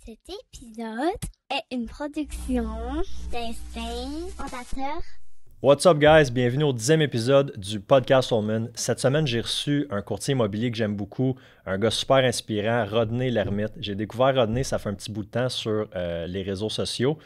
Cet épisode est une production d'Instinct Fondateur. What's up guys, bienvenue au 10e épisode du podcast Holman. Cette semaine, j'ai reçu un courtier immobilier que j'aime beaucoup, un gars super inspirant, Rodney Lermite. J'ai découvert Rodney, ça fait un petit bout de temps sur les réseaux sociaux.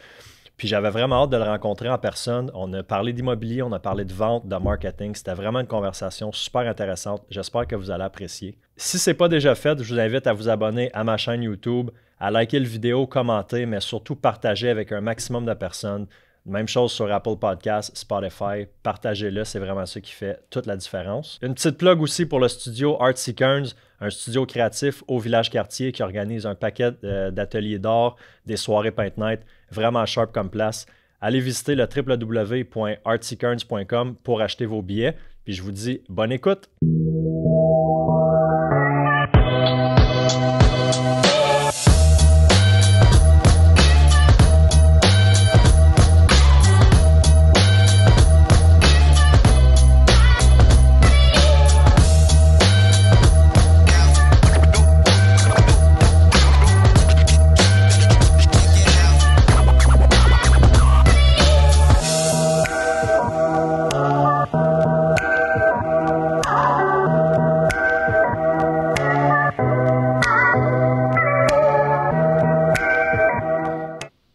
Puis j'avais vraiment hâte de le rencontrer en personne. On a parlé d'immobilier, on a parlé de vente, de marketing. C'était vraiment une conversation super intéressante. J'espère que vous allez apprécier. Si ce n'est pas déjà fait, je vous invite à vous abonner à ma chaîne YouTube, à liker la vidéo, commenter, mais surtout partager avec un maximum de personnes. Même chose sur Apple Podcasts, Spotify. Partagez-le, c'est vraiment ça qui fait toute la différence. Une petite plug aussi pour le studio Artsy Kearns, un studio créatif au Village-Cartier qui organise un paquet d'ateliers d'art, des soirées Paint Night, vraiment sharp comme place. Allez visiter le www.artsykearns.com pour acheter vos billets. Puis je vous dis bonne écoute!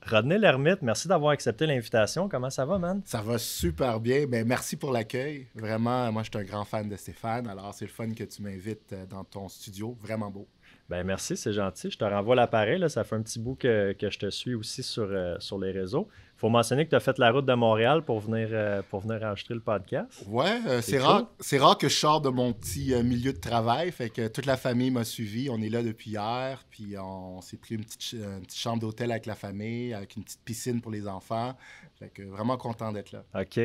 Rodney Lermite, merci d'avoir accepté l'invitation. Comment ça va, man? Ça va super bien. Ben, merci pour l'accueil. Vraiment, moi, je suis un grand fan de Stéphane. Alors, c'est le fun que tu m'invites dans ton studio. Vraiment beau. Ben merci, c'est gentil. Je te renvoie l'appareil. Là. Ça fait un petit bout que je te suis aussi sur les réseaux. Il faut mentionner que tu as fait la route de Montréal pour venir enregistrer le podcast. Ouais, c'est rare que je sors de mon petit milieu de travail. Fait que toute la famille m'a suivi. On est là depuis hier. Puis on s'est pris une petite chambre d'hôtel avec la famille, avec une petite piscine pour les enfants. Fait que vraiment content d'être là. OK.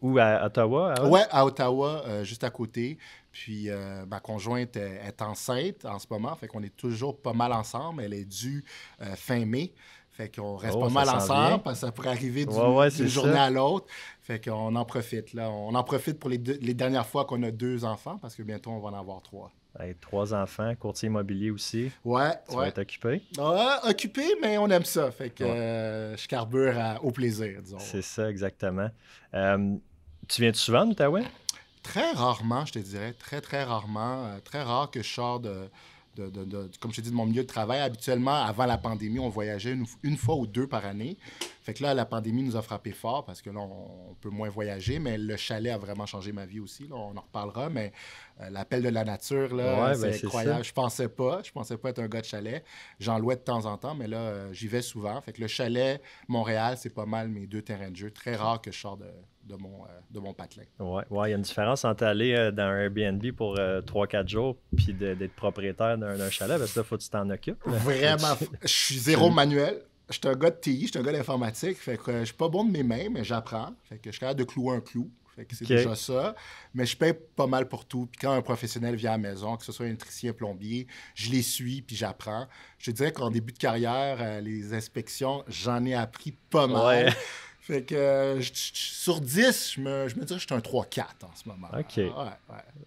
Où, à Ottawa? Ouais, à Ottawa, juste à côté. Puis ma conjointe est enceinte en ce moment. Fait qu'on est toujours pas mal ensemble. Elle est due fin mai. Fait qu'on reste pas mal ensemble parce que ça pourrait arriver d'une journée à l'autre. Fait qu'on en profite, là. On en profite pour les dernières fois qu'on a 2 enfants parce que bientôt, on va en avoir 3. Hey, 3 enfants, courtier immobilier aussi. Ouais, tu vas être occupé? Ouais, occupé, mais on aime ça. Fait que je carbure au plaisir, disons. C'est ça, exactement. Tu viens souvent en Outaouais? Très rarement, je te dirais. Très, très rarement. Très rare que je sors comme je t'ai dit, de mon milieu de travail. Habituellement, avant la pandémie, on voyageait une fois ou 2 par année. Fait que là, la pandémie nous a frappé fort parce que là, on peut moins voyager, mais le chalet a vraiment changé ma vie aussi. Là, on en reparlera, mais l'appel de la nature, là, c'est incroyable. Je pensais pas être un gars de chalet. J'en louais de temps en temps, mais là, j'y vais souvent. Fait que le chalet, Montréal, c'est pas mal mes 2 terrains de jeu. Très rare que je sors de mon patelin. Oui, il y a une différence entre aller dans un Airbnb pour 3-4 jours puis d'être propriétaire d'un chalet, parce que là, il faut que tu t'en occupes. Là. Vraiment, je suis zéro manuel. Je suis un gars de TI, je suis un gars d'informatique. Fait que je suis pas bon de mes mains, mais j'apprends. Fait que je suis capable de clouer un clou. Fait que c'est déjà ça. Mais je paye pas mal pour tout. Puis quand un professionnel vient à la maison, que ce soit un électricien, plombier, je les suis puis j'apprends. Je te dirais qu'en début de carrière, les inspections, j'en ai appris pas mal. Ouais. Fait que sur 10, je me dirais que je suis un 3-4 en ce moment. OK. Ouais.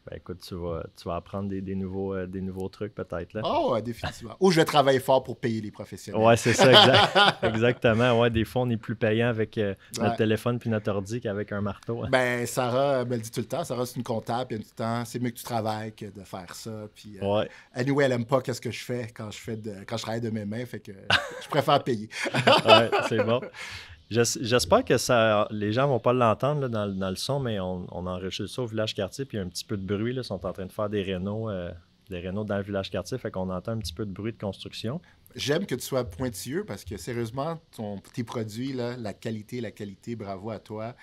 Ben, écoute, tu vas apprendre des nouveaux trucs peut-être. Là. Oh, ouais, définitivement. Ou je vais travailler fort pour payer les professionnels. Oui, c'est ça, exactement. Ouais, des fois, on est plus payant avec notre téléphone puis notre ordi qu'avec un marteau. Hein. Ben, Sarah me le dit tout le temps. Sarah, c'est une comptable, puis elle me dit tout le temps, c'est mieux que tu travailles que de faire ça. Puis, anyway, elle aime pas qu'est-ce que je fais quand je travaille de mes mains. Fait que je préfère payer. Ouais, c'est bon. J'espère que les gens ne vont pas l'entendre là, dans le son, mais on enregistre ça au Village-Cartier, puis il y a un petit peu de bruit. Là, ils sont en train de faire des rénaux dans le Village-Cartier, fait qu'on entend un petit peu de bruit de construction. J'aime que tu sois pointilleux parce que sérieusement, tes produits, là, la qualité, bravo à toi.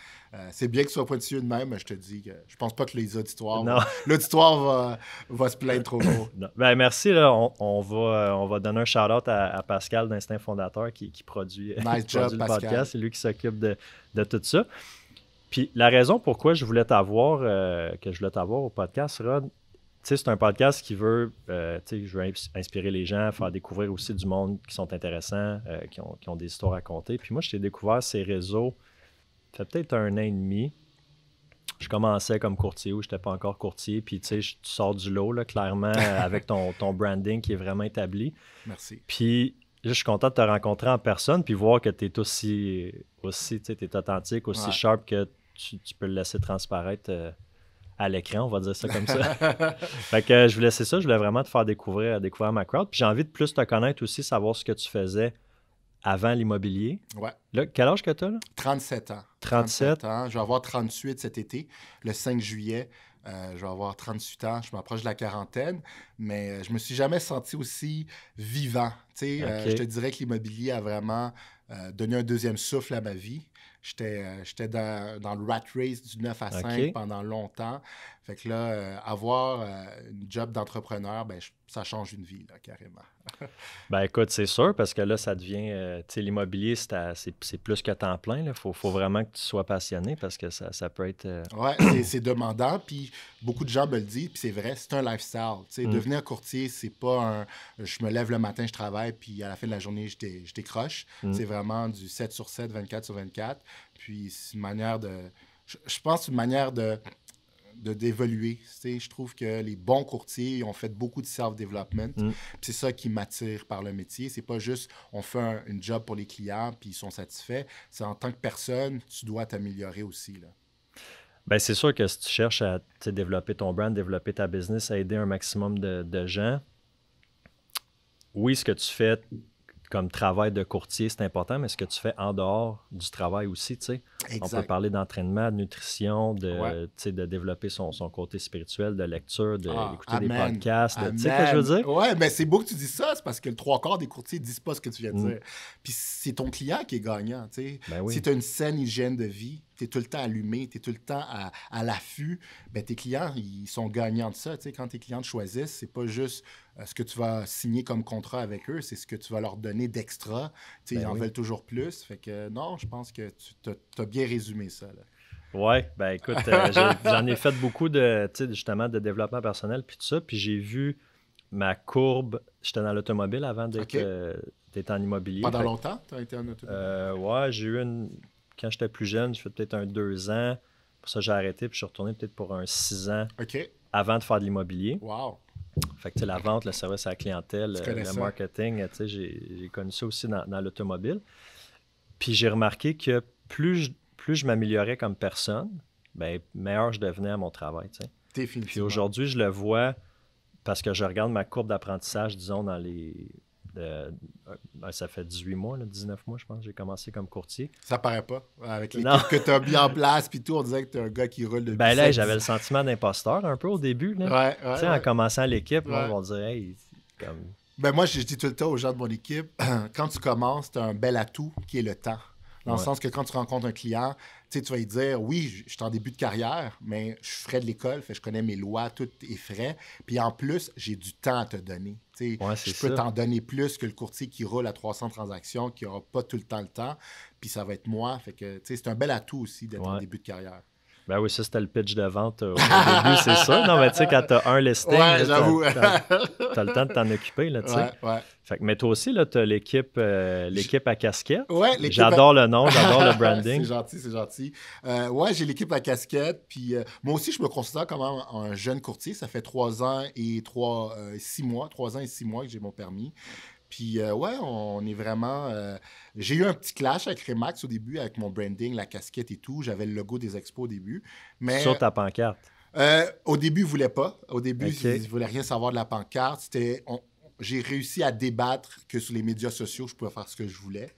C'est bien que tu sois pointilleux de même, mais je te dis que je pense pas que l'auditoire va se plaindre trop gros. Ben, merci. Là, on va donner un shout-out à Pascal d'Instinct Fondateur qui produit, le podcast. C'est lui qui s'occupe de tout ça. Puis la raison pourquoi je voulais t'avoir au podcast, Rod, c'est un podcast qui veut, je veux inspirer les gens, faire découvrir aussi du monde qui sont intéressants, qui ont des histoires à raconter. Puis moi, je t'ai découvert ces réseaux, ça fait peut-être 1 an et demi. Je commençais comme courtier ou je n'étais pas encore courtier. Puis tu sors du lot, là, clairement, avec ton branding qui est vraiment établi. Merci. Puis je suis content de te rencontrer en personne puis voir que tu es aussi tu sais, t'es authentique, aussi sharp que tu peux le laisser transparaître à l'écran, on va dire ça comme ça. Fait que je voulais, c'est ça, je voulais vraiment te faire découvrir ma crowd. Puis j'ai envie de plus te connaître aussi, savoir ce que tu faisais avant l'immobilier. Ouais. Là, quel âge que tu as, là? 37 ans. 37 ans. Je vais avoir 38 cet été, le 5 juillet. Je vais avoir 38 ans, je m'approche de la quarantaine, mais je me suis jamais senti aussi vivant. Tu sais, je te dirais que l'immobilier a vraiment donné un deuxième souffle à ma vie. J'étais dans le rat race du 9 à 5 pendant longtemps. Fait que là, avoir une job d'entrepreneur, ben, ça change une vie, là, carrément. Ben écoute, c'est sûr, parce que là, ça devient... tu sais, l'immobilier, c'est plus que temps plein. Il faut vraiment que tu sois passionné parce que ça peut être... Ouais, c'est demandant, puis beaucoup de gens me le disent, puis c'est vrai, c'est un lifestyle. Tu sais, devenir courtier, c'est pas un... Je me lève le matin, je travaille, puis à la fin de la journée, je décroche. C'est vraiment du 7 sur 7, 24 sur 24. Puis c'est une manière de... Je pense une manière d'évoluer. Tu sais, je trouve que les bons courtiers ont fait beaucoup de self-development. C'est ça qui m'attire par le métier. C'est pas juste on fait une job pour les clients puis ils sont satisfaits. C'est en tant que personne, tu dois t'améliorer aussi, là. Bien, c'est sûr que si tu cherches à développer ton brand, développer ta business, à aider un maximum de gens, oui, ce que tu fais comme travail de courtier, c'est important, mais ce que tu fais en dehors du travail aussi, tu sais. On peut parler d'entraînement, de nutrition, de développer son côté spirituel, de lecture, d'écouter des podcasts. Tu sais ce que je veux dire? Ouais, mais c'est beau que tu dis ça, c'est parce que le trois quarts des courtiers ne disent pas ce que tu viens de dire. Puis c'est ton client qui est gagnant, tu sais. Ben oui. Si tu as une saine hygiène de vie, tu es tout le temps allumé, tu es tout le temps à l'affût, ben tes clients, ils sont gagnants de ça. Tu sais, quand tes clients te choisissent, c'est pas juste ce que tu vas signer comme contrat avec eux, c'est ce que tu vas leur donner d'extra. Tu sais, ils en veulent toujours plus. Fait que non, je pense que tu as bien résumé ça, là. Oui, ben écoute, j'en ai fait beaucoup justement de développement personnel puis tout ça, puis j'ai vu ma courbe, j'étais dans l'automobile avant d'être en immobilier. Pendant longtemps, tu as été en automobile? Ouais, j'ai eu quand j'étais plus jeune, j'ai fait peut-être 2 ans, pour ça j'ai arrêté, puis je suis retourné peut-être pour 6 ans avant de faire de l'immobilier. Wow! Fait que la vente, le service à la clientèle, le marketing, j'ai connu ça aussi dans l'automobile. Puis j'ai remarqué que plus je m'améliorais comme personne, ben, meilleur je devenais à mon travail. T'sais. Définitivement. Puis aujourd'hui, je le vois parce que je regarde ma courbe d'apprentissage, disons, dans les... ça fait 18 mois, 19 mois, je pense, j'ai commencé comme courtier. Ça paraît pas. Avec l'équipe que tu as mis en place, puis tout, on disait que tu es un gars qui roule depuis... Ben là, j'avais le sentiment d'imposteur un peu au début. Là. Ouais, en commençant l'équipe, là, on dirait, hey, comme... Ben moi, je dis tout le temps aux gens de mon équipe, quand tu commences, tu as un bel atout qui est le temps. Dans le sens que quand tu rencontres un client, tu vas lui dire, oui, je suis en début de carrière, mais je suis frais de l'école, je connais mes lois, tout est frais. Puis en plus, j'ai du temps à te donner. Je peux t'en donner plus que le courtier qui roule à 300 transactions, qui n'aura pas tout le temps. Puis ça va être moi. Fait que c'est un bel atout aussi d'être en début de carrière. Ben oui, ça, c'était le pitch de vente au début, c'est ça. Non, mais tu sais, quand tu as un listing, j'avoue. T'as le temps de t'en occuper, là, tu sais. Fait que, mais toi aussi, là, tu as l'équipe à casquette. J'adore le nom, j'adore le branding. C'est gentil. J'ai l'équipe à casquette. Puis moi aussi, je me considère comme un jeune courtier. Ça fait 3 ans et 6 mois que j'ai mon permis. Puis, on est vraiment... J'ai eu un petit clash avec Remax au début, avec mon branding, la casquette et tout. J'avais le logo des expos au début. Mais, sur ta pancarte? Au début, ils ne voulaient pas. Au début, ils ne voulaient rien savoir de la pancarte. J'ai réussi à débattre que sur les médias sociaux, je pouvais faire ce que je voulais.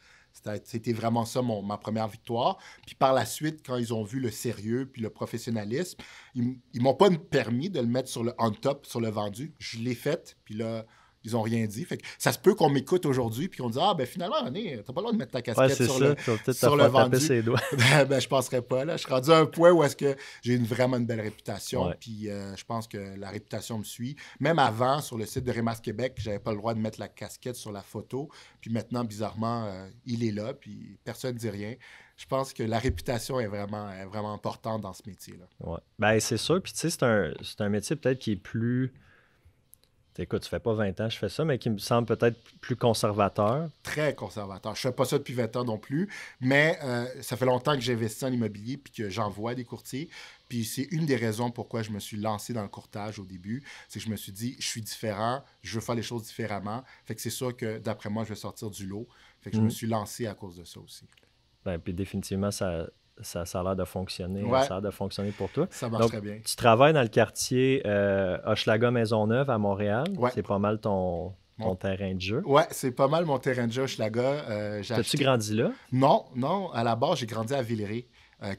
C'était vraiment ça ma première victoire. Puis par la suite, quand ils ont vu le sérieux puis le professionnalisme, ils ne m'ont pas permis de le mettre sur le on-top, sur le vendu. Je l'ai fait, puis là... Ils n'ont rien dit. Fait que ça se peut qu'on m'écoute aujourd'hui puis qu'on dise finalement, René, t'as pas le droit de mettre ta casquette sur le vendu. Ses doigts. Je penserais pas. Là. Je suis rendu à un point où est-ce que j'ai vraiment une belle réputation. Puis je pense que la réputation me suit. Même avant, sur le site de Remax Québec, j'avais pas le droit de mettre la casquette sur la photo. Puis maintenant, bizarrement, il est là. Puis personne ne dit rien. Je pense que la réputation est vraiment importante dans ce métier-là. Ouais. Ben, c'est sûr. Puis tu sais, c'est un métier peut-être qui est plus... écoute, ça fait pas 20 ans que je fais ça, mais qui me semble peut-être plus conservateur. Très conservateur. Je fais pas ça depuis 20 ans non plus, mais ça fait longtemps que j'investis en immobilier puis que j'envoie des courtiers. Puis c'est une des raisons pourquoi je me suis lancé dans le courtage au début. C'est que je me suis dit, je suis différent, je veux faire les choses différemment. Fait que c'est sûr que d'après moi, je vais sortir du lot. Fait que je me suis lancé à cause de ça aussi. Ben, puis définitivement, ça a l'air de fonctionner. Ouais. Ça a l'air de fonctionner pour toi. Ça marche Donc, très bien. tu travailles dans le quartier Hochelaga-Maisonneuve à Montréal. Ouais. C'est pas mal ton terrain de jeu. Ouais, c'est pas mal mon terrain de jeu, Hochelaga. T'as-tu grandi là? Non. À la base, j'ai grandi à Villeray,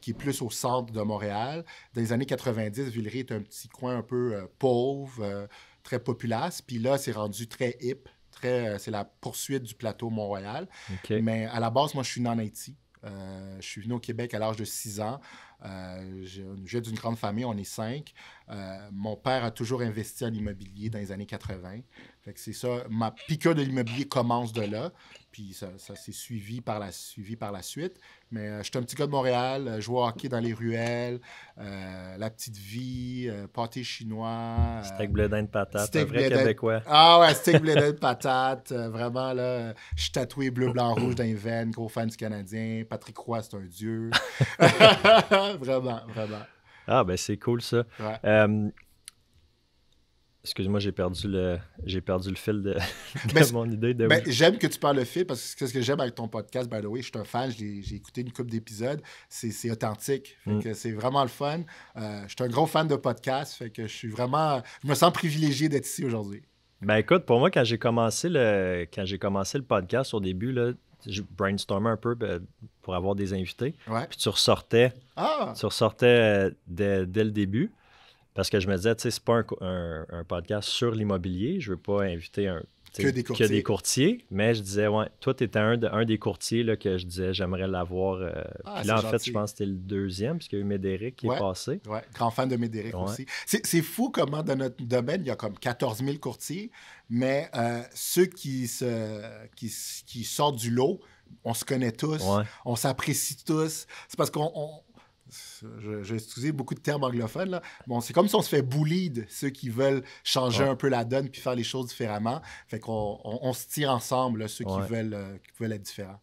qui est plus au centre de Montréal. Dans les années 90, Villeray est un petit coin un peu pauvre, très populace. Puis là, c'est rendu très hip. C'est la poursuite du plateau Mont-Royal. Okay. Mais à la base, moi, je suis né en Haïti. Je suis venu au Québec à l'âge de 6 ans. Je viens d'une grande famille, on est 5. Mon père a toujours investi en immobilier dans les années 80. Fait que c'est ça, ma piqûre de l'immobilier commence de là. Puis ça s'est suivi par la suite. Mais je suis un petit gars de Montréal, je joue au hockey dans les ruelles, la petite vie, pâté chinois. Steak blé d'Inde patate, un vrai Québécois. Ah ouais, steak blé d'Inde patate. Vraiment, là, je suis tatoué bleu, blanc, rouge dans les veines, gros fan du Canadien. Patrick Roy, c'est un dieu. Vraiment. Ah, ben c'est cool ça. Ouais. Excuse-moi, j'ai perdu le fil de mon idée. J'aime que tu parles le fil parce que ce que j'aime avec ton podcast, by the way, je suis un fan, j'ai écouté une couple d'épisodes, c'est authentique, fait que c'est vraiment le fun. Je suis un gros fan de podcast, fait que je me sens privilégié d'être ici aujourd'hui. Ben écoute, pour moi, quand j'ai commencé le podcast au début, là, je brainstormais un peu pour avoir des invités. Ouais. Puis tu ressortais dès le début. Parce que je me disais, tu sais, c'est pas un podcast sur l'immobilier. Je veux pas inviter que des courtiers. Mais je disais, ouais, toi, tu étais un des courtiers là, que je disais, j'aimerais l'avoir. Puis là, en fait, je pense que c'était le deuxième, puisqu'il y a eu Médéric qui est passé. Oui, grand fan de Médéric aussi. C'est fou comment dans notre domaine, il y a comme 14 000 courtiers, mais ceux qui sortent du lot, on se connaît tous, on s'apprécie tous. C'est parce qu'on... J'ai utilisé beaucoup de termes anglophones, là. Bon, c'est comme si on se fait bully de ceux qui veulent changer un peu la donne puis faire les choses différemment. Fait qu'on se tire ensemble, là, ceux qui veulent être différents.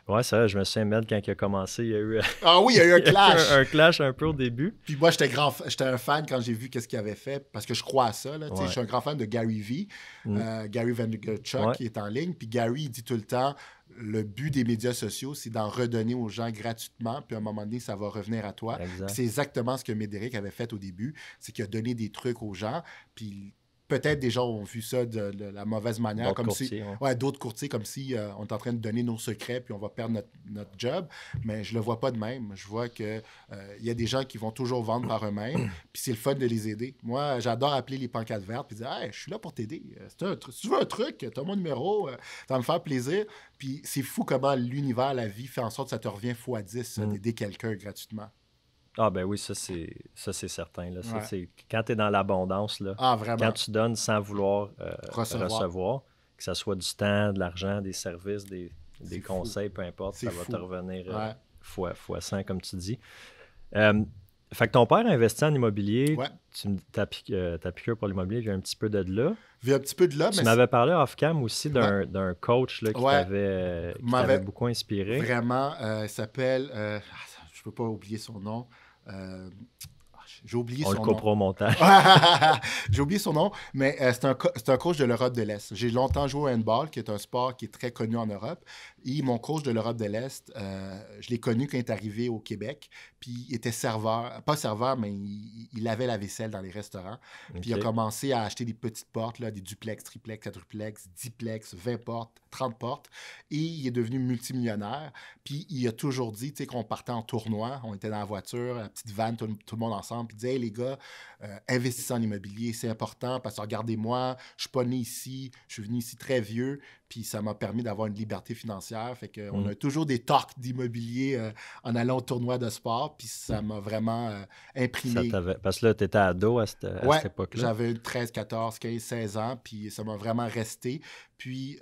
Ouais, c'est vrai, je me souviens, Med, quand il a commencé, il y a eu... Ah oui, il y a eu un clash! un clash un peu au début. Puis moi, j'étais un fan quand j'ai vu qu'est-ce qu'il avait fait, parce que je crois à ça, là. Je suis un grand fan de Gary V, Gary Vaynerchuk, qui est en ligne. Puis Gary, il dit tout le temps, le but des médias sociaux, c'est d'en redonner aux gens gratuitement, puis à un moment donné, ça va revenir à toi. C'est exactement ce que Médéric avait fait au début, c'est qu'il a donné des trucs aux gens, puis... Peut-être des gens ont vu ça de la mauvaise manière, d'autres courtiers, comme si on est en train de donner nos secrets puis on va perdre notre job. Mais je le vois pas de même. Je vois que y a des gens qui vont toujours vendre par eux-mêmes, puis c'est le fun de les aider. Moi, j'adore appeler les pancartes vertes puis dire « Hey, je suis là pour t'aider. Si tu veux un truc, tu as mon numéro, ça va me faire plaisir. » Puis c'est fou comment l'univers, la vie fait en sorte que ça te revient x10 d'aider quelqu'un gratuitement. Ah ben oui, ça c'est certain. Là. C'est, quand tu es dans l'abondance, là, vraiment. Quand tu donnes sans vouloir recevoir, que ce soit du temps, de l'argent, des services, des conseils, peu importe, ça va te revenir fois 100, comme tu dis. Fait que ton père a investi en immobilier. Ta piqûre pour l'immobilier vient un petit peu de là. Vient un petit peu de là. Tu m'avais parlé off-cam aussi d'un coach là, qui t'avait beaucoup inspiré. Vraiment, il s'appelle... je ne peux pas oublier son nom. J'ai oublié son nom. On le coupera au montage. J'ai oublié son nom, mais c'est un coach de l'Europe de l'Est. J'ai longtemps joué au handball, qui est un sport qui est très connu en Europe. Et mon coach de l'Europe de l'Est, je l'ai connu quand il est arrivé au Québec. Puis il était serveur, pas serveur, mais il lavait la vaisselle dans les restaurants. Puis il a commencé à acheter des petites portes, là, des duplex, triplex, quadruplex, 10plex, 20 portes, 30 portes. Et il est devenu multimillionnaire. Puis il a toujours dit, tu sais, qu'on partait en tournoi, on était dans la voiture, la petite vanne, tout le monde ensemble. Puis il disait, hey, les gars, investissez en immobilier, c'est important parce que regardez-moi, je suis pas né ici, je suis venu ici très vieux. Puis ça m'a permis d'avoir une liberté financière. Fait qu'on a toujours des talks d'immobilier en allant au tournoi de sport. Puis ça m'a vraiment imprimé. Parce que là, tu étais ado à cette époque-là. J'avais 13, 14, 15, 16 ans. Puis ça m'a vraiment resté. Puis,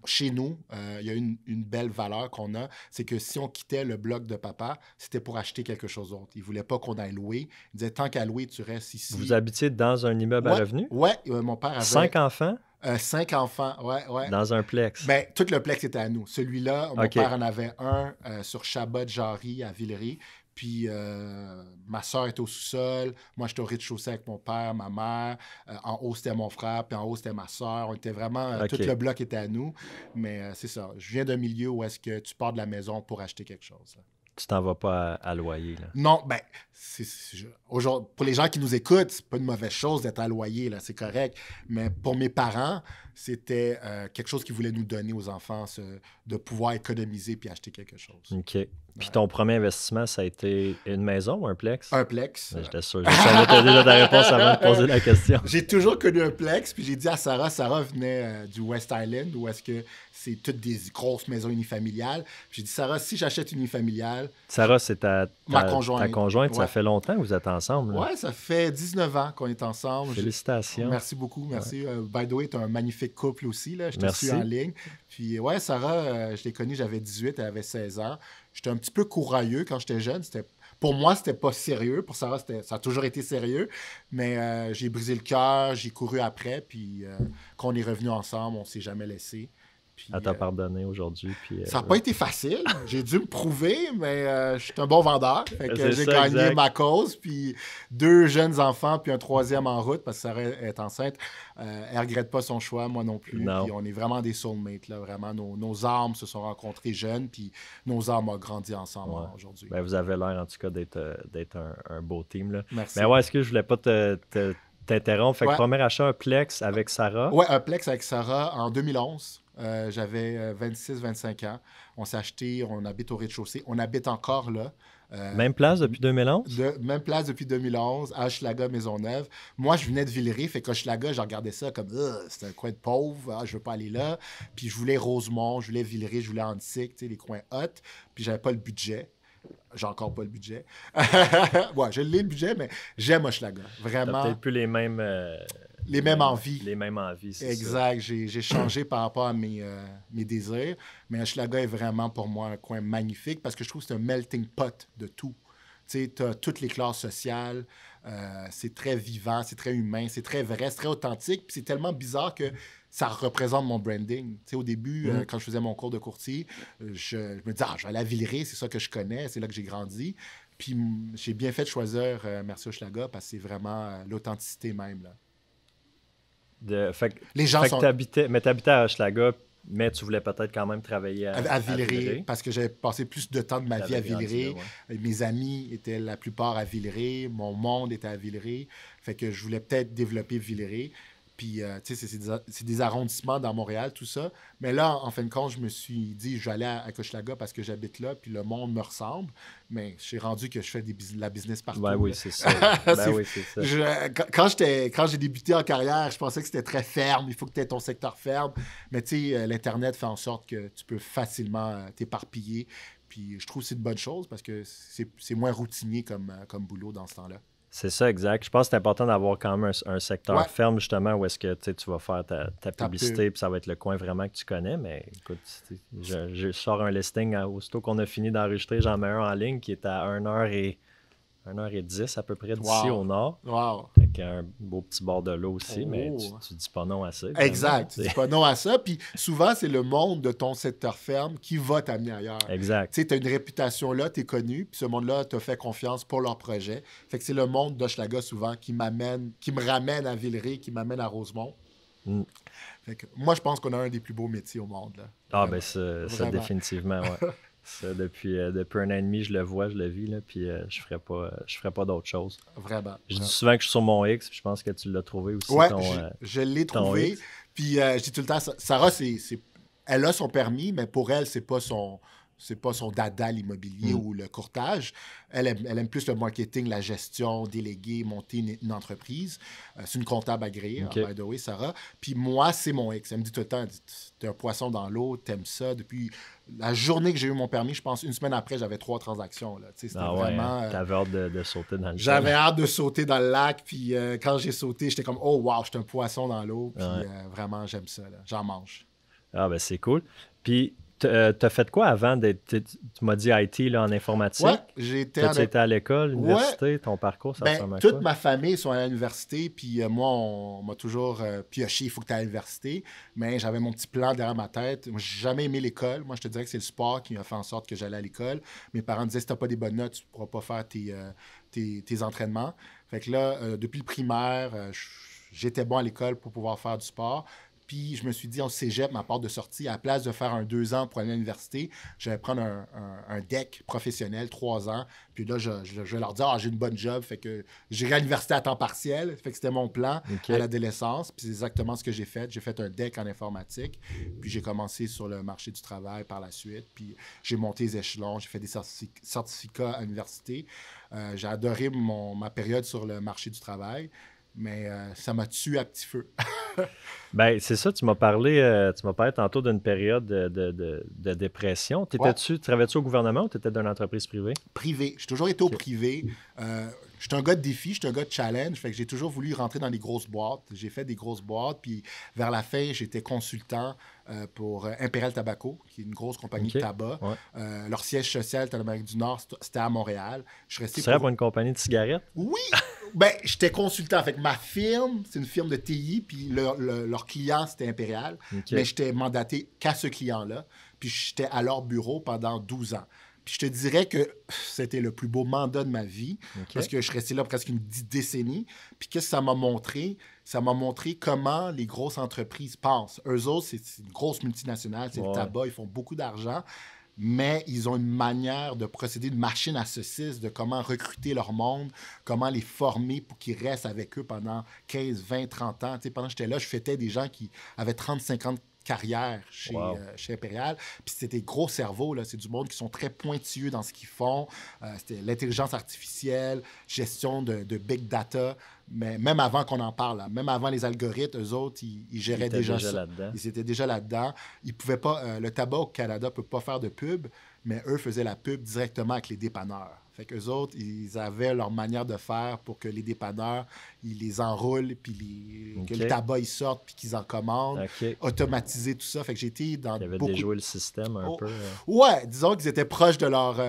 chez nous, il y a une belle valeur qu'on a, c'est que si on quittait le bloc de papa, c'était pour acheter quelque chose d'autre. Il ne voulait pas qu'on aille louer. Il disait, tant qu'à louer, tu restes ici. Vous habitiez dans un immeuble à revenu? Oui, mon père avait... 5 enfants? 5 enfants, ouais. Dans un plex? Ben, tout le plex était à nous. Celui-là, mon OK. père en avait un sur Chabot-Jarry à Villeray. Puis ma soeur était au sous-sol. Moi, j'étais au rez-de-chaussée avec mon père, ma mère. En haut, c'était mon frère. Puis en haut, c'était ma soeur. On était vraiment... OK. Tout le bloc était à nous. Mais c'est ça. Je viens d'un milieu où est-ce que tu pars de la maison pour acheter quelque chose. Tu t'en vas pas à loyer, là? Non, ben, pour les gens qui nous écoutent, c'est pas une mauvaise chose d'être à loyer, là, c'est correct. Mais pour mes parents, c'était quelque chose qu'ils voulaient nous donner aux enfants, de pouvoir économiser puis acheter quelque chose. OK. Puis ton premier investissement, ça a été une maison ou un plex? Un plex. J'étais sûr. Je savais que déjà ta réponse avant de poser la question. J'ai toujours connu un plex, puis j'ai dit à Sarah venait du West Island, où est-ce que c'est toutes des grosses maisons unifamiliales. J'ai dit, Sarah, si j'achète une unifamiliale... Sarah, c'est ta conjointe. Ta conjointe, Ouais. ça fait longtemps que vous êtes ensemble. Oui, ça fait 19 ans qu'on est ensemble. Félicitations. Merci beaucoup, merci. By the way, tu es un magnifique couple aussi, là. Je te Merci. suis en ligne. Puis ouais, Sarah, je l'ai connue, j'avais 18, elle avait 16 ans. J'étais un petit peu courageux quand j'étais jeune. Pour moi, c'était pas sérieux. Pour Sarah, ça a toujours été sérieux. Mais j'ai brisé le cœur, j'ai couru après. Puis quand on est revenus ensemble, on s'est jamais laissé. Puis, Elle t'a pardonné aujourd'hui. Puis, ça n'a pas été facile. J'ai dû me prouver, mais je suis un bon vendeur. Fait que C'est j'ai ça, gagné exact. ma cause. Puis 2 jeunes enfants, puis un 3e en route parce que Sarah est enceinte. Elle ne regrette pas son choix, moi non plus. Non. Puis on est vraiment des soulmates. Là, vraiment, nos âmes se sont rencontrées jeunes, puis nos âmes ont grandi ensemble aujourd'hui. Ben, vous avez l'air, en tout cas, d'être un beau team. Là. Merci. Mais ouais, est-ce que je voulais pas t'interrompre? Fait que premier achat, un plex avec Sarah. Ouais, un plex avec Sarah en 2011. J'avais 26-25 ans. On s'est acheté, on habite au rez-de-chaussée. On habite encore là. Même place depuis 2011? Même place depuis 2011, à Hochelaga, Maisonneuve. Moi, je venais de Villeray, fait qu'Hochelaga, je regardais ça comme c'est un coin de pauvre, je veux pas aller là. Puis je voulais Rosemont, je voulais Villeray, je voulais Antique, les coins hot. Puis j'avais pas le budget. J'ai encore pas le budget. Ouais, j'ai le budget, mais j'aime Hochelaga. T'as Vraiment. peut-être plus les mêmes... Les mêmes envies. Les mêmes envies, c'est ça. Exact. J'ai changé par rapport à mes désirs. Mais Hochelaga est vraiment pour moi un coin magnifique parce que je trouve que c'est un melting pot de tout. Tu as toutes les classes sociales. C'est très vivant, c'est très humain, c'est très vrai, c'est très authentique. Puis c'est tellement bizarre que ça représente mon branding. Au début, quand je faisais mon cours de courtier, je me disais, je vais aller à Villeray, c'est ça que je connais, c'est là que j'ai grandi. Puis j'ai bien fait de choisir Merci Hochelaga parce que c'est vraiment l'authenticité même. Là. Les gens sont... t'habitais à Hochelaga, mais tu voulais peut-être quand même travailler à Villeray, parce que j'avais passé plus de temps de ma vie à Villeray. Mes amis étaient la plupart à Villeray. Mon monde était à Villeray. Fait que je voulais peut-être développer Villeray. Puis, tu sais, c'est des arrondissements dans Montréal, tout ça. Mais là, en fin de compte, je me suis dit, je vais aller à Hochelaga parce que j'habite là, puis le monde me ressemble. Mais j'ai rendu que je fais la business partout. Ben oui, c'est ça. Oui, c'est ça. Quand j'ai débuté en carrière, je pensais que c'était très ferme. Il faut que tu aies ton secteur ferme. Mais tu sais, l'Internet fait en sorte que tu peux facilement t'éparpiller. Puis je trouve que c'est une bonne chose parce que c'est moins routinier comme boulot dans ce temps-là. C'est ça, exact. Je pense que c'est important d'avoir quand même un secteur ferme, justement, où est-ce que tu vas faire ta publicité, puis ça va être le coin vraiment que tu connais. Mais écoute, je sors un listing aussitôt qu'on a fini d'enregistrer, j'en mets un en ligne qui est à 1h10 à peu près d'ici au nord. Wow. Avec un beau petit bord de l'eau aussi, mais tu dis pas non à ça. Exact. Tu dis pas non à ça. Puis souvent, c'est le monde de ton secteur ferme qui va t'amener ailleurs. Exact. Tu sais, tu as une réputation là, tu es connu, puis ce monde-là te fait confiance pour leur projet. Fait que c'est le monde d'Hochelaga souvent qui me ramène à Villeray, qui m'amène à Rosemont. Fait que moi, je pense qu'on a un des plus beaux métiers au monde. Là. Ben ça définitivement, ouais. Ça, depuis un an et demi, je le vois, je le vis, là, puis je ferais pas d'autre chose. Vraiment. Je dis souvent que je suis sur mon X, puis je pense que tu l'as trouvé aussi. Ouais, je l'ai trouvé. X. Puis je dis tout le temps, Sarah, elle a son permis, mais pour elle, c'est pas son dada, l'immobilier ou le courtage. Elle aime plus le marketing, la gestion, déléguer, monter une entreprise. C'est une comptable agréée, by the way, Sarah. Puis moi, c'est mon ex. Elle me dit tout le temps, t'es un poisson dans l'eau, t'aimes ça. Depuis la journée que j'ai eu mon permis, je pense, une semaine après, j'avais 3 transactions. Là. C'était vraiment... T'avais hâte de sauter dans le lac. J'avais hâte de sauter dans le lac. Puis quand j'ai sauté, j'étais comme, oh wow, j'étais un poisson dans l'eau. Puis vraiment, j'aime ça. Là. J'en mange. Ah, ben c'est cool. Puis, t'as fait quoi avant d'être. Tu m'as dit IT là, en informatique. Ouais, j'ai été T'as-tu été à l'école, l'université, Ouais. ton parcours, ça Ben, ressemble à toute quoi? ma famille sont à l'université, puis moi, on m'a toujours pioché, il faut que tu ailles à l'université. Mais j'avais mon petit plan derrière ma tête. Moi, j'ai jamais aimé l'école. Moi, je te dirais que c'est le sport qui m'a fait en sorte que j'allais à l'école. Mes parents disaient, si tu n'as pas des bonnes notes, tu ne pourras pas faire tes entraînements. Fait que là, depuis le primaire, j'étais bon à l'école pour pouvoir faire du sport. Puis je me suis dit, au cégep, ma porte de sortie, à la place de faire un 2 ans pour aller à l'université, je vais prendre un DEC professionnel, 3 ans. Puis là, je vais leur dire, j'ai une bonne job, fait que j'irai à l'université à temps partiel. Fait que c'était mon plan OK. à l'adolescence. Puis c'est exactement ce que j'ai fait. J'ai fait un DEC en informatique. Puis j'ai commencé sur le marché du travail par la suite. Puis j'ai monté les échelons. J'ai fait des certificats à l'université. J'ai adoré ma période sur le marché du travail. Mais ça m'a tué à petit feu. Ben, c'est ça, tu m'as parlé tantôt d'une période de dépression. Ouais. Travaillais-tu au gouvernement ou tu étais dans une entreprise privée? Privé. J'ai toujours été au OK. privé. Je suis un gars de défi, je suis un gars de challenge. Fait que j'ai toujours voulu rentrer dans des grosses boîtes. J'ai fait des grosses boîtes. Puis vers la fin, j'étais consultant pour Imperial Tobacco, qui est une grosse compagnie OK. de tabac. Ouais. Leur siège social en Amérique du Nord, c'était à Montréal. Je suis resté Tu serais pour une compagnie de cigarettes? Oui! Ben, j'étais consultant. Fait que ma firme, c'est une firme de TI, puis leur client, c'était Impérial. OK. Mais j'étais mandaté qu'à ce client-là. Puis j'étais à leur bureau pendant 12 ans. Puis je te dirais que c'était le plus beau mandat de ma vie, OK. parce que je suis resté là presque une décennie. Puis qu'est-ce que ça m'a montré? Ça m'a montré comment les grosses entreprises pensent. Eux autres, c'est une grosse multinationale, c'est le Ouais. tabac, ils font beaucoup d'argent. Mais ils ont une manière de procéder, une machine à saucisses, de comment recruter leur monde, comment les former pour qu'ils restent avec eux pendant 15, 20, 30 ans. Tu sais, pendant que j'étais là, je fêtais des gens qui avaient 30, 50 carrières Wow. chez Impérial. Puis c'était des gros cerveaux, là. C'est du monde qui sont très pointilleux dans ce qu'ils font. C'était l'intelligence artificielle, gestion de big data. Mais même avant qu'on en parle, là, même avant les algorithmes, eux autres, ils géraient étaient déjà déjà ça. là-dedans. Ils étaient déjà là-dedans. Ils pouvaient pas, le tabac au Canada ne peut pas faire de pub, mais eux faisaient la pub directement avec les dépanneurs. Fait qu'eux autres, ils avaient leur manière de faire pour que les dépanneurs, ils les enroulent, puis que OK. le tabac, ils sortent, puis qu'ils en commandent. OK. Automatiser tout ça. Fait que j'ai été dans Ils avaient beaucoup... déjoué le système un Oh, peu. Ouais, disons qu'ils étaient proches de leurs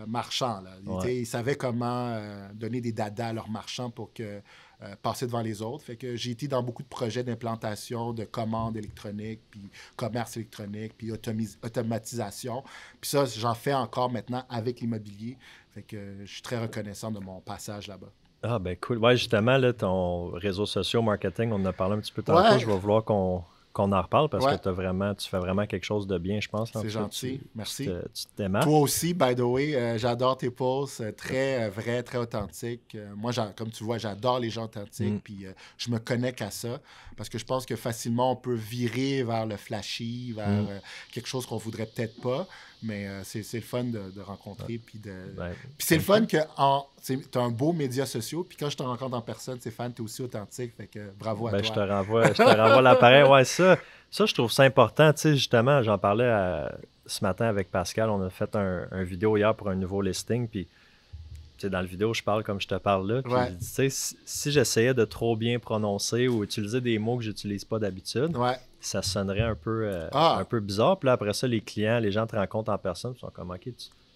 marchands. Là. Ouais. Ils savaient comment donner des dadas à leurs marchands pour que passer devant les autres. Fait que j'ai été dans beaucoup de projets d'implantation, de commandes électroniques, puis commerce électronique, puis automatisation. Puis ça, j'en fais encore maintenant avec l'immobilier. Fait que je suis très reconnaissant de mon passage là-bas. Ah, ben cool. Ouais, justement, là, ton réseau social, marketing, on en a parlé un petit peu tantôt. Ouais. Je vais vouloir qu'on en reparle parce Ouais. que tu fais vraiment quelque chose de bien, je pense. là. En C'est tout cas, gentil. Merci. Tu te démarques. Toi aussi, by the way, j'adore tes posts, très vrais, très authentiques. Moi, comme tu vois, j'adore les gens authentiques, puis je me connecte à ça, parce que je pense que facilement, on peut virer vers le flashy, vers quelque chose qu'on voudrait peut-être pas, mais c'est le fun de rencontrer, puis Ben, puis c'est le fun que tu as un beau média social, puis quand je te rencontre en personne, Stéphane, tu es aussi authentique, fait que bravo à ben, toi. je te renvoie l'appareil. Ouais, ça, je trouve ça important. Tu sais, justement, j'en parlais ce matin avec Pascal. On a fait un vidéo hier pour un nouveau listing. Puis, tu sais, dans le vidéo, je parle comme je te parle là. Puis, Ouais. tu sais, si j'essayais de trop bien prononcer ou utiliser des mots que j'utilise pas d'habitude, Ouais. ça sonnerait un peu bizarre. Puis là, après ça, les gens te rencontrent en personne. Ils sont comme, OK,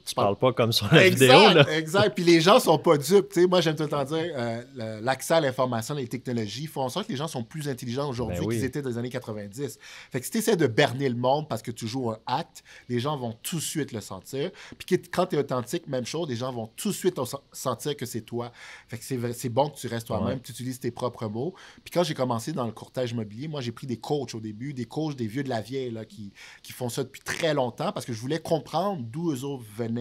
tu parles pas comme sur la vidéo. Là. Exact. Puis les gens sont pas dupes. Tu sais, moi, j'aime tout le temps dire l'accès à l'information, les technologies font en sorte que les gens sont plus intelligents aujourd'hui Ben oui. qu'ils étaient dans les années 90. Fait que si tu essaies de berner le monde parce que tu joues un acte, les gens vont tout de suite le sentir. Puis quand tu es authentique, même chose, les gens vont tout de suite sentir que c'est toi. Fait que c'est bon que tu restes toi-même, Ouais. tu utilises tes propres mots. Puis quand j'ai commencé dans le courtage immobilier, moi, j'ai pris des coachs au début, des coachs des vieux de la vieille là, qui font ça depuis très longtemps parce que je voulais comprendre d'où eux autres venaient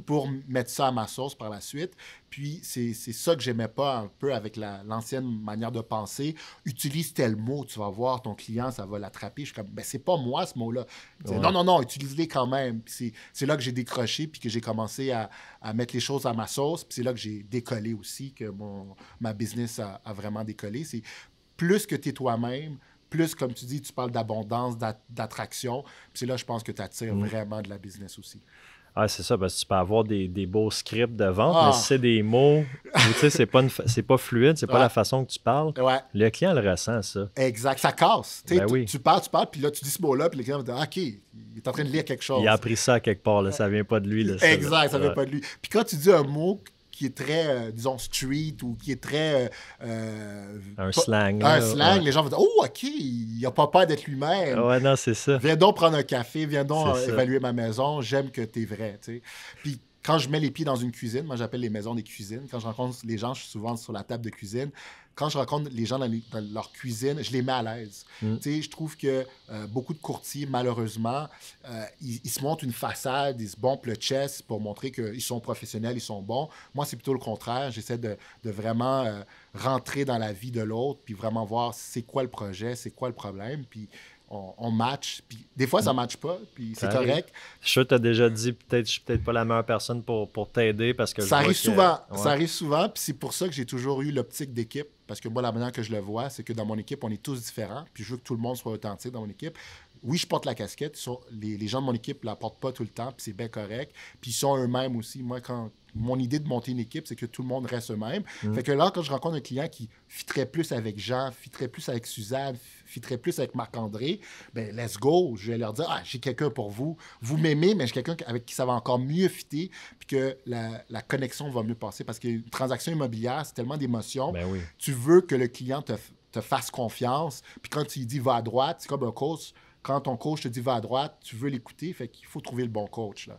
pour mettre ça à ma sauce par la suite. Puis c'est ça que j'aimais pas un peu avec l'ancienne manière de penser. Utilise tel mot, tu vas voir ton client, ça va l'attraper. Je suis comme, ben c'est pas moi ce mot-là. Ouais. Non, utilise-les quand même. Puis c'est là que j'ai décroché, puis que j'ai commencé à mettre les choses à ma sauce. Puis c'est là que j'ai décollé aussi, que ma business a vraiment décollé. C'est plus que tu es toi-même, plus, comme tu dis, tu parles d'abondance, d'attraction. Puis c'est là, je pense que tu attires vraiment de la business aussi. Ah, c'est ça, parce que tu peux avoir des beaux scripts de vente, Ah. mais si c'est des mots, ou tu sais, c'est pas fluide, c'est pas Ouais. la façon que tu parles, Ouais. le client le ressent, ça. Exact, ça casse. Tu sais, Ben oui. tu parles, puis là, tu dis ce mot-là, puis le client va dire, OK, il est en train de lire quelque chose. Il a appris ça quelque part, là, ça vient pas de lui. Là, Exact, ça Ouais. vient pas de lui. Puis quand tu dis un mot qui est très, disons, street ou qui est très... Un slang. Un là, slang, ouais. les gens vont dire, oh, OK, il n'a pas peur d'être lui-même. Ouais, non, c'est ça. Viens donc prendre un café, viens donc C'est ça. évaluer ma maison, j'aime que tu es vrai. Tu sais. Puis quand je mets les pieds dans une cuisine, moi j'appelle les maisons des cuisines, quand je rencontre les gens, je suis souvent sur la table de cuisine. Quand je rencontre les gens dans leur cuisine, je les mets à l'aise. Mm. Tu sais, je trouve que beaucoup de courtiers, malheureusement, ils se montrent une façade, ils se bombent le chest pour montrer qu'ils sont professionnels, ils sont bons. Moi, c'est plutôt le contraire. J'essaie de vraiment rentrer dans la vie de l'autre, puis vraiment voir c'est quoi le projet, c'est quoi le problème, puis on match. Puis des fois, ça ne matche pas, puis c'est Ça arrive. correct. Je suis sûr que tu as déjà dit, peut-être, je suis peut-être pas la meilleure personne pour t'aider parce que je Ça vois arrive que- souvent. Ouais. Ça arrive souvent. Puis c'est pour ça que j'ai toujours eu l'optique d'équipe. Parce que moi, la manière que je le vois, c'est que dans mon équipe, on est tous différents. Puis je veux que tout le monde soit authentique dans mon équipe. Oui, je porte la casquette. Les gens de mon équipe ne la portent pas tout le temps. Puis c'est bien correct. Puis ils sont eux-mêmes aussi. Moi, mon idée de monter une équipe, c'est que tout le monde reste eux-mêmes. Fait que là, quand je rencontre un client qui fitterait plus avec Jean, fitterait plus avec Suzanne, fitterait plus avec Marc-André, ben let's go. Je vais leur dire, j'ai quelqu'un pour vous. Vous m'aimez, mais j'ai quelqu'un avec qui ça va encore mieux fitter, puis que la connexion va mieux passer. Parce qu'une transaction immobilière, c'est tellement d'émotions. Ben oui. Tu veux que le client te fasse confiance. Puis quand tu lui dis va à droite, c'est comme un coach. Quand ton coach te dit va à droite, tu veux l'écouter. Fait qu'il faut trouver le bon coach, là.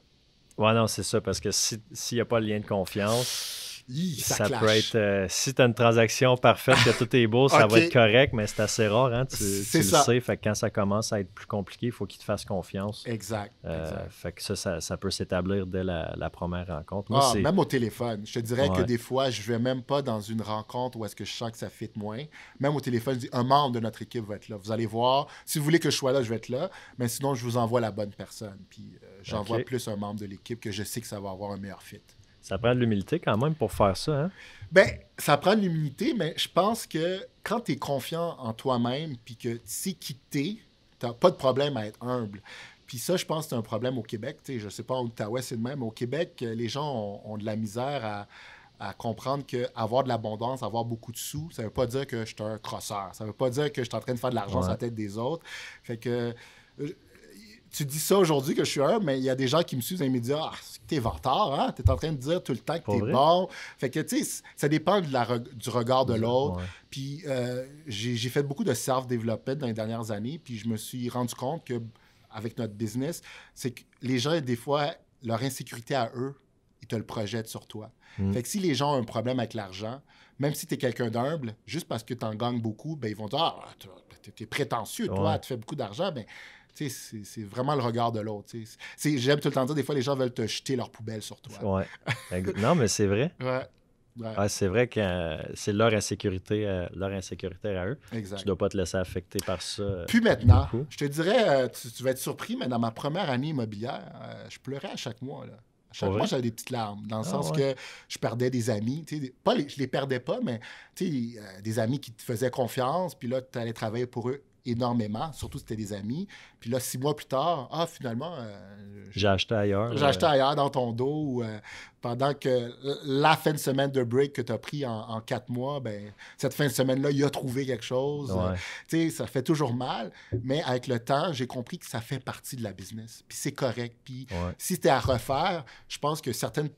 Ouais, non, c'est ça, parce que s'il n'y a pas de lien de confiance, ça clash. peut être... si tu as une transaction parfaite, que tout est beau, ça Ok. va être correct, mais c'est assez rare, hein? Tu C'est le ça. sais, fait que quand ça commence à être plus compliqué, il faut qu'il te fasse confiance. Exact. exact. Fait que ça peut s'établir dès la première rencontre. Moi, c'est... Même au téléphone. Je te dirais que Ouais. des fois, je ne vais même pas dans une rencontre où est-ce que je sens que ça fit moins. Même au téléphone, je dis un membre de notre équipe va être là. Vous allez voir. Si vous voulez que je sois là, je vais être là. Mais sinon, je vous envoie la bonne personne. Puis j'envoie Ok. plus un membre de l'équipe que je sais que ça va avoir un meilleur fit. Ça prend de l'humilité quand même pour faire ça, hein? Ben, ça prend de l'humilité, mais je pense que quand tu es confiant en toi-même puis que tu sais qui t'es, tu n'as pas de problème à être humble. Puis ça, je pense que c'est un problème au Québec. Tu sais, je ne sais pas en Outaouais, c'est le même. Au Québec, les gens ont de la misère à comprendre qu'avoir de l'abondance, avoir beaucoup de sous, ça ne veut pas dire que je suis un crosseur. Ça ne veut pas dire que je suis en train de faire de l'argent Ouais. sur la tête des autres. Fait que... tu dis ça aujourd'hui que je suis humble, mais il y a des gens qui me suivent et me disent t'es vantard, hein? T'es en train de dire tout le temps que Pour t'es vrai? bon. Fait que, tu sais, ça dépend du regard de l'autre. Ouais. Puis j'ai fait beaucoup de self-development dans les dernières années, puis je me suis rendu compte que avec notre business, c'est que les gens, des fois, leur insécurité à eux, ils te le projettent sur toi. Fait que si les gens ont un problème avec l'argent, même si tu es quelqu'un d'humble, juste parce que tu en gagnes beaucoup, ben ils vont dire t'es prétentieux, toi, Ouais. tu fais beaucoup d'argent. Ben, tu sais, c'est vraiment le regard de l'autre. Tu sais. J'aime tout le temps dire, des fois, les gens veulent te jeter leur poubelle sur toi. Ouais. Non, mais c'est vrai. Ouais. Ouais, c'est vrai que c'est leur insécurité à eux. Exact. Tu dois pas te laisser affecter par ça. Puis maintenant, beaucoup. je te dirais, tu vas être surpris, mais dans ma première année immobilière, je pleurais à chaque mois. Là. À chaque Pour mois, vrai? j'avais des petites larmes, dans le sens ouais. que je perdais des amis. Tu sais, je les perdais pas, mais tu sais, des amis qui te faisaient confiance, puis là, tu allais travailler pour eux énormément, surtout si c'était des amis. Puis là, 6 mois plus tard, finalement, J'ai acheté ailleurs. j'ai acheté ailleurs dans ton dos, ou, pendant que la fin de semaine de break que tu as pris en 4 mois, ben, cette fin de semaine-là, il a trouvé quelque chose. Ouais. Tu sais, ça fait toujours mal, mais avec le temps, j'ai compris que ça fait partie de la business. Puis c'est correct. Puis Ouais. si c'était à refaire, je pense que certaines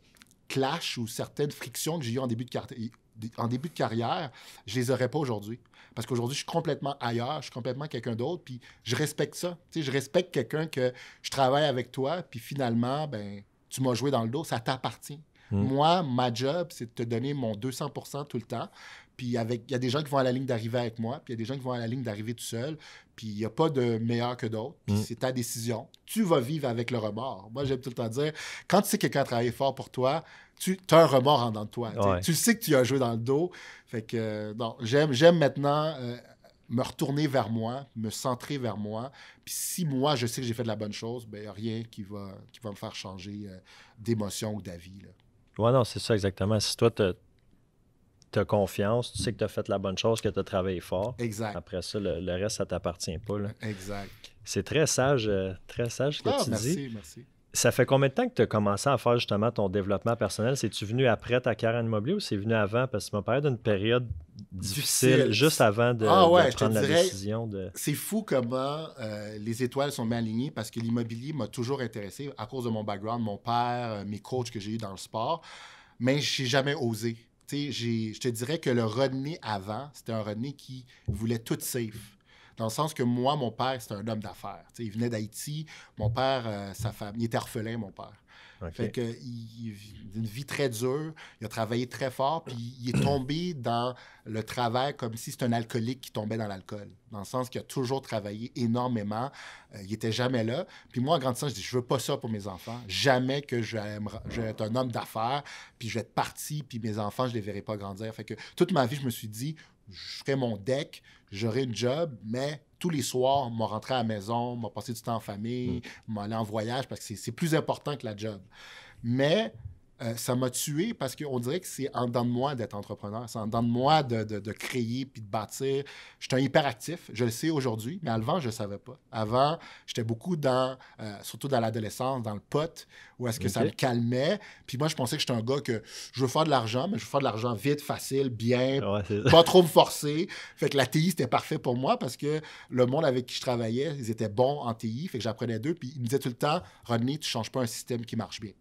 clashs ou certaines frictions que j'ai eues en début de carrière, je les aurais pas aujourd'hui. Parce qu'aujourd'hui, je suis complètement ailleurs, je suis complètement quelqu'un d'autre, puis je respecte ça. Tu sais, je respecte quelqu'un que je travaille avec toi, puis finalement, ben, tu m'as joué dans le dos, ça t'appartient. Moi, ma job, c'est de te donner mon 200% tout le temps. Puis il y a des gens qui vont à la ligne d'arrivée avec moi, puis il y a des gens qui vont à la ligne d'arrivée tout seul, puis il n'y a pas de meilleur que d'autres, puis c'est ta décision. Tu vas vivre avec le remords. Moi, j'aime tout le temps dire, quand tu sais que quelqu'un a travaillé fort pour toi, tu as un remords en dedans de toi. Ouais. Tu sais que tu as joué dans le dos. Fait que, non, j'aime maintenant me retourner vers moi, me centrer vers moi. Puis si moi, je sais que j'ai fait de la bonne chose, ben, il n'y a rien qui va me faire changer d'émotion ou d'avis, là. Ouais, non, c'est ça exactement. Si toi, tu as confiance, tu sais que tu as fait la bonne chose, que tu as travaillé fort. Exact. Après ça, le reste, ça t'appartient pas. Là. Exact. C'est très sage ce que tu dis. Merci. Ça fait combien de temps que tu as commencé à faire justement ton développement personnel? C'est-tu venu après ta carrière en immobilier ou c'est venu avant? Parce que tu m'as parlé d'une période difficile juste avant de Ouais, je te prendre la dirais, décision de... c'est fou comment les étoiles sont bien alignées parce que l'immobilier m'a toujours intéressé à cause de mon background, mon père, mes coachs que j'ai eu dans le sport, mais j'ai jamais osé. Tu sais, je te dirais que le Rodney avant, c'était un Rodney qui voulait tout safe. Dans le sens que moi, mon père, c'était un homme d'affaires. Tu sais, il venait d'Haïti. Mon père, sa femme, il était orphelin, mon père. Fait OK. que, il une vie très dure, il a travaillé très fort, puis il est tombé dans le travail comme si c'était un alcoolique qui tombait dans l'alcool. Dans le sens qu'il a toujours travaillé énormément, il était jamais là. Puis moi, en grandissant, je dis, je veux pas ça pour mes enfants. Jamais que je vais être un homme d'affaires, puis je vais être parti, puis mes enfants, je les verrai pas grandir. Fait que toute ma vie, je me suis dit, je ferai mon deck, j'aurai une job, mais tous les soirs, je rentrer à la maison, je passer du temps en famille, m'aller en voyage parce que c'est plus important que la job. Mais ça m'a tué parce qu'on dirait que c'est en dedans de moi d'être entrepreneur. C'est en dedans de moi de créer puis de bâtir. Je suis un hyperactif, je le sais aujourd'hui, mais avant, je ne le savais pas. Avant, j'étais beaucoup surtout dans l'adolescence, dans le pot, où est-ce que ça me OK. calmait. Puis moi, je pensais que j'étais un gars que je veux faire de l'argent, mais je veux faire de l'argent vite, facile, bien, Ouais, c'est pas trop me forcer. Fait que la TI, c'était parfait pour moi parce que le monde avec qui je travaillais, ils étaient bons en TI. Fait que j'apprenais d'eux. Puis ils me disaient tout le temps, Rodney, tu ne changes pas un système qui marche bien.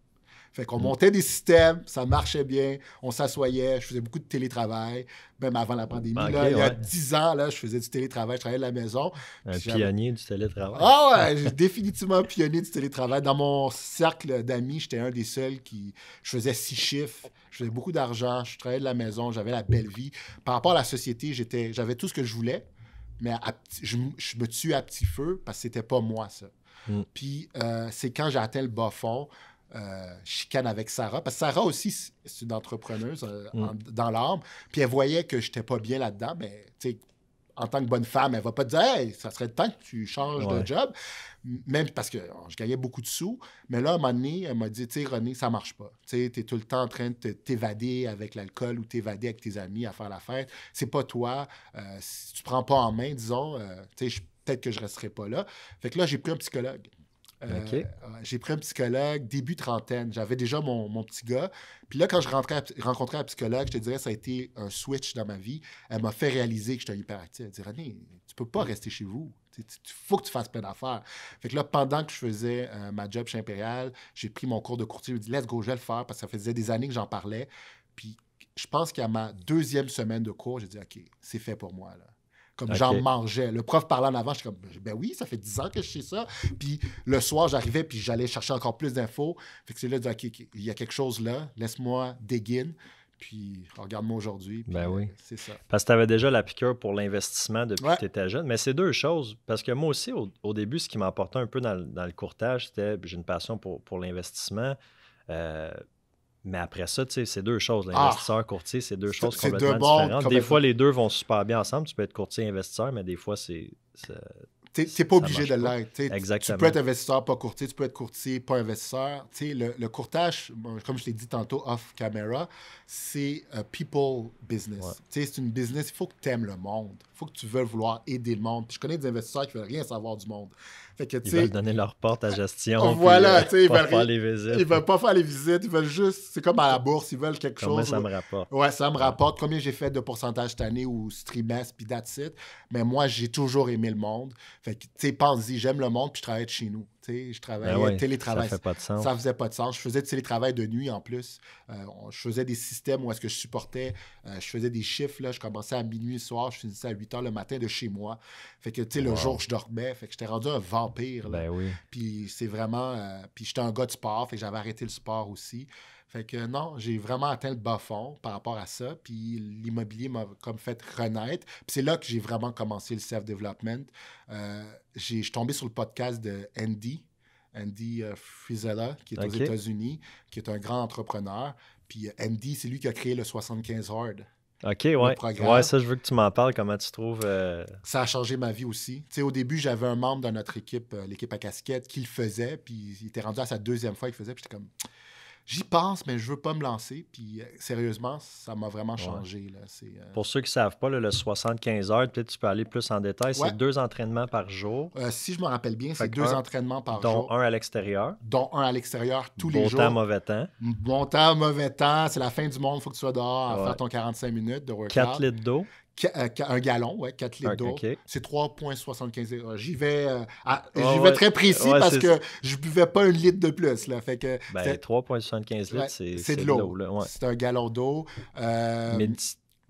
Fait qu'on montait des systèmes, ça marchait bien, on s'assoyait, je faisais beaucoup de télétravail, même avant la pandémie. OK, Là, il y a ouais. 10 ans, là, je faisais du télétravail, je travaillais de la maison. Un Puis j'avais- pionnier du télétravail. Ah ouais, j'ai définitivement pionnier du télétravail. Dans mon cercle d'amis, j'étais un des seuls qui... Je faisais 6 chiffres, je faisais beaucoup d'argent, je travaillais de la maison, j'avais la belle vie. Par rapport à la société, j'avais tout ce que je voulais, mais je me tue à petit feu parce que c'était pas moi, ça. Mm. Puis c'est quand j'ai atteint le bas fond, chicane avec Sarah, parce que Sarah aussi, c'est une entrepreneuse dans l'âme, puis elle voyait que j'étais pas bien là-dedans, mais tu sais, en tant que bonne femme, elle va pas te dire « Hey, ça serait le temps que tu changes Ouais. de job », même parce que je gagnais beaucoup de sous, mais là, à un moment donné, elle m'a dit « Tu sais, René, ça marche pas. Tu sais, t'es tout le temps en train de t'évader avec l'alcool ou t'évader avec tes amis à faire la fête. C'est pas toi. Si tu prends pas en main, disons, tu sais, peut-être que je resterai pas là. » Fait que là, j'ai pris un psychologue. OK. J'ai pris un psychologue début trentaine. J'avais déjà mon petit gars. Puis là, quand je rencontrais un psychologue, je te dirais, ça a été un switch dans ma vie. Elle m'a fait réaliser que j'étais hyperactif. Elle dit, René, tu peux pas rester chez vous. Il faut que tu fasses plein d'affaires. Fait que là, pendant que je faisais ma job chez Impérial, j'ai pris mon cours de courtier. Je me dit, let's go, je vais le faire parce que ça faisait des années que j'en parlais. Puis je pense qu'à ma deuxième semaine de cours, j'ai dit, OK, c'est fait pour moi, là. Comme OK. j'en mangeais. Le prof parlait en avant, je suis comme, ben oui, ça fait 10 ans que je sais ça. Puis le soir, j'arrivais, puis j'allais chercher encore plus d'infos. Fait que c'est là de dire, OK, il y a quelque chose là, laisse-moi dig in. Puis regarde-moi aujourd'hui. Puis, Ben oui. c'est ça. Parce que tu avais déjà la piqûre pour l'investissement depuis Ouais. que tu étais jeune. Mais c'est deux choses. Parce que moi aussi, au début, ce qui m'emportait un peu dans le courtage, c'était j'ai une passion pour l'investissement. Mais après ça, tu sais, c'est deux choses. L'investisseur, courtier, c'est deux choses C'est deux complètement mondes différentes. Des complètement. fois, les deux vont super bien ensemble. Tu peux être courtier et investisseur, mais des fois, c'est T'es pas ça obligé marche de pas. l'être. Tu Exactement. peux être investisseur, pas courtier. Tu peux être courtier, pas investisseur. Le courtage, comme je l'ai dit tantôt off camera, c'est people business. Ouais. C'est une business. Il faut que tu aimes le monde. Il faut que tu veuilles vouloir aider le monde. Puis je connais des investisseurs qui ne veulent rien savoir du monde. Fait que, Ils veulent donner leur porte à gestion. Voilà, puis, ils pas veulent faire rien- les visites. Ils veulent pas faire les visites. Ils veulent juste... C'est comme à la bourse. Ils veulent quelque Combien chose. ça me rapporte? Ouais, ça me rapporte combien j'ai fait de pourcentage cette année ou ce trimestre, puis that's it. Mais moi, j'ai toujours aimé le monde. Fait que, tu sais, pense-y, j'aime le monde, puis je travaille de chez nous. Tu sais, je travaillais Ben ouais, télétravail. ça fait pas de sens. Ça faisait pas de sens. Je faisais du télétravail de nuit en plus. Je faisais des systèmes où est-ce que je supportais. Je faisais des chiffres. Là. Je commençais à minuit le soir, je finissais à 8 h le matin de chez moi. Fait que, tu sais, le jour, je dormais. Fait que j'étais rendu un vampire. Là. Ben oui. Puis c'est vraiment... puis j'étais un gars de sport, fait que j'avais arrêté le sport aussi. Fait que non, j'ai vraiment atteint le bas fond par rapport à ça. Puis l'immobilier m'a comme fait renaître. Puis c'est là que j'ai vraiment commencé le self-development. Je suis tombé sur le podcast de Andy Frisella, qui est aux OK. États-Unis, qui est un grand entrepreneur. Puis Andy, c'est lui qui a créé le 75 Hard. OK, ouais. programme. Ouais, ça, je veux que tu m'en parles. Comment tu trouves... Ça a changé ma vie aussi. Tu sais, au début, j'avais un membre de notre équipe, l'équipe à casquette, qui le faisait, puis il était rendu à sa deuxième fois qu'il le faisait, puis j'étais comme... J'y pense, mais je veux pas me lancer. Puis sérieusement, ça m'a vraiment changé. Là. Pour ceux qui ne savent pas, là, le 75 heures, peut-être tu peux aller plus en détail. Ouais. C'est 2 entraînements par jour. Si je me rappelle bien, c'est 2 entraînements par jour. Dont un à l'extérieur. Dont un à l'extérieur tous les jours. Bon temps, mauvais temps. Bon temps, mauvais temps. C'est la fin du monde. Il faut que tu sois dehors à faire ton 45 minutes de workout. 4 litres d'eau. Un gallon, 4 litres d'eau. Okay. C'est 3,75 litres. J'y vais très précis parce que je ne buvais pas 1 litre de plus. Là. Fait que 3,75 litres, c'est de l'eau. Là. Ouais. C'est un gallon d'eau.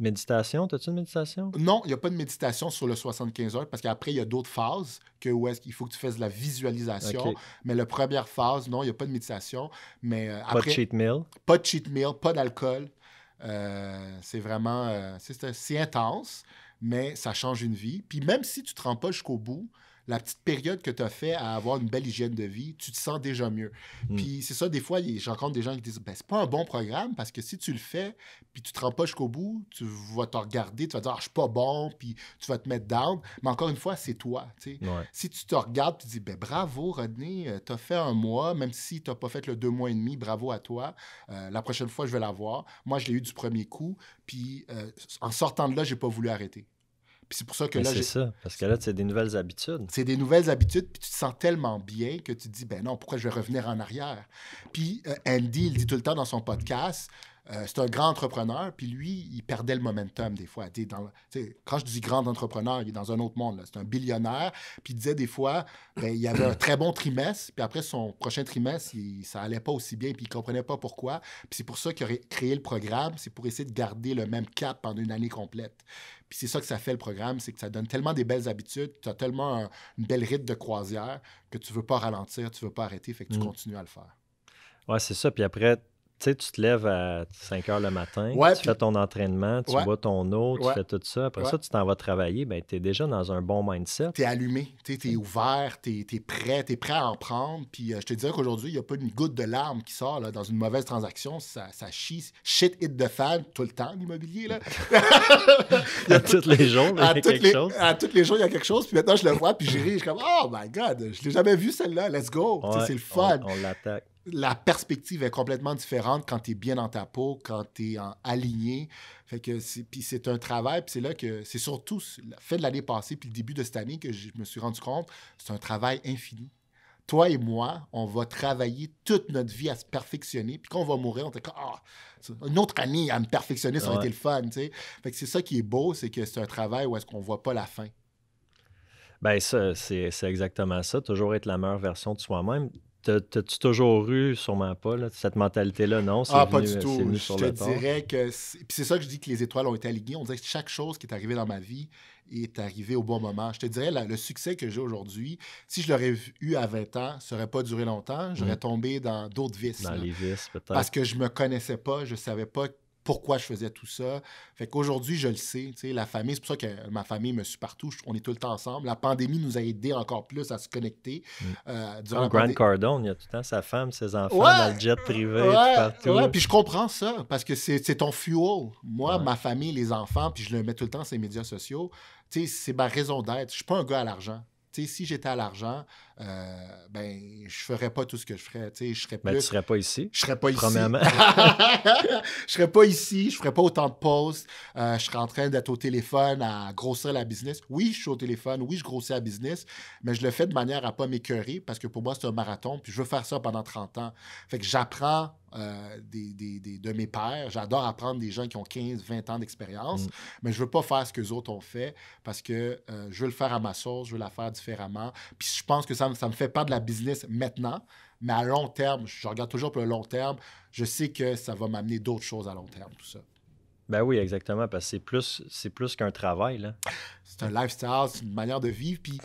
Méditation, as-tu une méditation? Non, il n'y a pas de méditation sur le 75 heures parce qu'après, il y a d'autres phases où est-ce qu'il faut que tu fasses de la visualisation. Okay. Mais la première phase, non, il n'y a pas de méditation. Mais, pas de cheat meal? Pas de cheat meal, pas d'alcool. C'est vraiment c'est intense, mais ça change une vie. Puis même si tu ne te rends pas jusqu'au bout, la petite période que tu as fait à avoir une belle hygiène de vie, tu te sens déjà mieux. Puis c'est ça, des fois, je rencontre des gens qui disent c'est pas un bon programme parce que si tu le fais puis tu te rends pas jusqu'au bout, tu vas te regarder, tu vas dire je suis pas bon, puis tu vas te mettre down. Mais encore une fois, c'est toi. Ouais. Si tu te regardes et tu dis bravo, Rodney, tu as fait 1 mois, même si tu n'as pas fait le 2 mois et demi, bravo à toi. La prochaine fois, je vais l'avoir. Moi, je l'ai eu du premier coup. Puis en sortant de là, j'ai pas voulu arrêter. Puis c'est pour ça que là, c'est ça, parce que là, c'est des nouvelles habitudes. C'est des nouvelles habitudes, puis tu te sens tellement bien que tu te dis, non, pourquoi je vais revenir en arrière? Puis Andy, il dit tout le temps dans son podcast, c'est un grand entrepreneur, puis lui, il perdait le momentum des fois. Quand je dis grand entrepreneur, il est dans un autre monde. Là. C'est un billionnaire, puis il disait des fois, il y avait un très bon trimestre, puis après son prochain trimestre, ça allait pas aussi bien, puis il comprenait pas pourquoi. Puis c'est pour ça qu'il a créé le programme, c'est pour essayer de garder le même cap pendant une année complète. Puis c'est ça que ça fait, le programme, c'est que ça donne tellement des belles habitudes, tu as tellement une belle rythme de croisière que tu veux pas ralentir, tu veux pas arrêter, fait que tu continues à le faire. Ouais, c'est ça. Puis après, tu sais, tu te lèves à 5 heures le matin, tu fais ton entraînement, tu bois ton eau, tu fais tout ça. Après ça, tu t'en vas travailler, tu es déjà dans un bon mindset. Tu es allumé, tu es ouvert, tu es prêt à en prendre. Puis je te dirais qu'aujourd'hui, il n'y a pas une goutte de larme qui sort là, dans une mauvaise transaction. Ça chie, shit hit the fan tout le temps, l'immobilier. Là. À tous les jours, il y a quelque chose. À tous les jours, il y a quelque chose. Puis maintenant, je le vois, puis je ris. Je suis comme, oh my God, je l'ai jamais vu celle-là, let's go. C'est le fun. On l'attaque. La perspective est complètement différente quand tu es bien dans ta peau, quand tu es aligné. Fait que puis c'est un travail, puis c'est là que c'est surtout la fin de l'année passée puis le début de cette année que je me suis rendu compte, c'est un travail infini. Toi et moi, on va travailler toute notre vie à se perfectionner, puis quand on va mourir, on est comme une autre année à me perfectionner, ça aurait été le fun, tu sais. Fait que c'est ça qui est beau, c'est que c'est un travail où est-ce qu'on voit pas la fin. Ben ça, c'est exactement ça, toujours être la meilleure version de soi-même. T'as-tu toujours eu, sûrement pas, là, cette mentalité-là? Non, pas du tout. Je te dirais que... Puis c'est ça que je dis que les étoiles ont été alignées. On dirait que chaque chose qui est arrivée dans ma vie est arrivée au bon moment. Je te dirais, le succès que j'ai aujourd'hui, si je l'aurais eu à 20 ans, ça n'aurait pas duré longtemps. J'aurais tombé dans d'autres vices. Dans les vices, peut-être. Parce que je me connaissais pas, je savais pas pourquoi je faisais tout ça. Fait qu'aujourd'hui, je le sais. La famille, c'est pour ça que ma famille me suit partout. On est tout le temps ensemble. La pandémie nous a aidés encore plus à se connecter. Grant Cardone, il y a tout le temps sa femme, ses enfants dans le jet privé, partout. Ouais, puis je comprends ça, parce que c'est ton fuel. Moi, ma famille, les enfants, puis je le mets tout le temps sur les médias sociaux, c'est ma raison d'être. Je suis pas un gars à l'argent. Si j'étais à l'argent, je ferais pas tout ce que je ferais. Je serais plus... tu serais pas ici. Je serais pas ici. Premièrement. Je serais pas ici. Je ferais pas autant de posts. Je serais en train d'être au téléphone à grossir la business. Oui, je suis au téléphone. Oui, je grossis la business. Mais je le fais de manière à pas m'écœurer parce que pour moi, c'est un marathon. Puis je veux faire ça pendant 30 ans. Fait que j'apprends de mes pairs. J'adore apprendre des gens qui ont 15, 20 ans d'expérience. Mais je veux pas faire ce que les autres ont fait parce que je veux le faire à ma sauce. Je veux la faire différemment. Puis je pense que ça me fait pas de la business maintenant, mais à long terme, je regarde toujours pour le long terme, je sais que ça va m'amener d'autres choses à long terme, tout ça. Ben oui, exactement, parce que c'est plus qu'un travail, là. C'est un lifestyle, c'est une manière de vivre, puis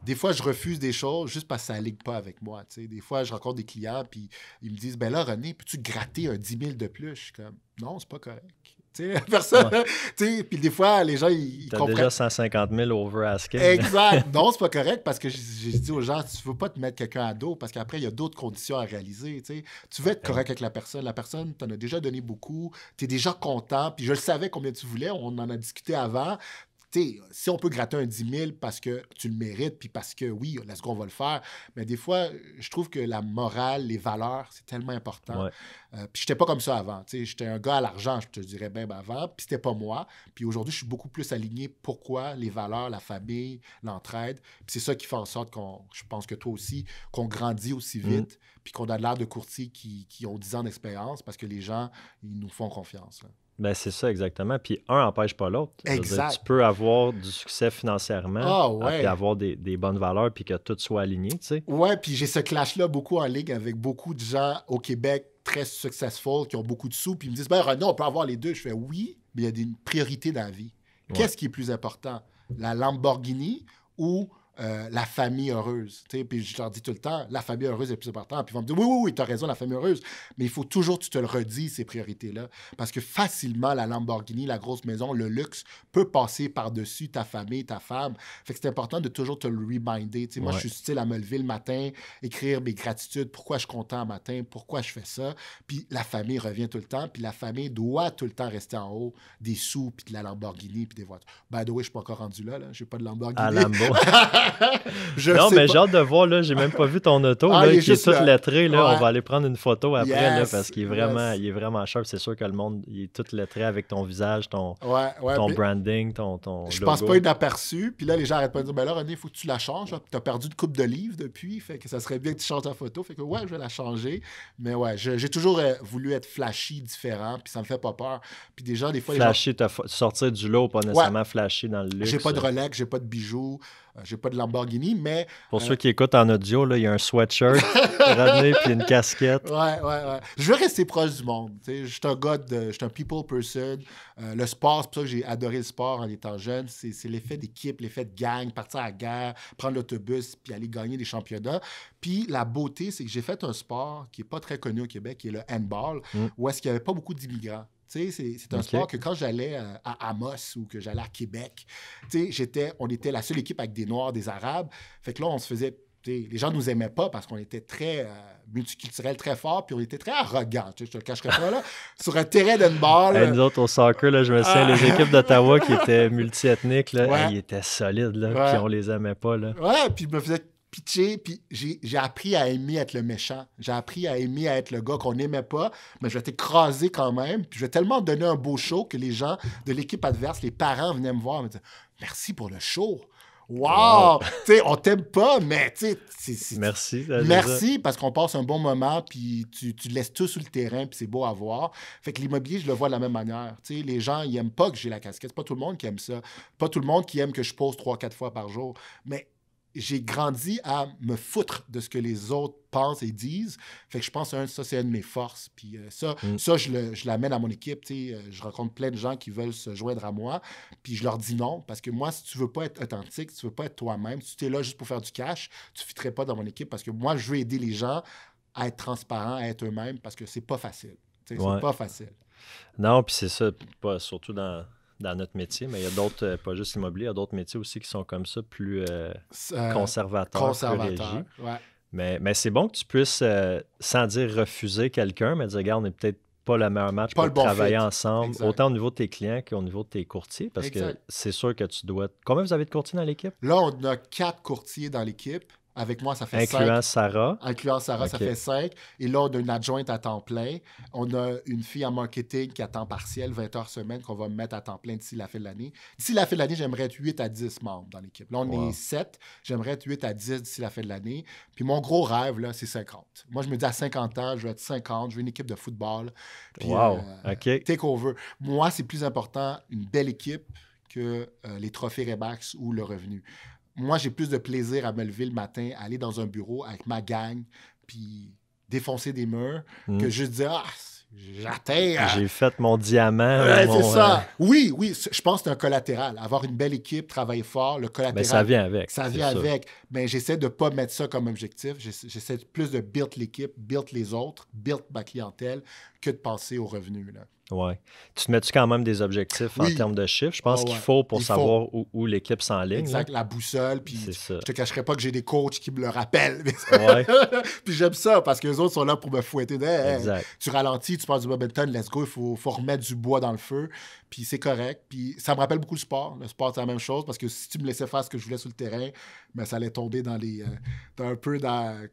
des fois, je refuse des choses juste parce que ça ne ligue pas avec moi, tu sais. Des fois, je rencontre des clients, puis ils me disent, ben là, René, peux-tu gratter un 10 000 de plus? Je suis comme, non, c'est pas correct. Personne, puis des fois, les gens, ils comprennent. T'as déjà 150 000 over-asking. Exact. Non, c'est pas correct parce que j'ai dit aux gens, tu veux pas te mettre quelqu'un à dos parce qu'après, il y a d'autres conditions à réaliser. Tu veux être correct avec la personne. La personne t'en a déjà donné beaucoup. Tu es déjà content. Puis je le savais combien tu voulais. On en a discuté avant. tu sais, si on peut gratter un 10 000 parce que tu le mérites, puis parce que, oui, let's go, on va le faire, mais des fois, je trouve que la morale, les valeurs, c'est tellement important. Ouais. Puis j'étais pas comme ça avant. Tu sais, j'étais un gars à l'argent, je te dirais bien avant, puis c'était pas moi. Puis aujourd'hui, je suis beaucoup plus aligné. Pourquoi? Les valeurs, la famille, l'entraide. Puis c'est ça qui fait en sorte je pense que toi aussi, qu'on grandit aussi vite, puis qu'on a l'air de courtiers qui ont 10 ans d'expérience parce que les gens, ils nous font confiance. Là. Ben, c'est ça, exactement. Puis un n'empêche pas l'autre. Je veux dire, Exact. tu peux avoir du succès financièrement, puis avoir des bonnes valeurs, puis que tout soit aligné, tu sais. Ouais, puis j'ai ce clash-là beaucoup en ligue avec beaucoup de gens au Québec très successful, qui ont beaucoup de sous, puis ils me disent, ben René, on peut avoir les deux. Je fais oui, mais il y a des priorités dans la vie. Qu'est-ce qui est plus important? La Lamborghini ou la famille heureuse? T'sais, puis je leur dis tout le temps, la famille heureuse est plus importante. Puis ils vont me dire, oui, tu as raison, la famille heureuse. Mais il faut toujours que tu te le redis, ces priorités-là. Parce que facilement, la Lamborghini, la grosse maison, le luxe peut passer par-dessus ta famille, ta femme. Fait que c'est important de toujours te le reminder. Moi, je suis style à me lever le matin, écrire mes gratitudes, pourquoi je suis content le matin, pourquoi je fais ça. Puis la famille revient tout le temps. Puis la famille doit tout le temps rester en haut des sous, puis de la Lamborghini, puis des voitures. By the way, je suis pas encore rendu là. Je n'ai pas de Lamborghini. À Lambo. Non, mais j'ai hâte de voir, là, j'ai même pas vu ton auto, là, qui est tout lettré. Là, on va aller prendre une photo après, là, parce qu'il est il est vraiment sharp. C'est sûr que le monde, il est tout lettré avec ton visage, ton branding, ton je logo. Pense pas inaperçu. Puis là, les gens arrêtent pas de dire, ben là, René, il faut que tu la changes. Tu as perdu une coupe de livres depuis, fait que ça serait bien que tu changes ta photo. Fait que ouais, je vais la changer. Mais ouais, j'ai toujours voulu être flashy, différent, puis ça me fait pas peur. Puis des gens, des fois... Flashy, sortir du lot, pas nécessairement flashy dans le luxe. J'ai pas de Rolex, j'ai pas de bijoux, j'ai pas de Lamborghini, mais... Pour ceux qui écoutent en audio, là, il y a un sweatshirt, Rodney, puis une casquette. Ouais. Je veux rester proche du monde. Je suis un gars, je suis un people person. Le sport, c'est pour ça que j'ai adoré le sport en étant jeune. C'est l'effet d'équipe, l'effet de gang, partir à la guerre, prendre l'autobus, puis aller gagner des championnats. Puis la beauté, c'est que j'ai fait un sport qui n'est pas très connu au Québec, qui est le handball, où est-ce qu'il n'y avait pas beaucoup d'immigrants. C'est un sport que quand j'allais à Amos ou que j'allais à Québec, on était la seule équipe avec des Noirs, des Arabes. Fait que là, on se faisait... les gens ne nous aimaient pas parce qu'on était très multiculturels, très forts, puis on était très arrogants. Je te le cacherai pas, là. Sur un terrain d'handball... Nous autres, au soccer, là, je me souviens, les équipes d'Ottawa qui étaient multiethniques, là, ils étaient solides, là, puis on les aimait pas. Là. Ouais, puis je me faisais pitcher, puis j'ai appris à aimer être le méchant. J'ai appris à aimer être le gars qu'on n'aimait pas, mais je vais t'écraser quand même. Puis je vais tellement donner un beau show que les gens de l'équipe adverse, les parents venaient me voir et me dire « Merci pour le show! » Wow! Tu sais, on t'aime pas, mais tu sais... Merci. Merci, parce qu'on passe un bon moment, puis tu laisses tout sur le terrain, puis c'est beau à voir. Fait que l'immobilier, je le vois de la même manière. Tu sais, les gens, ils aiment pas que j'ai la casquette. C'est pas tout le monde qui aime ça. Pas tout le monde qui aime que je pose 3-4 fois par jour. Mais j'ai grandi à me foutre de ce que les autres pensent et disent. Fait que je pense que ça, c'est une de mes forces. Puis ça, je l'amène à mon équipe. Je rencontre plein de gens qui veulent se joindre à moi. Puis je leur dis non. Parce que moi, si tu veux pas être authentique, si tu veux pas être toi-même, si tu es là juste pour faire du cash, tu ne fitterais pas dans mon équipe. Parce que moi, je veux aider les gens à être transparents, à être eux-mêmes, parce que c'est pas facile. C'est pas facile. Non, puis c'est ça. Surtout dans notre métier, mais il y a d'autres, pas juste l'immobilier, il y a d'autres métiers aussi qui sont comme ça, plus conservateurs, plus régis. Ouais. Mais c'est bon que tu puisses, sans dire refuser quelqu'un, mais dire, regarde, on n'est peut-être pas le meilleur match pour travailler ensemble, autant au niveau de tes clients qu'au niveau de tes courtiers, parce que c'est sûr que tu dois... Combien vous avez de courtiers dans l'équipe? Là, on a 4 courtiers dans l'équipe. Avec moi, ça fait 5. Incluant Sarah. Ça fait 5. Et là, on a une adjointe à temps plein. On a une fille en marketing qui est à temps partiel, 20 heures semaine, qu'on va mettre à temps plein d'ici la fin de l'année. D'ici la fin de l'année, j'aimerais être 8 à 10 membres dans l'équipe. Là, on est 7. J'aimerais être 8 à 10 d'ici la fin de l'année. Puis mon gros rêve, là, c'est 50. Moi, je me dis à 50 ans, je veux être 50. Je veux une équipe de football. Puis, OK. Take over. Moi, c'est plus important une belle équipe que les trophées Rebax ou le revenu. Moi, j'ai plus de plaisir à me lever le matin, aller dans un bureau avec ma gang, puis défoncer des murs, que juste dire « j'atteins... » J'ai fait mon diamant. C'est ça. Oui, je pense que c'est un collatéral. Avoir une belle équipe, travailler fort, le collatéral... Mais ça vient avec. Ça vient avec. Mais j'essaie de ne pas mettre ça comme objectif. J'essaie plus de build l'équipe, build les autres, build ma clientèle, que de penser aux revenus. Là. Ouais. Tu te mets-tu quand même des objectifs en Oui. termes de chiffres? Je pense Ah qu'il ouais. faut pour Il savoir où l'équipe s'enligne. Exact, là. la boussole. Puis C'est ça. je te cacherai pas que j'ai des coachs qui me le rappellent. Ouais. Puis j'aime ça parce que les autres sont là pour me fouetter. Hey, Exact. tu ralentis, tu passes du momentum, let's go, il faut remettre du bois dans le feu. Puis c'est correct. Puis ça me rappelle beaucoup le sport. Le sport, c'est la même chose parce que si tu me laissais faire ce que je voulais sur le terrain, ben, ça allait tomber dans les. Un peu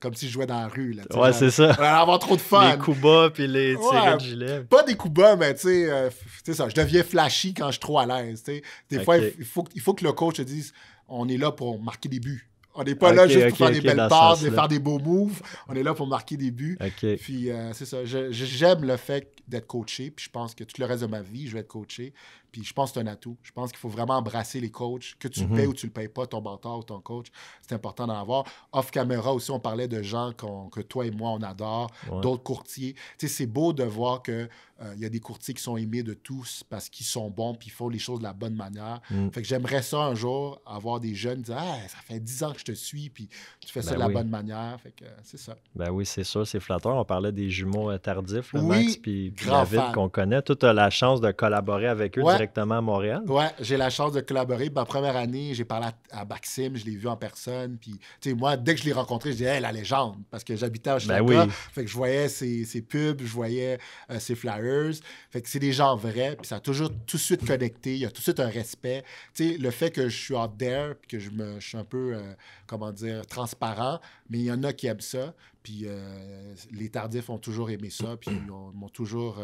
comme si je jouais dans la rue. Là, Ouais, c'est ça. On allait avoir trop de fun. Les coups bas puis les tirés Ouais. de gilet. Pas des coups bas, mais tu sais, ça, je deviens flashy quand je suis trop à l'aise. T'sais. Des fois, Ok. il faut que le coach te dise on est là pour marquer des buts. On n'est pas là juste pour faire des belles dans ce passes, sens-là. faire des beaux moves. On est là pour marquer des buts. OK. Puis c'est ça. J'aime le fait d'être coaché. Puis je pense que tout le reste de ma vie, je vais être coaché. Puis je pense que c'est un atout. Je pense qu'il faut vraiment embrasser les coachs. Que tu le payes ou tu le payes pas, ton mentor ou ton coach, c'est important d'en avoir. Off-caméra aussi, on parlait de gens que toi et moi, on adore. Ouais. D'autres courtiers. Tu sais, c'est beau de voir qu'il y a des courtiers qui sont aimés de tous parce qu'ils sont bons puis ils font les choses de la bonne manière. Fait que j'aimerais ça un jour, avoir des jeunes dire « Ah, ça fait 10 ans que je te suis puis tu fais ça de la bonne manière. » Fait que c'est ça. Ben oui, c'est sûr, c'est flatteur. On parlait des jumeaux tardifs, là, Oui, Max puis grand David fan. qu'on connaît. Tu as la chance de collaborer avec eux Ouais. directement à Montréal. Ouais, j'ai la chance de collaborer. Ma première année, j'ai parlé à Maxime, je l'ai vu en personne. Puis, tu sais, moi, dès que je l'ai rencontré, je disais, hey, la légende, parce que j'habitais à Hochelaga. Ben oui. Fait que je voyais ses pubs, je voyais ses flyers. Fait que c'est des gens vrais, puis ça a toujours tout de suite connecté. Il y a tout de suite un respect. Tu sais, le fait que je suis out there, puis que je suis un peu, comment dire, transparent, mais il y en a qui aiment ça. Puis les Tardifs ont toujours aimé ça, puis ils m'ont toujours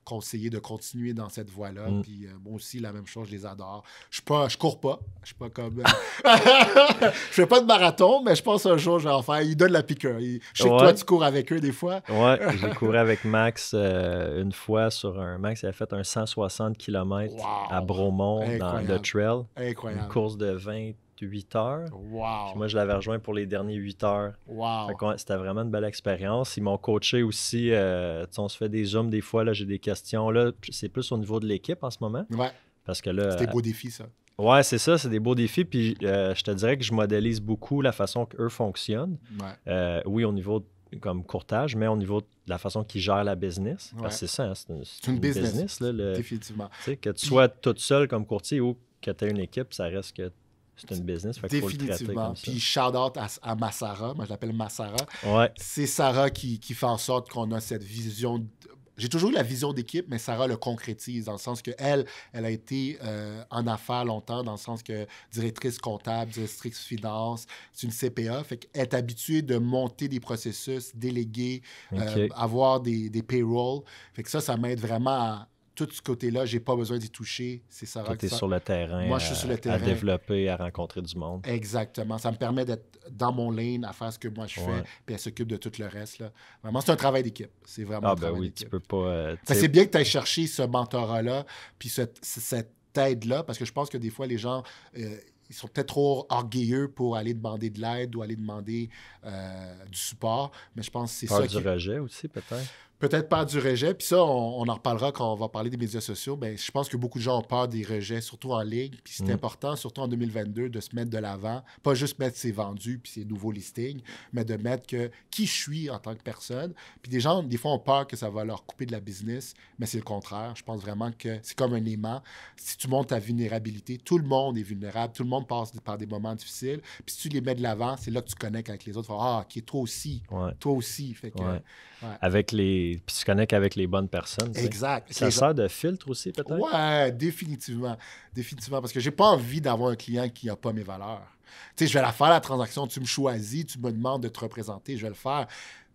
conseillé de continuer dans cette voie-là. Puis moi aussi, la même chose, je les adore. Je cours pas. Je suis pas comme... je fais pas de marathon, mais je pense un jour, je vais en faire. Ils donnent la piqûre. Je sais que toi, tu cours avec eux des fois. Ouais, j'ai couru avec Max une fois sur un... Max, il a fait un 160 km à Bromont dans le trail. Incroyable. Une course de 28 heures. Wow. Puis moi, je l'avais rejoint pour les derniers 8 heures. Wow. Fait que, c'était vraiment une belle expérience. Ils m'ont coaché aussi. On se fait des zooms des fois. Là, j'ai des questions. Là, c'est plus au niveau de l'équipe en ce moment. Ouais. Parce que là, c'est des beaux défis, ça. Ouais, c'est ça. C'est des beaux défis. Puis je te dirais que je modélise beaucoup la façon qu'eux fonctionnent. Ouais. Oui, au niveau comme courtage, mais au niveau de la façon qu'ils gèrent la business. Ouais. Parce que c'est ça, hein, c'est une business. Là, définitivement. Que tu sois toute seule comme courtier ou que tu aies une équipe, ça reste que c'est une business. Fait qu'il faut le traiter comme ça. Puis shout-out à Massara. Moi, je l'appelle Massara. Ouais. C'est Sarah qui fait en sorte qu'on a cette vision... J'ai toujours eu la vision d'équipe, mais Sarah le concrétise dans le sens qu'elle a été en affaires longtemps, dans le sens que directrice comptable, directrice finance, c'est une CPA. Fait qu'elle est habituée de monter des processus, déléguer, avoir des payrolls. Fait que ça m'aide vraiment à... Tout ce côté-là, j'ai pas besoin d'y toucher. C'est Sarah qui est sur le terrain. Moi, je suis sur le terrain. À développer, à rencontrer du monde. Exactement. Ça me permet d'être dans mon lane, à faire ce que moi je fais, puis elle s'occupe de tout le reste. Là. Vraiment, c'est un travail d'équipe. C'est vraiment un travail d'équipe. Tu peux pas... c'est bien que tu ailles chercher ce mentorat-là, puis cette aide-là, parce que je pense que des fois, les gens... ils sont peut-être trop orgueilleux pour aller demander de l'aide ou aller demander du support, mais je pense que c'est ça du rejet aussi, peut-être. Peut-être peur du rejet. Puis ça, on en reparlera quand on va parler des médias sociaux. Ben, je pense que beaucoup de gens ont peur des rejets, surtout en ligne. Puis c'est important, surtout en 2022, de se mettre de l'avant. Pas juste mettre ses vendus puis ses nouveaux listings, mais de mettre qui je suis en tant que personne. Puis des gens, des fois, ont peur que ça va leur couper de la business, mais c'est le contraire. Je pense vraiment que c'est comme un aimant. Si tu montres ta vulnérabilité, tout le monde est vulnérable. Tout le monde passe par des moments difficiles. Puis si tu les mets de l'avant, c'est là que tu connectes avec les autres. OK, toi aussi. Ouais. Toi aussi. Fait que, avec puis tu connectes avec les bonnes personnes. Exact. Ça sert de filtre aussi, peut-être? Ouais, définitivement. Définitivement. Parce que j'ai pas envie d'avoir un client qui n'a pas mes valeurs. Tu sais, je vais la faire, la transaction. Tu me choisis, tu me demandes de te représenter, je vais le faire.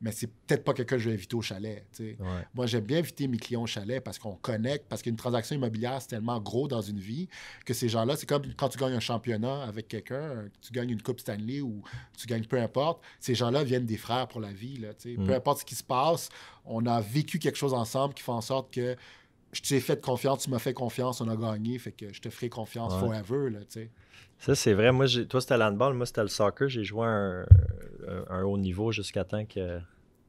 Mais c'est peut-être pas quelqu'un que je vais inviter au chalet. Tu sais. Moi, j'aime bien inviter mes clients au chalet parce qu'on connecte, parce qu'une transaction immobilière, c'est tellement gros dans une vie que ces gens-là, c'est comme quand tu gagnes un championnat avec quelqu'un, tu gagnes une Coupe Stanley ou tu gagnes peu importe, ces gens-là viennent des frères pour la vie. Là, tu sais. Peu importe ce qui se passe, on a vécu quelque chose ensemble qui fait en sorte que je t'ai fait confiance, tu m'as fait confiance, on a gagné, fait que je te ferai confiance forever. Là, tu sais. Ça, c'est vrai. Moi, toi, c'était l'handball, moi, c'était le soccer. J'ai joué un haut niveau jusqu'à temps que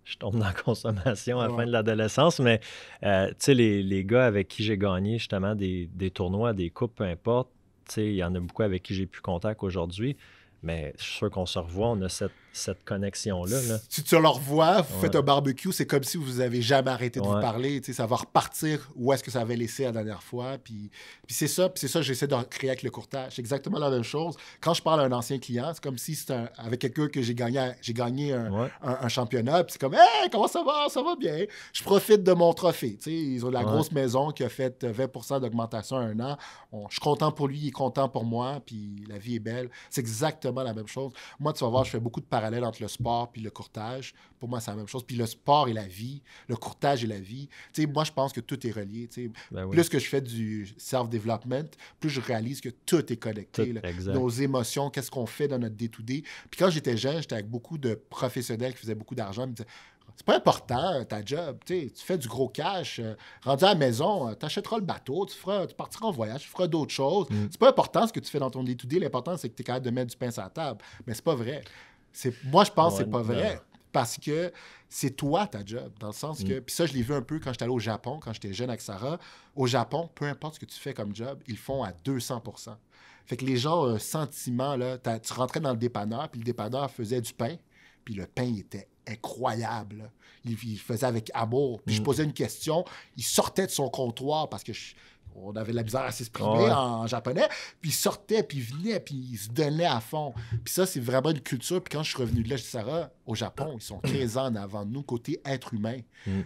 je tombe dans la consommation à la fin de l'adolescence. Mais, tu sais, les gars avec qui j'ai gagné, justement, des tournois, des coupes, peu importe, tu sais, il y en a beaucoup avec qui j'ai plus contact aujourd'hui. Mais je suis sûr qu'on se revoit. On a cette connexion-là. Là. Si tu leur vois, vous faites un barbecue, c'est comme si vous avez jamais arrêté de vous parler. Ça va repartir où est-ce que ça avait laissé la dernière fois. Puis c'est ça que j'essaie de créer avec le courtage. C'est exactement la même chose. Quand je parle à un ancien client, c'est comme si c'était avec quelqu'un que j'ai gagné un championnat. Puis c'est comme, hey, comment ça va? Ça va bien. Je profite de mon trophée. Ils ont la grosse maison qui a fait 20% d'augmentation en un an. Je suis content pour lui, il est content pour moi. Puis la vie est belle. C'est exactement la même chose. Moi, tu vas voir, je fais beaucoup de parallèles entre le sport et le courtage. Pour moi, c'est la même chose. Puis le sport et la vie, le courtage et la vie. Moi, je pense que tout est relié. Plus que je fais du self-development, plus je réalise que tout est connecté. Nos émotions, qu'est-ce qu'on fait dans notre day-to-day. Puis quand j'étais jeune, j'étais avec beaucoup de professionnels qui faisaient beaucoup d'argent. Ils me disaient, c'est pas important, ta job. Tu fais du gros cash. Rendu à la maison, tu achèteras le bateau, tu partiras en voyage, tu feras d'autres choses. C'est pas important ce que tu fais dans ton day-to-day. L'important, c'est que tu es capable de mettre du pain sur la table. Mais c'est pas vrai. Moi, je pense que c'est pas vrai parce que c'est toi, ta job, dans le sens que... Puis ça, je l'ai vu un peu quand j'étais allé au Japon, quand j'étais jeune avec Sarah. Au Japon, peu importe ce que tu fais comme job, ils le font à 200%. Fait que les gens ont un sentiment, là, tu rentrais dans le dépanneur, puis le dépanneur faisait du pain, puis le pain était incroyable. Là. Il faisait avec amour. Puis je posais une question, il sortait de son comptoir parce que... On avait de la misère à s'exprimer en japonais. Puis il sortait, puis il venait, puis il se donnait à fond. Puis ça, c'est vraiment une culture. Puis quand je suis revenu de là, je dis, Sarah, au Japon, ils sont 15 ans en avant de nous, côté être humain,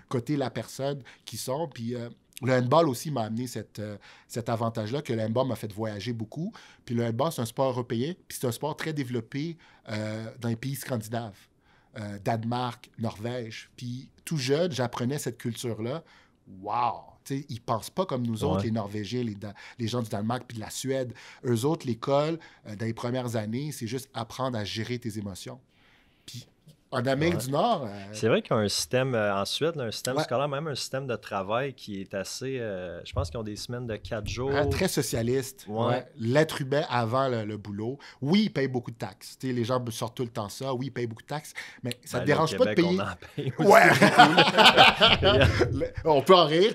côté la personne qui sont. Puis le handball aussi m'a amené cet avantage-là, que le handball m'a fait voyager beaucoup. Puis le handball, c'est un sport européen, puis c'est un sport très développé dans les pays scandinaves. Danemark, Norvège. Puis tout jeune, j'apprenais cette culture-là. Wow! T'sais, ils ne pensent pas comme nous autres, les Norvégiens, les gens du Danemark puis de la Suède. Eux autres, l'école, dans les premières années, c'est juste apprendre à gérer tes émotions. Puis en Amérique du Nord... C'est vrai qu'il y a un système, en Suède, là, un système scolaire, même un système de travail qui est assez... je pense qu'ils ont des semaines de 4 jours. Très socialiste. L'être humain avant le boulot. Oui, ils payent beaucoup de taxes. T'sais, les gens sortent tout le temps ça. Oui, ils payent beaucoup de taxes. Mais ça ne dérange pas de payer... On peut en rire.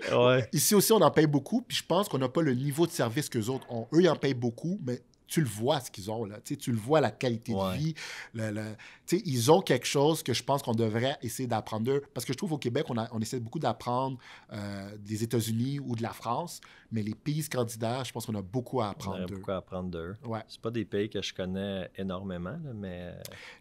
Ici aussi, on en paye beaucoup. Puis je pense qu'on n'a pas le niveau de service qu'eux autres ont. Eux, ils en payent beaucoup, mais... Tu le vois, ce qu'ils ont, là. Tu le vois, la qualité de vie. Ils ont quelque chose que je pense qu'on devrait essayer d'apprendre d'eux. Parce que je trouve qu'au Québec, on essaie beaucoup d'apprendre des États-Unis ou de la France, mais les pays scandinaves, je pense qu'on a beaucoup à apprendre d'eux. Beaucoup à apprendre d'eux. C'est pas des pays que je connais énormément, là, mais...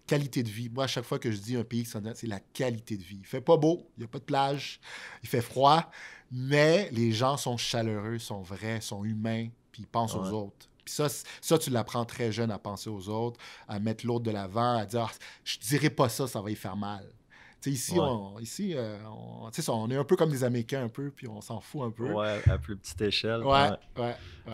Qualité de vie. Moi, à chaque fois que je dis un pays scandinave, c'est la qualité de vie. Il fait pas beau, il n'y a pas de plage, il fait froid, mais les gens sont chaleureux, sont vrais, sont humains, puis ils pensent aux autres. Puis ça, tu l'apprends très jeune à penser aux autres, à mettre l'autre de l'avant, à dire je dirais pas ça, ça va y faire mal. Ici, on est un peu comme des Américains, un peu, puis on s'en fout un peu. À plus petite échelle.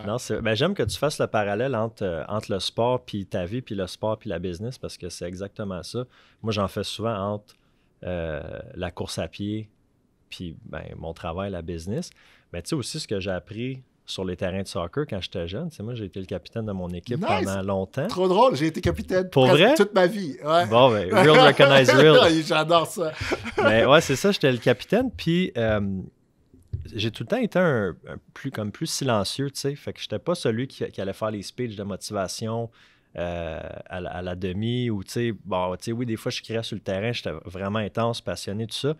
Non, j'aime que tu fasses le parallèle entre le sport puis ta vie, puis le sport puis la business, parce que c'est exactement ça. Moi, j'en fais souvent entre la course à pied puis mon travail, la business. Mais tu sais aussi ce que j'ai appris sur les terrains de soccer quand j'étais jeune. Moi, j'ai été le capitaine de mon équipe pendant longtemps. Trop drôle, j'ai été capitaine toute ma vie. Bon, real recognize real. J'adore ça. Mais c'est ça, j'étais le capitaine. Puis j'ai tout le temps été plus silencieux, tu sais. Fait que j'étais pas celui qui allait faire les speeches de motivation à la demi ou, tu sais, oui, des fois, je criais sur le terrain, j'étais vraiment intense, passionné, tout ça.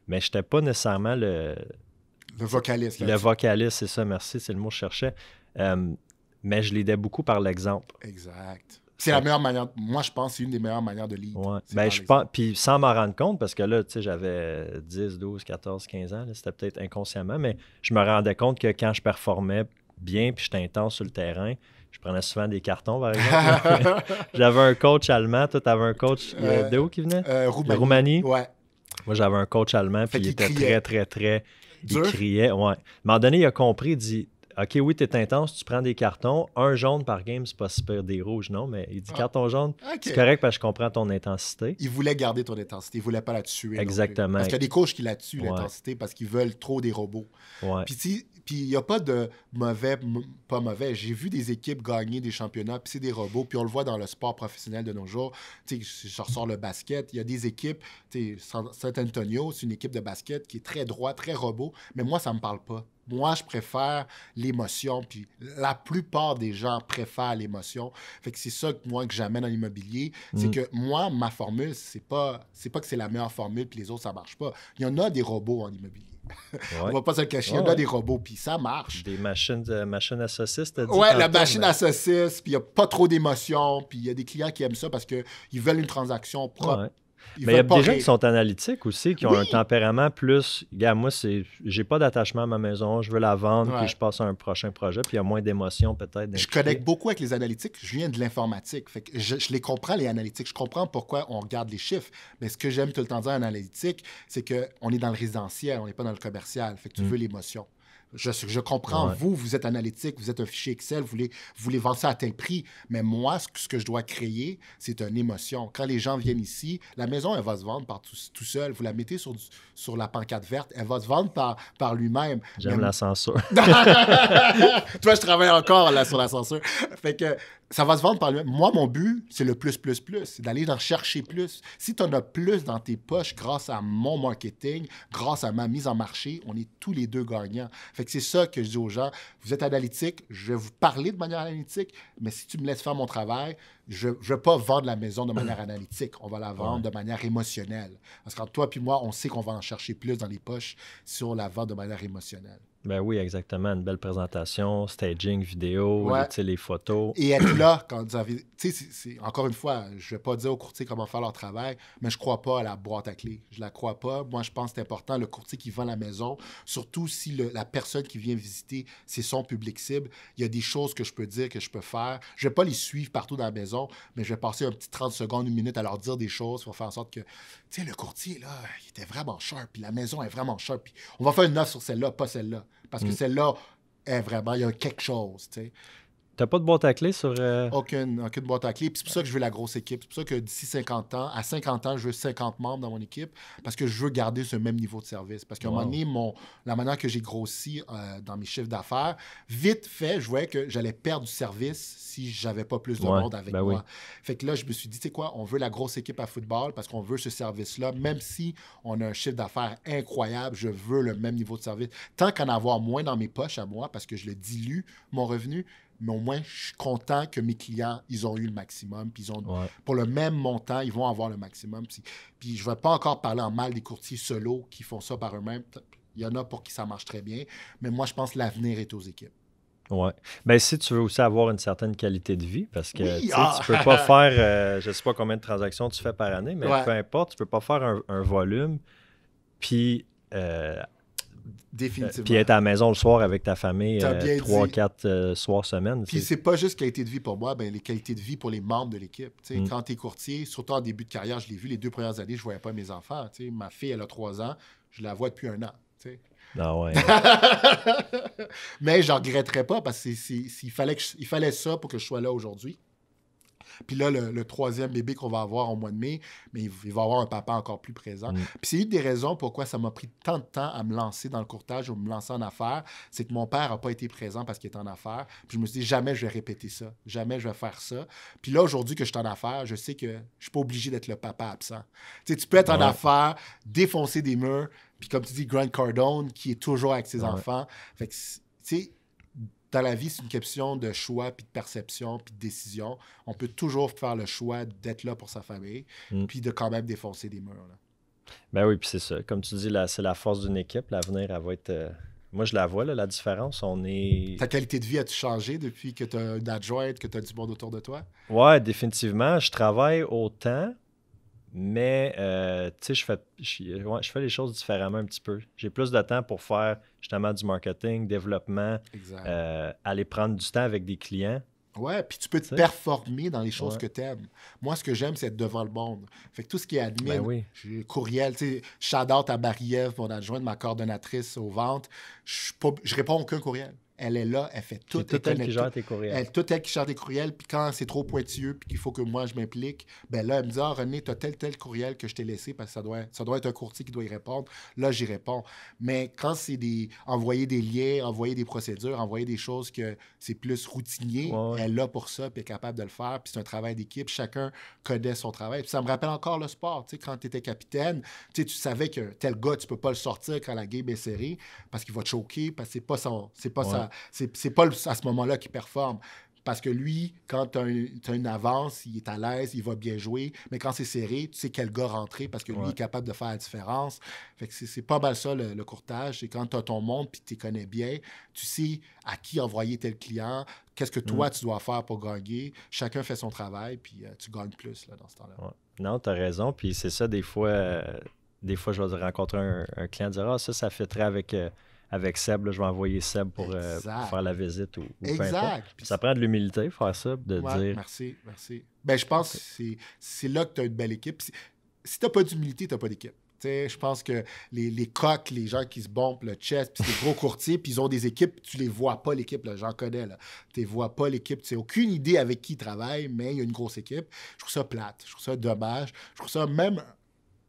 Mais j'étais pas nécessairement le vocaliste. Le vocaliste, c'est ça, merci, c'est le mot que je cherchais. Mais je l'aidais beaucoup par l'exemple. Exact. C'est la meilleure manière, moi je pense que c'est une des meilleures manières de lead. Je pense, puis sans m'en rendre compte, parce que là, tu sais, j'avais 10, 12, 14, 15 ans, là, c'était peut-être inconsciemment, mais je me rendais compte que quand je performais bien puis j'étais intense sur le terrain, je prenais souvent des cartons, par exemple. J'avais un coach allemand, toi, t'avais un coach de où qui venait? De Roumanie. Ouais. Moi, j'avais un coach allemand, puis il était très, très, très... Dur. Il criait, ouais. À un moment donné, il a compris, il dit « OK, oui, t'es intense, tu prends des cartons. Un jaune par game, c'est pas super des rouges, non, mais il dit carton jaune, c'est correct parce que je comprends ton intensité. » Il voulait garder ton intensité, il voulait pas la tuer. Exactement. Parce qu'il y a des coachs qui la tuent, l'intensité, parce qu'ils veulent trop des robots. Puis il n'y a pas de pas mauvais. J'ai vu des équipes gagner des championnats, puis c'est des robots, puis on le voit dans le sport professionnel de nos jours. Tu sais, je ressors le basket, il y a des équipes, tu sais, San Antonio, c'est une équipe de basket qui est très droit, très robot, mais moi, ça me parle pas. Moi, je préfère l'émotion, puis la plupart des gens préfèrent l'émotion. Fait que c'est ça que moi que j'amène dans l'immobilier, c'est que moi, ma formule, c'est pas que c'est la meilleure formule, puis les autres, ça marche pas. Il y en a des robots en immobilier. On va pas se le cacher, il y en a des robots, puis ça marche. Des machines à saucisses, t'as dit? Ouais, la machine à saucisses, puis il n'y a pas trop d'émotions, puis il y a des clients qui aiment ça parce qu'ils veulent une transaction propre. Ouais. Mais il y a des gens qui sont analytiques aussi, qui ont un tempérament plus... Regarde, moi, j'ai pas d'attachement à ma maison, je veux la vendre, puis je passe à un prochain projet, puis il y a moins d'émotions peut-être. Je connecte beaucoup avec les analytiques. Je viens de l'informatique. Fait que je les comprends, les analytiques. Je comprends pourquoi on regarde les chiffres. Mais ce que j'aime tout le temps dire en analytique, c'est qu'on est dans le résidentiel, on n'est pas dans le commercial. Fait que tu veux l'émotion. Je comprends, vous êtes analytique, vous êtes un fichier Excel, vous voulez vendre ça à tel prix. Mais moi, ce que je dois créer, c'est une émotion. Quand les gens viennent ici, la maison, elle va se vendre par tout seul. Vous la mettez sur la pancarte verte, elle va se vendre par lui-même. J'aime la censure. Toi, je travaille encore là sur la censure. Fait que ça va se vendre par lui-même. Moi, mon but, c'est le plus. C'est d'aller en chercher plus. Si tu en as plus dans tes poches grâce à mon marketing, grâce à ma mise en marché, on est tous les deux gagnants. Fait que c'est ça que je dis aux gens. Vous êtes analytique, je vais vous parler de manière analytique, mais si tu me laisses faire mon travail, je ne vais pas vendre la maison de manière analytique. On va la vendre de manière émotionnelle. Parce que toi puis moi, on sait qu'on va en chercher plus dans les poches si on la vend de manière émotionnelle. Ben oui, exactement. Une belle présentation, staging, vidéo, les photos. Et être là quand vous avez... Tu sais, encore une fois, je ne vais pas dire aux courtiers comment faire leur travail, mais je ne crois pas à la boîte à clés. Je ne la crois pas. Moi, je pense que c'est important, le courtier qui vend la maison, surtout si la personne qui vient visiter, c'est son public cible. Il y a des choses que je peux dire, que je peux faire. Je ne vais pas les suivre partout dans la maison, mais je vais passer un petit 30 secondes, une minute à leur dire des choses pour faire en sorte que, tu sais, le courtier, là, il était vraiment sharp, puis la maison est vraiment sharp. Puis on va faire une offre sur celle-là, pas celle-là. Parce que celle-là est vraiment, il y a quelque chose, tu sais. T'as pas de boîte à clés sur... Aucune boîte à clés. Puis c'est pour ça que je veux la grosse équipe. C'est pour ça que d'ici 50 ans, à 50 ans, je veux 50 membres dans mon équipe parce que je veux garder ce même niveau de service. Parce qu'à un moment donné, la manière que j'ai grossi dans mes chiffres d'affaires, vite fait, je voyais que j'allais perdre du service si j'avais pas plus de monde avec moi. Oui. Fait que là, je me suis dit, tu sais quoi, on veut la grosse équipe à football parce qu'on veut ce service-là. Même si on a un chiffre d'affaires incroyable, je veux le même niveau de service. Tant qu'en avoir moins dans mes poches à moi parce que je le dilue, mon revenu, mais au moins, je suis content que mes clients, ils ont eu le maximum. Puis pour le même montant, ils vont avoir le maximum. Puis je ne vais pas encore parler en mal des courtiers solos qui font ça par eux-mêmes. Il y en a pour qui ça marche très bien. Mais moi, je pense que l'avenir est aux équipes. Oui. Bien, si tu veux aussi avoir une certaine qualité de vie, parce que tu ne peux pas faire, je ne sais pas combien de transactions tu fais par année, mais peu importe, tu ne peux pas faire un volume, puis... Définitivement. Puis être à la maison le soir avec ta famille 3-4 soirs semaine. Puis c'est pas juste qualité de vie pour moi, les qualités de vie pour les membres de l'équipe. Quand tu es courtier, surtout en début de carrière, je l'ai vu les 2 premières années, je ne voyais pas mes enfants. Ma fille, elle a 3 ans, je la vois depuis 1 an. Ah ouais. Mais je ne regretterais pas parce qu'il fallait ça pour que je sois là aujourd'hui. Puis là, le 3e bébé qu'on va avoir au mois de mai, mais il va avoir un papa encore plus présent. Puis c'est une des raisons pourquoi ça m'a pris tant de temps à me lancer dans le courtage ou me lancer en affaires, c'est que mon père n'a pas été présent parce qu'il est en affaires. Puis je me suis dit, jamais je vais répéter ça. Jamais je vais faire ça. Puis là, aujourd'hui que je suis en affaires, je sais que je ne suis pas obligé d'être le papa absent. Tu sais, tu peux être en affaires, défoncer des murs, puis comme tu dis, Grant Cardone, qui est toujours avec ses enfants. Fait que, tu sais, dans la vie, c'est une question de choix, puis de perception, puis de décision. On peut toujours faire le choix d'être là pour sa famille, puis de quand même défoncer des murs. Là. Ben oui, puis c'est ça. Comme tu dis, c'est la force d'une équipe. L'avenir, elle va être... Moi, je la vois, là, la différence. Ta qualité de vie a-tu changé depuis que tu as une adjointe, que tu as du monde autour de toi? Oui, définitivement. Je travaille autant, mais tu sais, je fais les choses différemment un petit peu. J'ai plus de temps pour faire justement du marketing, développement, aller prendre du temps avec des clients. Ouais, puis tu peux te performer dans les choses que tu aimes. Moi, ce que j'aime, c'est être devant le monde. Fait que tout ce qui est admin, j'ai courriel, tu sais, shout-out à Marie-Ève, mon adjointe, ma coordonnatrice aux ventes, je réponds à aucun courriel. elle est là, elle fait tout. C'est tout elle qui gère tes courriels. Tout elle qui gère tes courriels, puis quand c'est trop pointilleux, puis qu'il faut que moi je m'implique, ben là, elle me dit, ah, René, t'as tel courriel que je t'ai laissé, parce que ça doit être un courtier qui doit y répondre. Là, j'y réponds. Mais quand c'est envoyer des liens, envoyer des procédures, envoyer des choses que c'est plus routinier, elle est là pour ça, puis elle est capable de le faire, puis c'est un travail d'équipe. Chacun connaît son travail. Puis ça me rappelle encore le sport. Tu sais, quand tu étais capitaine, tu savais que tel gars, tu peux pas le sortir quand la game est serrée, parce qu'il va te choquer, parce que c'est pas à ce moment-là qu'il performe. Parce que lui, quand tu as une avance, il est à l'aise, il va bien jouer. Mais quand c'est serré, tu sais quel gars rentrer parce que lui est capable de faire la différence. Fait que c'est pas mal ça, le courtage. C'est quand tu as ton monde puis tu les connais bien, tu sais à qui envoyer tel client, qu'est-ce que toi, tu dois faire pour gagner. Chacun fait son travail, puis tu gagnes plus là, dans ce temps-là. Ouais. Non, tu as raison. Puis c'est ça, des fois, je vais rencontrer un client et dire « Ah, ça fitterait avec Seb, là, je vais envoyer Seb pour faire la visite ou peu importe. » Ça prend de l'humilité, faire ça, de dire... Merci. Ben, je pense que c'est là que tu as une belle équipe. Si tu n'as pas d'humilité, tu n'as pas d'équipe. Je pense que les coqs, les gens qui se bombent le chest, puis c'est des gros courtiers, puis ils ont des équipes, tu les vois pas, l'équipe, là, j'en connais, là. Tu les vois pas, l'équipe, tu n'as aucune idée avec qui ils travaillent, mais il y a une grosse équipe. Je trouve ça plate, je trouve ça dommage, je trouve ça même...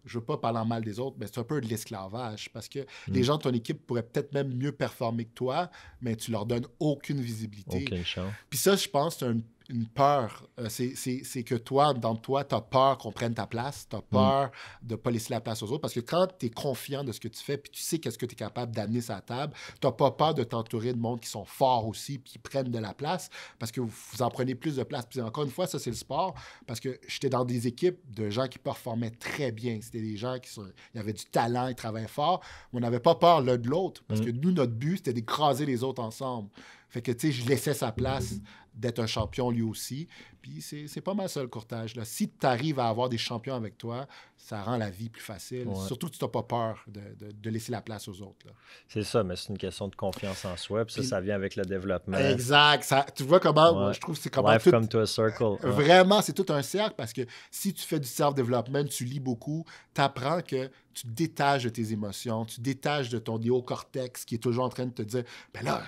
Je veux pas parler en mal des autres, mais c'est un peu de l'esclavage parce que les gens de ton équipe pourraient peut-être même mieux performer que toi, mais tu leur donnes aucune visibilité. Aucun chance. Puis ça, je pense, c'est une peur. C'est que toi, dans toi, tu as peur qu'on prenne ta place, tu as peur de ne pas laisser la place aux autres parce que quand tu es confiant de ce que tu fais puis tu sais qu'est-ce que tu es capable d'amener sur la table, tu n'as pas peur de t'entourer de monde qui sont forts aussi puis qui prennent de la place parce que vous en prenez plus de place. Puis encore une fois, ça, c'est le sport parce que j'étais dans des équipes de gens qui performaient très bien. C'était des gens il y avait du talent, ils travaillaient fort. On n'avait pas peur l'un de l'autre parce que nous, notre but, c'était d'écraser les autres ensemble. Fait que, tu sais, je laissais sa place d'être un champion lui aussi. Puis c'est pas mal ça, le courtage. Là. Si tu arrives à avoir des champions avec toi, ça rend la vie plus facile. Ouais. Surtout que tu n'as pas peur de laisser la place aux autres. Là. C'est ça, mais c'est une question de confiance en soi. Puis ça vient avec le développement. Exact. Ça, tu vois comment, moi, je trouve que c'est comment... Life come to a circle. Vraiment, c'est tout un cercle parce que si tu fais du self-development, tu lis beaucoup, tu apprends que tu te détaches de tes émotions, tu te détaches de ton néocortex qui est toujours en train de te dire « Ben là...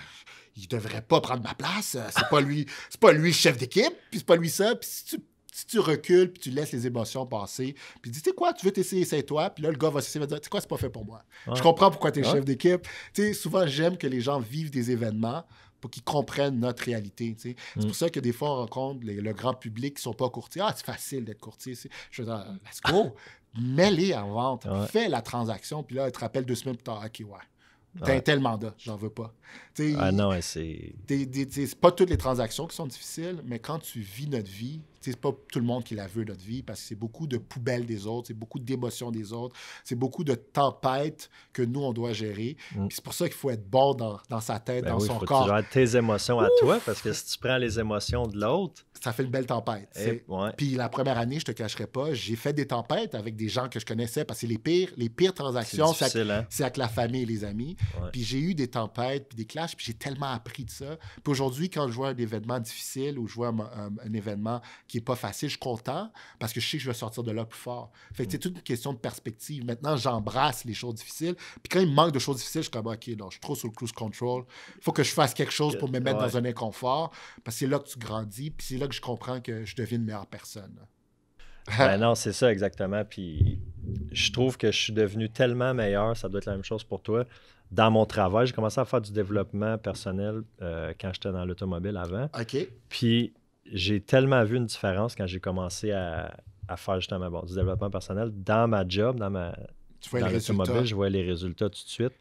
il devrait pas prendre ma place, c'est pas lui le chef d'équipe, puis c'est pas lui ça, puis si tu recules, puis tu laisses les émotions passer, puis tu dis, tu sais quoi, tu veux t'essayer, c'est toi, puis là, le gars va s'essayer, va dire, tu sais quoi, c'est pas fait pour moi. Ouais. Je comprends pourquoi tu es chef d'équipe. Tu sais, souvent, j'aime que les gens vivent des événements pour qu'ils comprennent notre réalité. Tu sais. C'est pour ça que des fois, on rencontre le grand public qui sont pas courtiers. Ah, c'est facile d'être courtier. Je veux dire, let's go, mets-les en vente, fais la transaction, puis là, tu te rappelles 2 semaines plus tard, OK, ouais. T'as un tel mandat, j'en veux pas. Non, c'est... C'est pas toutes les transactions qui sont difficiles, mais quand tu vis notre vie, c'est pas tout le monde qui la veut, notre vie, parce que c'est beaucoup de poubelles des autres, c'est beaucoup d'émotions des autres, c'est beaucoup de tempêtes que nous, on doit gérer. Puis c'est pour ça qu'il faut être bon dans sa tête, dans son corps. Tu gères tes émotions à toi, parce que si tu prends les émotions de l'autre... Ça fait une belle tempête. Puis la première année, je te cacherai pas, j'ai fait des tempêtes avec des gens que je connaissais, parce que les pires transactions, c'est avec la famille et les amis. Ouais. Puis j'ai eu des tempêtes, puis des clashs, puis j'ai tellement appris de ça. Puis aujourd'hui, quand je vois un événement difficile ou je vois un événement qui n'est pas facile, je suis content parce que je sais que je vais sortir de là plus fort. Fait que c'est toute une question de perspective. Maintenant, j'embrasse les choses difficiles. Puis quand il me manque de choses difficiles, je suis comme, OK, non, je suis trop sur le cruise control. Il faut que je fasse quelque chose pour me mettre dans un inconfort parce que c'est là que tu grandis, puis c'est là que je comprends que je deviens une meilleure personne. Ben non, c'est ça exactement. Puis je trouve que je suis devenu tellement meilleur, ça doit être la même chose pour toi. Dans mon travail, j'ai commencé à faire du développement personnel quand j'étais dans l'automobile avant. OK. Puis j'ai tellement vu une différence quand j'ai commencé à faire justement du développement personnel dans ma job, dans l'automobile. Je voyais les résultats tout de suite.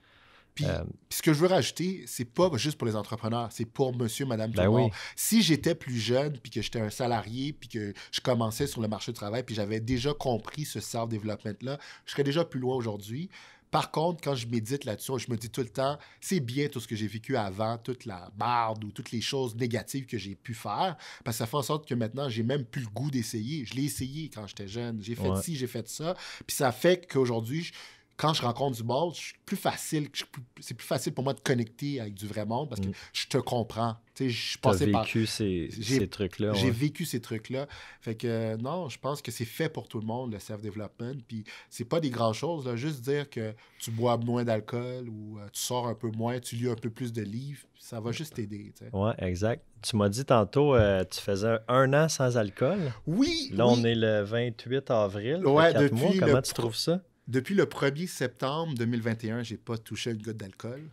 Puis ce que je veux rajouter, c'est pas juste pour les entrepreneurs, c'est pour monsieur, madame, tout le monde. Si j'étais plus jeune, puis que j'étais un salarié, puis que je commençais sur le marché du travail, puis j'avais déjà compris ce self-développement-là, je serais déjà plus loin aujourd'hui. Par contre, quand je médite là-dessus, je me dis tout le temps, c'est bien tout ce que j'ai vécu avant, toute la barde ou toutes les choses négatives que j'ai pu faire, parce que ça fait en sorte que maintenant, j'ai même plus le goût d'essayer. Je l'ai essayé quand j'étais jeune. J'ai fait ci, j'ai fait ça. Puis ça fait qu'aujourd'hui, quand je rencontre du monde, c'est plus facile pour moi de connecter avec du vrai monde parce que je te comprends. Tu sais, je passais par... ces trucs-là. J'ai vécu ces trucs-là. Fait que non, je pense que c'est fait pour tout le monde, le self-development. Puis c'est pas des grandes choses, là. Juste dire que tu bois moins d'alcool ou tu sors un peu moins, tu lis un peu plus de livres, ça va juste t'aider. Tu sais. Oui, exact. Tu m'as dit tantôt, tu faisais 1 an sans alcool. Oui. Là, on est le 28 avril. Ouais, 4 mois. Comment tu trouves ça? Depuis le 1er septembre 2021, j'ai pas touché une goutte d'alcool.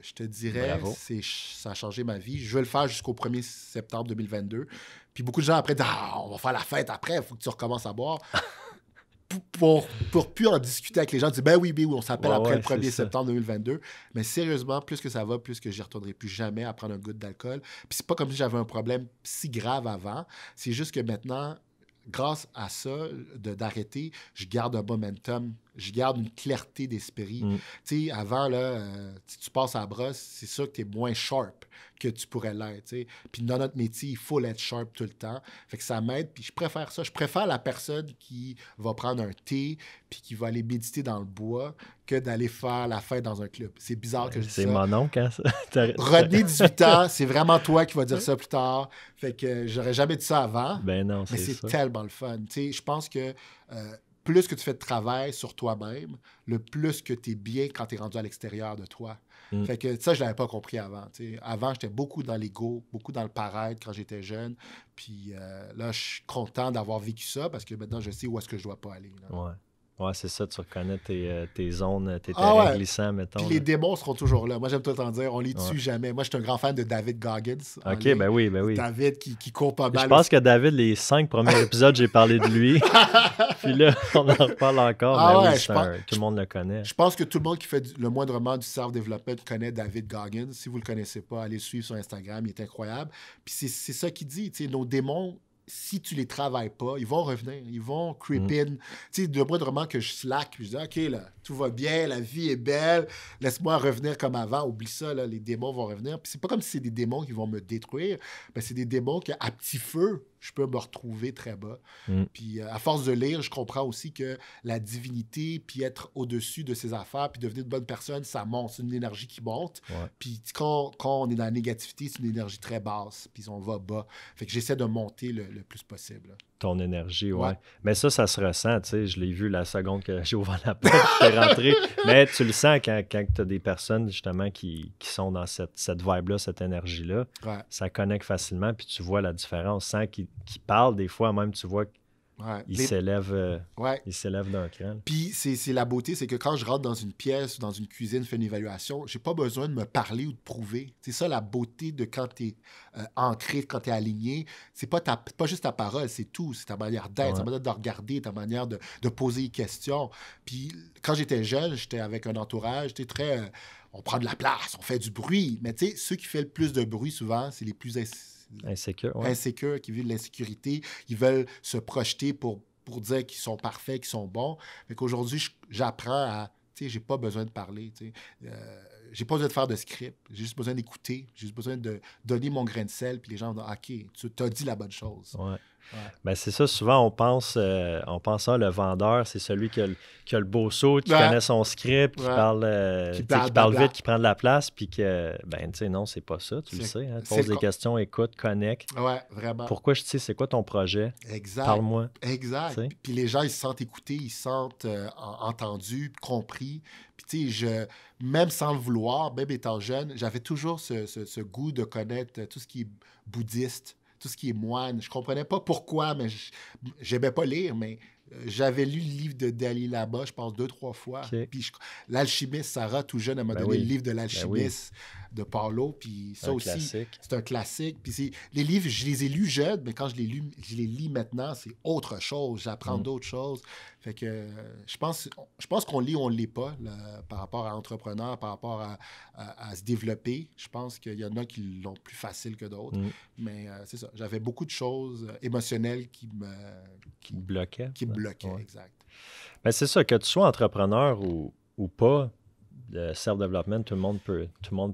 Je te dirais, ça a changé ma vie. Je vais le faire jusqu'au 1er septembre 2022. Puis beaucoup de gens après disent « Ah, on va faire la fête après, il faut que tu recommences à boire. » Pour plus en discuter avec les gens, dire « Ben oui, on s'appelle après le 1er septembre 2022. » Mais sérieusement, plus que ça va, plus que j'y retournerai plus jamais à prendre une goutte d'alcool. Puis c'est pas comme si j'avais un problème si grave avant. C'est juste que maintenant, grâce à ça, d'arrêter, je garde un momentum, je garde une clarté d'esprit. Tu sais, avant, là, si tu passes à la brosse, c'est sûr que tu es moins sharp que tu pourrais l'être. T'sais. Puis dans notre métier, il faut l'être sharp tout le temps. Fait que ça m'aide, puis je préfère ça. Je préfère la personne qui va prendre un thé puis qui va aller méditer dans le bois que d'aller faire la fête dans un club. C'est bizarre que je dise ça. C'est mon oncle, hein, ça? Rodney, 18 ans, c'est vraiment toi qui vas dire ça plus tard. Fait que j'aurais jamais dit ça avant. Ben non, mais c'est tellement le fun. T'sais, je pense que plus que tu fais de travail sur toi-même, le plus que tu es bien quand tu es rendu à l'extérieur de toi. Fait que ça, je l'avais pas compris avant. T'sais. Avant, j'étais beaucoup dans l'ego, beaucoup dans le paraître quand j'étais jeune. Puis là, je suis content d'avoir vécu ça parce que maintenant, je sais où est-ce que je dois pas aller. Là. Ouais, c'est ça, tu reconnais tes zones, tes terrains glissants, mettons. Puis les démons seront toujours là. Moi, j'aime tout le temps dire, on les tue jamais. Moi, je suis un grand fan de David Goggins. OK, ben oui. David qui court pas mal. Je pense que David, les 5 premiers épisodes, j'ai parlé de lui. Puis là, on en reparle encore. Mais tout le monde le connaît. Je pense que tout le monde qui fait le moindrement du self-development connaît David Goggins. Si vous le connaissez pas, allez le suivre sur Instagram. Il est incroyable. Puis c'est ça qu'il dit. Nos démons, si tu les travailles pas, ils vont revenir, ils vont creep in. Tu sais, de moi, vraiment que je slack, puis je dis, OK, là, tout va bien, la vie est belle, laisse-moi revenir comme avant, oublie ça, là, les démons vont revenir. Puis c'est pas comme si c'est des démons qui vont me détruire, mais c'est des démons qu'à petit feu, je peux me retrouver très bas. Puis à force de lire, je comprends aussi que la divinité, puis être au-dessus de ses affaires, puis devenir une bonne personne, ça monte. C'est une énergie qui monte. Puis quand on est dans la négativité, c'est une énergie très basse, puis on va bas. Fait que j'essaie de monter le plus possible. Ton énergie, ouais. Mais ça se ressent, tu sais. Je l'ai vu la seconde que j'ai ouvert la porte, je suis rentré. Mais tu le sens quand tu as des personnes, justement, qui sont dans cette vibe-là, cette énergie-là. Ça connecte facilement, puis tu vois la différence. Sans qu'ils parlent, des fois, même, tu vois qu'ils s'élèvent d'un cran. Puis c'est la beauté, c'est que quand je rentre dans une pièce ou dans une cuisine, fais une évaluation, j'ai pas besoin de me parler ou de prouver. C'est ça la beauté de quand tu es ancré, quand tu es aligné. C'est pas juste ta parole, c'est tout. C'est ta manière d'être, ta manière de regarder, ta manière de poser des questions. Puis quand j'étais jeune, j'étais avec un entourage, j'étais très... on prend de la place, on fait du bruit. Mais tu sais, ceux qui font le plus de bruit, souvent, c'est les plus insécures, qui vivent de l'insécurité. Ils veulent se projeter pour dire qu'ils sont parfaits, qu'ils sont bons. Fait qu'aujourd'hui, j'apprends à... Tu sais, j'ai pas besoin de parler. Tu sais. J'ai pas besoin de faire de script. J'ai juste besoin d'écouter. J'ai juste besoin de donner mon grain de sel. Puis les gens vont dire, OK, tu as dit la bonne chose. Ben c'est ça, souvent on pense le vendeur, c'est celui qui a le beau saut, qui connaît son script, qui parle vite, qui prend de la place, puis que, ben tu sais, non, c'est pas ça, tu le sais. Hein, pose des questions, écoute, connecte. Ouais, vraiment. Pourquoi je sais, c'est quoi ton projet? Exact. Parle-moi. Exact. Puis les gens, ils se sentent écoutés, ils se sentent entendus, compris. Puis tu sais, même sans le vouloir, même étant jeune, j'avais toujours ce goût de connaître tout ce qui est bouddhiste, tout ce qui est moine. Je comprenais pas pourquoi, mais j'aimais pas lire, mais j'avais lu le livre de Dalai Lama, je pense 2-3 fois. Puis l'alchimiste, Sarah, tout jeune, elle m'a donné le livre de l'alchimiste de Paulo. Puis ça aussi, c'est un classique. Puis les livres, je les ai lus jeunes, mais quand je les lis maintenant, c'est autre chose. J'apprends d'autres choses. Fait que je pense qu'on lit ou on ne lit pas là, par rapport à entrepreneur, par rapport à se développer. Je pense qu'il y en a qui l'ont plus facile que d'autres. Mais c'est ça. J'avais beaucoup de choses émotionnelles qui me bloquaient. Exact. Ben, c'est ça, que tu sois entrepreneur ou pas, le self-development, tout le monde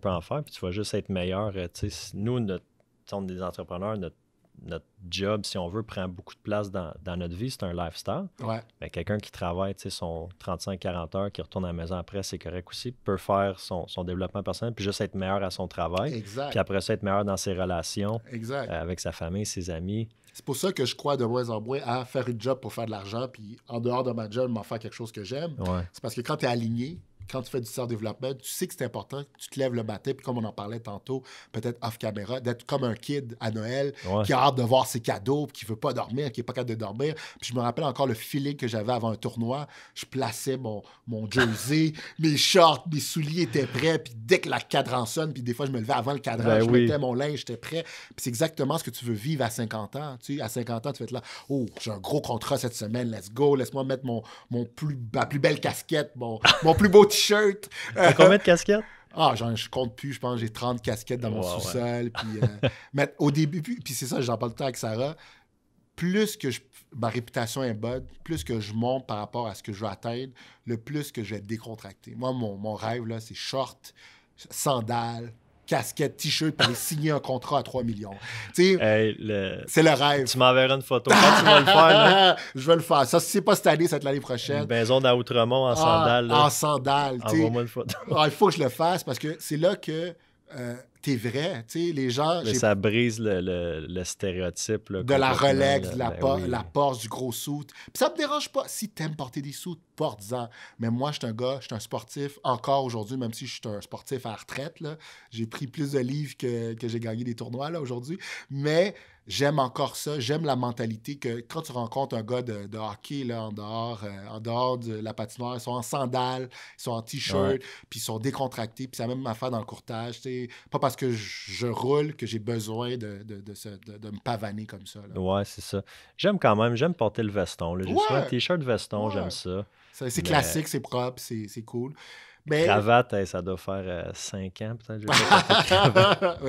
peut en faire, puis tu vas juste être meilleur. Nous, on est des entrepreneurs, notre notre job, si on veut, prend beaucoup de place dans notre vie. C'est un lifestyle. Ouais. Ben, quelqu'un qui travaille son 35-40 heures, qui retourne à la maison après, c'est correct aussi, peut faire son développement personnel, puis juste être meilleur à son travail. Exact. Puis après ça, être meilleur dans ses relations Exact. avec sa famille, ses amis. C'est pour ça que je crois de moins en moins à faire une job pour faire de l'argent, puis en dehors de ma job, m'en faire quelque chose que j'aime. Ouais. C'est parce que quand tu es aligné, quand tu fais du self-développement, tu sais que c'est important, tu te lèves le matin, puis comme on en parlait tantôt, peut-être off-caméra, d'être comme un kid à Noël, qui a hâte de voir ses cadeaux, puis qui veut pas dormir, qui n'est pas capable de dormir. Puis je me rappelle encore le feeling que j'avais avant un tournoi. Je plaçais mon jersey, mes shorts, mes souliers étaient prêts, puis dès que la cadran sonne, puis des fois je me levais avant le cadran, je mettais mon linge, j'étais prêt. Puis c'est exactement ce que tu veux vivre à 50 ans. Tu sais, à 50 ans, tu vas être là, oh, j'ai un gros contrat cette semaine, let's go, laisse-moi mettre ma plus belle casquette, mon plus beau t-shirt. T'as combien de casquettes? Je compte plus, je pense que j'ai 30 casquettes dans mon sous-sol. Puis, mais au début, puis c'est ça, j'en parle tout le temps avec Sarah, plus que ma réputation est bonne, plus que je monte par rapport à ce que je veux atteindre, le plus que je vais décontracter. Moi, mon rêve, là, c'est short, sandales, casquette, t-shirt, pour aller signer un contrat à 3 millions. Tu sais, c'est le rêve. Tu m'enverras une photo. Quand tu vas le faire, là? Je vais le faire. Ça, si c'est pas cette année, ça va être l'année prochaine. Une maison dans Outremont en sandales. En sandales. Envoie-moi une photo. Il faut que je le fasse parce que c'est là que t'es vrai. Tu sais, les gens... Mais ça brise le stéréotype. Là, de la Rolex, de oui. la Porsche, du gros suit. Puis ça me dérange pas. Si t'aimes porter des suits, porte-en. Mais moi, je suis un sportif, encore aujourd'hui, même si je suis un sportif à la retraite. Là, j'ai pris plus de livres que j'ai gagné des tournois là, aujourd'hui. Mais j'aime encore ça. J'aime la mentalité que quand tu rencontres un gars de hockey là, en dehors de la patinoire, ils sont en sandales, ils sont en t-shirt, puis ils sont décontractés. Puis c'est la même affaire dans le courtage. T'sais. Pas parce que je roule que j'ai besoin de me pavaner comme ça. Là. Ouais, c'est ça. J'aime porter le veston. Là. J'ai souvent un t-shirt veston, j'aime ça. C'est classique, c'est propre, c'est cool. Mais... Cravate, ça doit faire 5 ans, peut-être.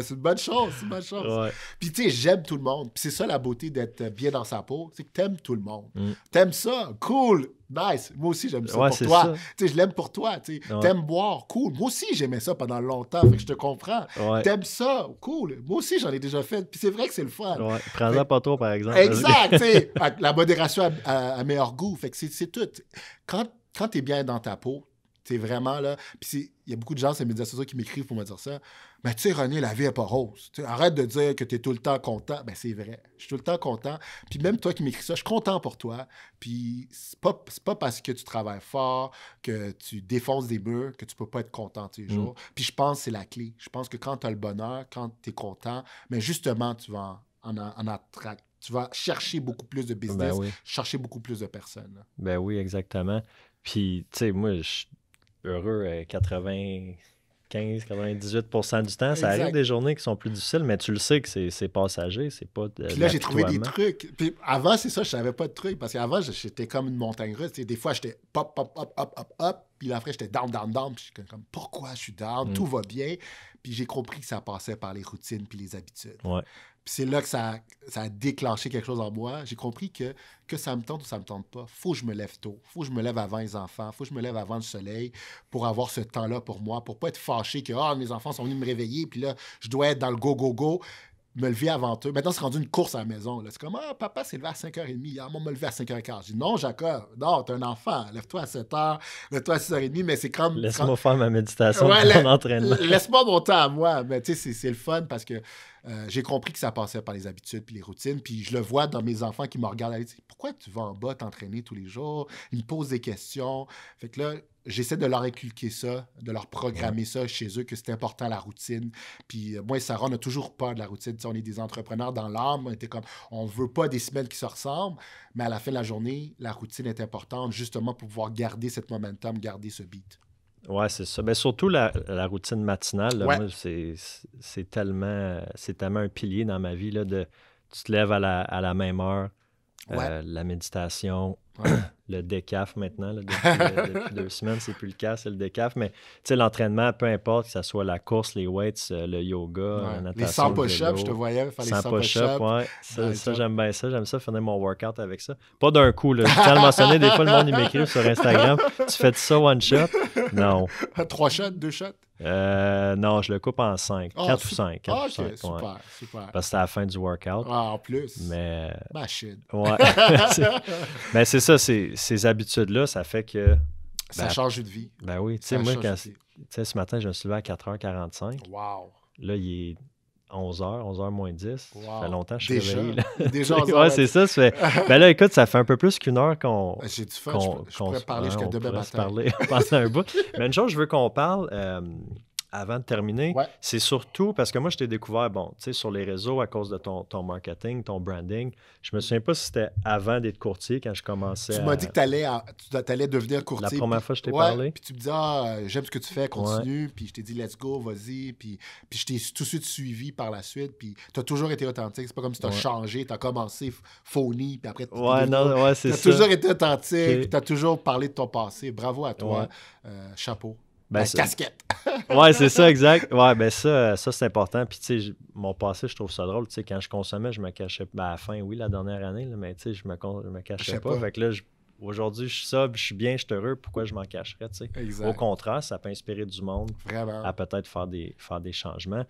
C'est une bonne chose, Ouais. Puis, tu sais, j'aime tout le monde. Puis, c'est ça la beauté d'être bien dans sa peau, c'est que t'aimes tout le monde. T'aimes ça, cool, nice. Moi aussi, j'aime ça pour toi. Tu sais, je l'aime pour toi. Tu sais. T'aimes boire, cool. Moi aussi, j'aimais ça pendant longtemps, fait que je te comprends. Ouais. T'aimes ça, cool. Moi aussi, j'en ai déjà fait. Puis, c'est vrai que c'est le fun. Ouais. Prends-en pas trop, par exemple. Exact, tu sais. La modération à meilleur goût. Fait que c'est tout. Quand t'es bien dans ta peau, t'es vraiment là. Puis il y a beaucoup de gens sur les médias sociaux qui m'écrivent pour me dire ça. Mais tu sais, René, la vie n'est pas rose. T'sais, arrête de dire que tu es tout le temps content. Ben c'est vrai. Je suis tout le temps content. Puis même toi qui m'écris ça, je suis content pour toi. Puis c'est pas parce que tu travailles fort, que tu défonces des murs, que tu peux pas être content tous les jours. Puis je pense que c'est la clé. Je pense que quand tu as le bonheur, quand tu es content, mais justement, tu vas en attraquer. Tu vas chercher beaucoup plus de business, chercher beaucoup plus de personnes. Là. Ben oui, exactement. Puis, tu sais, moi, je suis heureux 98% du temps. Ça arrive des journées qui sont plus difficiles, mais tu le sais que c'est passager, c'est pas de Puis là, j'ai trouvé des trucs. Puis avant, c'est ça, je savais pas de trucs, parce qu'avant, j'étais comme une montagne russe. Des fois, j'étais pop, pop, hop, hop, hop, hop. Puis là, après, j'étais down, down, down. Puis j'étais comme, pourquoi je suis down? Tout va bien. Puis j'ai compris que ça passait par les routines puis les habitudes. Ouais. Puis c'est là que ça a déclenché quelque chose en moi. J'ai compris que ça me tente ou ça me tente pas, faut que je me lève tôt. Faut que je me lève avant les enfants. Faut que je me lève avant le soleil pour avoir ce temps-là pour moi, pour pas être fâché que mes enfants sont venus me réveiller, puis là, je dois être dans le go-go-go. Me lever avant eux. Maintenant, c'est rendu une course à la maison. Là. C'est comme, papa s'est levé à 5h30. Hier, moi, me lever à 5h15. Je dis, non, Jacob, non, t'es un enfant. Lève-toi à 7h, lève-toi à 6h30, mais c'est comme... Laisse-moi faire ma méditation de mon entraînement. Laisse-moi mon temps à moi. Mais tu sais, c'est le fun parce que j'ai compris que ça passait par les habitudes puis les routines. Puis je le vois dans mes enfants qui me regardent. Ils disent, pourquoi tu vas en bas t'entraîner tous les jours? Ils me posent des questions. Fait que là, j'essaie de leur inculquer ça, de leur programmer ça chez eux, que c'est important la routine. Puis moi et Sarah, on a toujours peur de la routine. T'sais, on est des entrepreneurs dans l'âme. On était comme, on veut pas des semaines qui se ressemblent, mais à la fin de la journée, la routine est importante justement pour pouvoir garder cette momentum, garder ce beat. Ouais, c'est ça. Mais surtout la routine matinale, là, moi, c'est tellement un pilier dans ma vie. Là, tu te lèves à la même heure, la méditation. le décaf maintenant. Là, depuis 2 semaines, c'est plus le cas, c'est le décaf. Mais tu sais, l'entraînement, peu importe, que ce soit la course, les weights, le yoga, la natation, les 100 le push-ups, vélo. je te voyais faire les 100 100 push-ups, push-ups. ouais. Ça, j'aime bien ça. J'aime ça, finir mon workout avec ça. Pas d'un coup, là. Je tiens à le mentionner, des fois, le monde, il m'écrit sur Instagram. Tu fais ça one shot? Non. 3 shots, 2 shots? Non, je le coupe en 5. 4 ou 5. 4 ok, ou 5, super, ouais. super. Parce que c'est à la fin du workout. Ah, en plus. Mais... Machine. Ouais. Mais c'est ça, ces habitudes-là, ça fait que... Ça change de vie. Ben oui, tu sais, moi, ce matin, je me suis levé à 4h45. Wow. Là, il est 11h moins 10. Wow. Ça fait longtemps que je suis réveillé. Déjà 11h. Ouais, c'est ça. Ben là, écoute, ça fait un peu plus qu'une heure qu'on... J'ai du fun. Je pourrais parler jusqu'à demain matin. Parler pendant un bout. Mais une chose, je veux qu'on parle... avant de terminer, c'est surtout parce que moi, je t'ai découvert, bon, tu sais, sur les réseaux à cause de ton marketing, ton branding. Je me souviens pas si c'était avant d'être courtier, quand je commençais. Tu m'as dit que tu allais devenir courtier. La première fois que je t'ai parlé. Puis tu me dis, j'aime ce que tu fais, continue. Puis je t'ai dit, let's go, vas-y. Puis je t'ai tout de suite suivi par la suite. Puis tu as toujours été authentique. C'est pas comme si tu as changé, tu as commencé phony. Puis après, c'est ça. Tu as toujours été authentique. Tu as toujours parlé de ton passé. Bravo à toi. Chapeau. Casquette. Ouais, c'est ça, exact. Ouais, ben ça c'est important. Puis, tu sais, mon passé, je trouve ça drôle. Tu sais, quand je consommais, je me cachais. Ben, à la fin, oui, la dernière année, là, mais tu sais, je me cachais pas. Fait que là, aujourd'hui, je suis sobre, je suis bien, je suis heureux. Pourquoi je m'en cacherais, tu sais? Exact. Au contraire, ça peut inspirer du monde à peut-être faire des changements.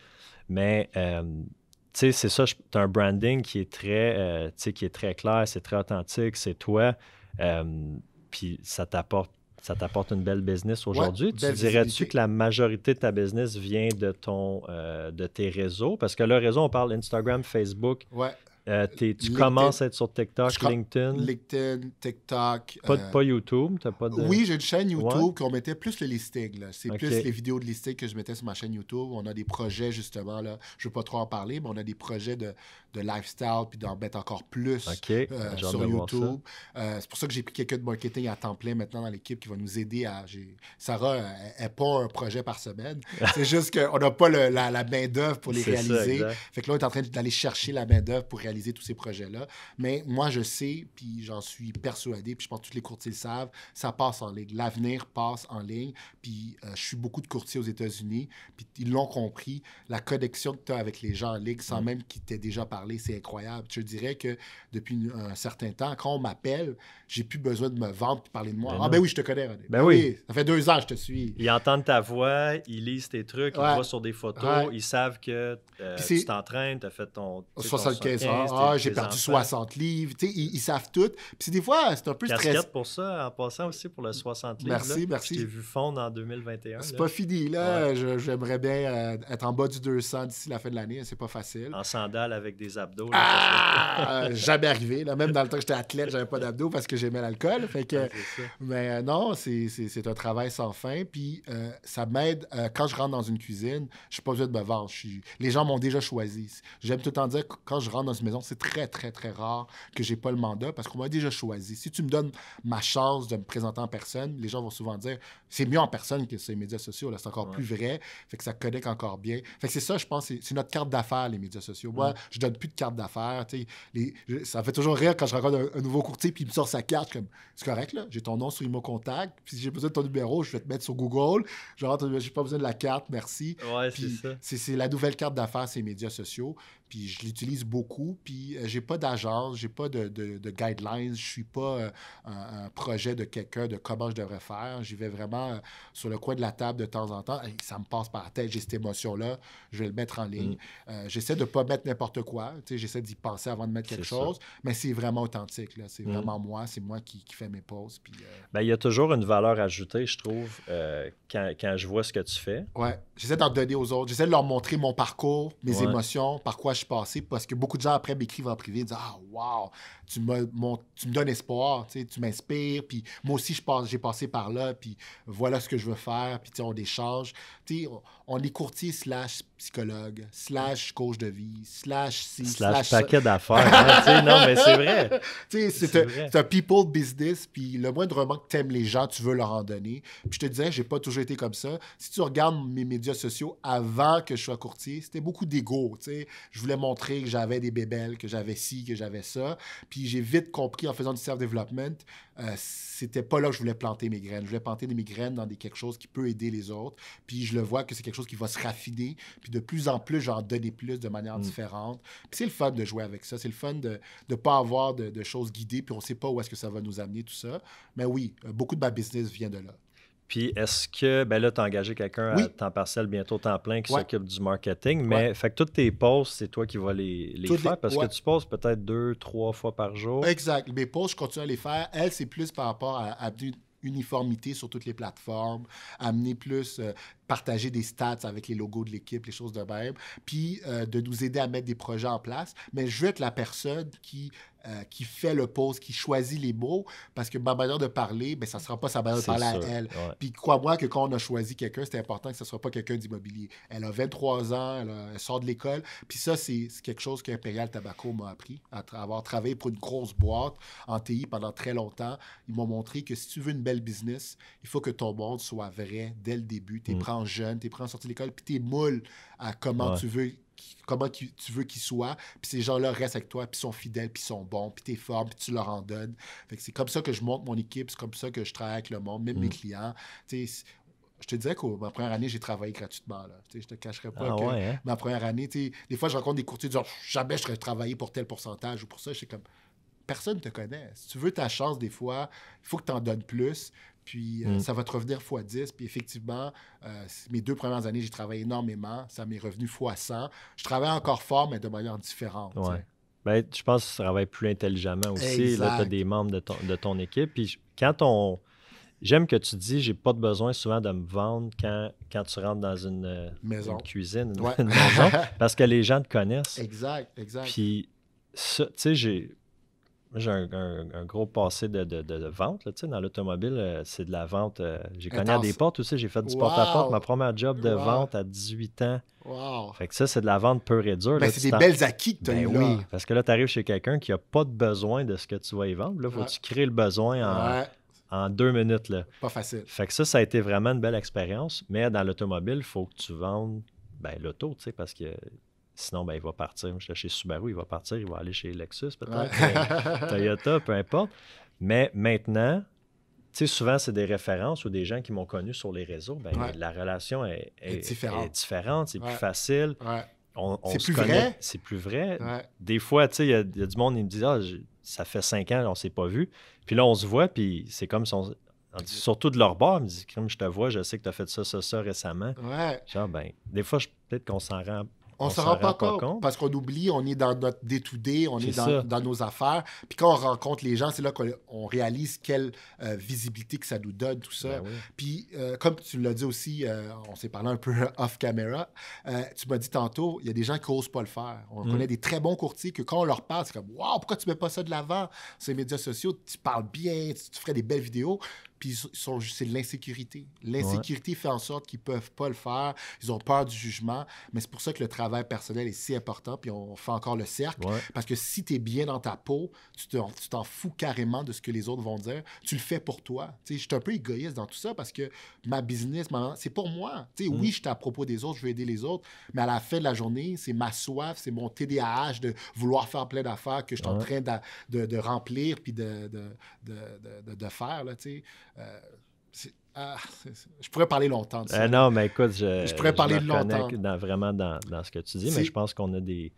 Mais, tu sais, c'est ça, tu as un branding qui est très clair, c'est très authentique, c'est toi. Puis, ça t'apporte une belle business aujourd'hui. Tu dirais-tu que la majorité de ta business vient de tes réseaux? Parce que le réseau, on parle Instagram, Facebook. Ouais. Tu commences à être sur TikTok, LinkedIn. LinkedIn, TikTok. Pas YouTube? T'as pas de... Oui, j'ai une chaîne YouTube qu'on mettait plus le listing. Là. C'est plus les vidéos de listing que je mettais sur ma chaîne YouTube. On a des projets, justement. Là. Je ne veux pas trop en parler, mais on a des projets de lifestyle puis d'en mettre encore plus sur YouTube. C'est pour ça que j'ai pris quelqu'un de marketing à temps plein maintenant dans l'équipe qui va nous aider à... Sarah n'est pas un projet par semaine. C'est juste qu'on n'a pas la main-d'œuvre pour les réaliser. Ça, fait que là, on est en train d'aller chercher la main-d'œuvre pour réaliser tous ces projets-là. Mais moi, je sais, puis j'en suis persuadé, puis je pense que tous les courtiers le savent, ça passe en ligne. L'avenir passe en ligne. Puis je suis beaucoup de courtiers aux États-Unis, puis ils l'ont compris. La connexion que tu as avec les gens en ligne, sans même qu'ils t'aient déjà parlé, c'est incroyable. Je dirais que depuis un certain temps, quand on m'appelle, j'ai plus besoin de me vendre et parler de moi. Ben oui, je te connais, René. Ben oui. Ça fait 2 ans que je te suis. Ils entendent ta voix, ils lisent tes trucs, ils te voient sur des photos, ils savent que tu t'entraînes, tu as fait ton... 75 ans, j'ai perdu 60 livres. Ils savent tout. Puis des fois, c'est un peu stressant. Casquette pour ça, en passant aussi pour le 60 livres. Merci. Je t'ai vu fondre en 2021. C'est pas fini, là. J'aimerais bien être en bas du 200 d'ici la fin de l'année. C'est pas facile. En sandales avec des abdos. Jamais arrivé. Là. Même dans le temps que j'étais athlète, j'avais pas d'abdos parce que j'aimais l'alcool. Fait que, mais non, c'est un travail sans fin. Puis ça m'aide. Quand je rentre dans une cuisine, je n'ai pas besoin de me vendre. Les gens m'ont déjà choisi. J'aime tout le temps dire que quand je rentre dans une maison, c'est très, très, très rare que j'ai pas le mandat parce qu'on m'a déjà choisi. Si tu me donnes ma chance de me présenter en personne, les gens vont souvent dire c'est mieux en personne que sur les médias sociaux. Là, c'est encore plus vrai. Fait que ça connecte encore bien. Fait que c'est ça, je pense, c'est notre carte d'affaires, les médias sociaux. Moi, je donne plus de carte d'affaires. Ça me fait toujours rire quand je rencontre un nouveau courtier puis il me sort sa carte comme c'est correct, là, j'ai ton nom sur Imo Contact. Puis si j'ai besoin de ton numéro, je vais te mettre sur Google. J'ai pas besoin de la carte, merci. Ouais, puis c'est la nouvelle carte d'affaires, ces médias sociaux. Puis je l'utilise beaucoup. Puis j'ai pas d'agence, j'ai pas de guidelines. Je suis pas un projet de quelqu'un de comment je devrais faire. J'y vais vraiment sur le coin de la table de temps en temps. Et ça me passe par la tête, j'ai cette émotion-là. Je vais le mettre en ligne. J'essaie de pas mettre n'importe quoi. J'essaie d'y penser avant de mettre quelque chose. Mais c'est vraiment authentique. Là. C'est vraiment moi. C'est moi qui fais mes pauses. Puis, il y a toujours une valeur ajoutée, je trouve, quand je vois ce que tu fais. Ouais. J'essaie d'en donner aux autres. J'essaie de leur montrer mon parcours, mes émotions, par quoi je suis passé. Parce que beaucoup de gens, après, m'écrivent en privé, disent « Ah, wow, tu me donnes espoir, tu m'inspires. Puis moi aussi, j'ai passé par là. Puis voilà ce que je veux faire. Puis on échange. On est courtier / psychologue / coach de vie / paquet d'affaires. Non, mais c'est vrai. C'est un people business. Puis le moindrement que tu aimes les gens, tu veux leur en donner. Puis je te disais, j'ai pas toujours été comme ça. Si tu regardes mes médias sociaux avant que je sois courtier, c'était beaucoup d'ego. Je voulais montrer que j'avais des bébés belle, que j'avais ci, que j'avais ça. Puis j'ai vite compris en faisant du self-development, c'était pas là que je voulais planter mes graines. Je voulais planter mes graines dans quelque chose qui peut aider les autres. Puis je le vois que c'est quelque chose qui va se raffiner. Puis de plus en plus, j'en donner plus de manière différente. Puis c'est le fun de jouer avec ça. C'est le fun de ne pas avoir de choses guidées. Puis on sait pas où est-ce que ça va nous amener, tout ça. Mais oui, beaucoup de ma business vient de là. Puis est-ce que, ben là, tu as engagé quelqu'un à temps partiel, bientôt temps plein, qui s'occupe du marketing, mais fait que toutes tes posts, c'est toi qui vas les faire parce que tu postes peut-être 2-3 fois par jour. Exact. Mes posts, je continue à les faire. Elle, c'est plus par rapport à amener une uniformité sur toutes les plateformes, amener plus, partager des stats avec les logos de l'équipe, les choses de même, puis de nous aider à mettre des projets en place. Mais je veux être la personne qui fait le post, qui choisit les mots, parce que ma manière de parler, ben, ça ne sera pas sa manière de parler à elle. Ouais. Puis crois-moi que quand on a choisi quelqu'un, c'était important que ce ne soit pas quelqu'un d'immobilier. Elle a 23 ans, elle sort de l'école, puis ça, c'est quelque chose qu'Imperial Tobacco m'a appris, à avoir travaillé pour une grosse boîte en TI pendant très longtemps. Ils m'ont montré que si tu veux une belle business, il faut que ton monde soit vrai dès le début. Tu es prêt en jeune, tu es prêt en sortie de l'école, puis tu es moule à comment tu veux qu'ils soient, puis ces gens-là restent avec toi, puis sont fidèles, puis sont bons, puis t'es fort, puis tu leur en donnes. Fait que c'est comme ça que je monte mon équipe, c'est comme ça que je travaille avec le monde, même mes clients. T'sais, je te disais que ma première année, j'ai travaillé gratuitement. Là. Je te cacherai pas ma première année, des fois, je rencontre des courtiers disant « Jamais je serais travaillé pour tel pourcentage ou pour ça. » Je suis comme « Personne ne te connaît. Si tu veux ta chance, des fois, il faut que tu en donnes plus. » Puis ça va te revenir x10. Puis effectivement, mes 2 premières années, j'ai travaillé énormément. Ça m'est revenu x100. Je travaille encore fort, mais de manière différente. Ouais. Ben, je pense que tu travailles plus intelligemment aussi. Là, tu as des membres de ton équipe. Puis quand j'aime que tu dis, j'ai pas de besoin souvent de me vendre quand tu rentres dans une cuisine, une maison, parce que les gens te connaissent. Exact. Puis ça, tu sais, j'ai un gros passé de vente. Là, dans l'automobile, c'est de la vente. J'ai cogné à des portes aussi. J'ai fait du porte-à-porte. Ma première job de vente à 18 ans. Wow. Fait que ça, c'est de la vente pure et dure. Ben, c'est des belles acquis que tu as eu là. Oui, parce que là, tu arrives chez quelqu'un qui n'a pas de besoin de ce que tu vas y vendre. Là, il faut que tu crées le besoin en 2 minutes. Là. Pas facile. Fait que ça a été vraiment une belle expérience. Mais dans l'automobile, il faut que tu vendes l'auto, tu sais, parce que sinon, il va partir. Chez Subaru, il va partir, il va aller chez Lexus, peut-être, Toyota, peu importe. Mais maintenant, tu sais, souvent, c'est des références ou des gens qui m'ont connu sur les réseaux. La relation est différente, c'est plus facile. Ouais. C'est plus vrai. C'est plus vrai. Ouais. Des fois, tu sais, il y a du monde qui me dit ça fait 5 ans, on ne s'est pas vu. Puis là, on se voit, puis c'est comme si on dit, surtout de leur bord, ils me disent, Crime, je te vois, je sais que tu as fait ça récemment. Ouais. Genre, des fois, peut-être qu'on s'en rend. On ne s'en rend pas compte parce qu'on oublie, on est dans notre day-to-day, on est dans nos affaires. Puis quand on rencontre les gens, c'est là qu'on réalise quelle visibilité que ça nous donne, tout ça. Oui. Puis comme tu l'as dit aussi, on s'est parlé un peu off-camera, tu m'as dit tantôt, il y a des gens qui n'osent pas le faire. On connaît des très bons courtiers que quand on leur parle, c'est comme « Wow, pourquoi tu ne mets pas ça de l'avant? Sur les médias sociaux, tu parles bien, tu ferais des belles vidéos. » Puis c'est de l'insécurité. L'insécurité fait en sorte qu'ils ne peuvent pas le faire. Ils ont peur du jugement. Mais c'est pour ça que le travail personnel est si important. Puis on fait encore le cercle. Ouais. Parce que si tu es bien dans ta peau, tu t'en fous carrément de ce que les autres vont dire. Tu le fais pour toi. Je suis un peu égoïste dans tout ça parce que ma business, c'est pour moi. Oui, je suis à propos des autres, je veux aider les autres. Mais à la fin de la journée, c'est ma soif, c'est mon TDAH de vouloir faire plein d'affaires que je suis en train de remplir puis de faire. Là, je pourrais parler longtemps de ça. Non, mais écoute, je pourrais parler longtemps. Vraiment dans ce que tu dis, mais je pense qu'on a des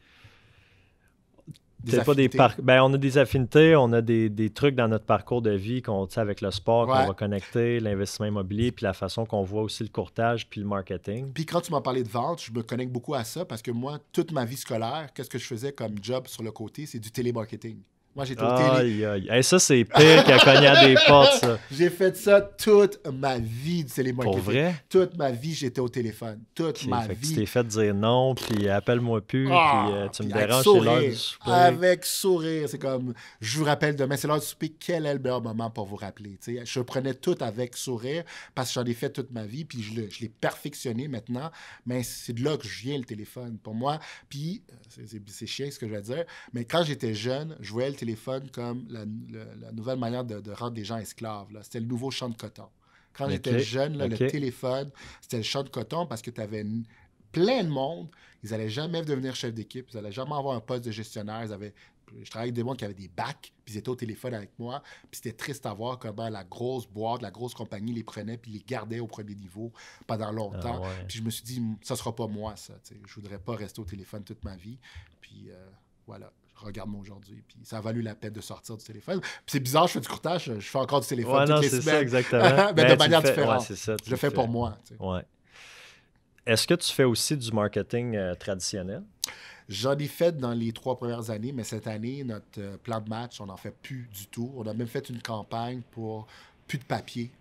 affinités. On a des affinités, on a des trucs dans notre parcours de vie avec le sport qu'on va connecter, l'investissement immobilier, puis la façon qu'on voit aussi le courtage puis le marketing. Puis quand tu m'as parlé de vente, je me connecte beaucoup à ça parce que moi, toute ma vie scolaire, qu'est-ce que je faisais comme job sur le côté? C'est du télémarketing. Moi, j'étais au télé. Hey, ça, c'est pire qu'à cogner à des portes, ça. J'ai fait ça toute ma vie, du télémarketing. Pour vrai? Toute ma vie, j'étais au téléphone. Toute ma vie. Tu t'es fait dire non, puis appelle-moi plus, puis tu me déranges, c'est l'heure du souper. Avec sourire. C'est comme, je vous rappelle demain, c'est l'heure du souper. Quel est le meilleur moment pour vous rappeler? T'sais, je prenais tout avec sourire parce que j'en ai fait toute ma vie, puis je l'ai perfectionné maintenant. Mais c'est de là que je viens, le téléphone, pour moi. Puis, c'est chiant ce que je vais dire, mais quand j'étais jeune, je voyais le téléphone comme la nouvelle manière de rendre les gens esclaves. Là. C'était le nouveau champ de coton. Quand j'étais jeune, le téléphone, c'était le champ de coton parce que tu avais plein de monde. Ils n'allaient jamais devenir chef d'équipe. Ils n'allaient jamais avoir un poste de gestionnaire. Je travaillais avec des gens qui avaient des bacs, puis ils étaient au téléphone avec moi. Puis c'était triste à voir comment la grosse boîte, la grosse compagnie les prenait puis les gardait au premier niveau pendant longtemps. Ah ouais. Puis je me suis dit, ça ne sera pas moi, ça. T'sais. Je ne voudrais pas rester au téléphone toute ma vie. Puis voilà, regarde-moi aujourd'hui. Puis ça a valu la peine de sortir du téléphone. Puis c'est bizarre, je fais du courtage, je fais encore du téléphone toutes les c'est semaines. Ça, exactement. Mais de manière différente. Ouais, c'est ça, je le fais pour moi. T'sais. Ouais. Est-ce que tu fais aussi du marketing traditionnel? J'en ai fait dans les 3 premières années, mais cette année, notre plan de match, on n'en fait plus du tout. On a même fait une campagne pour plus de papier.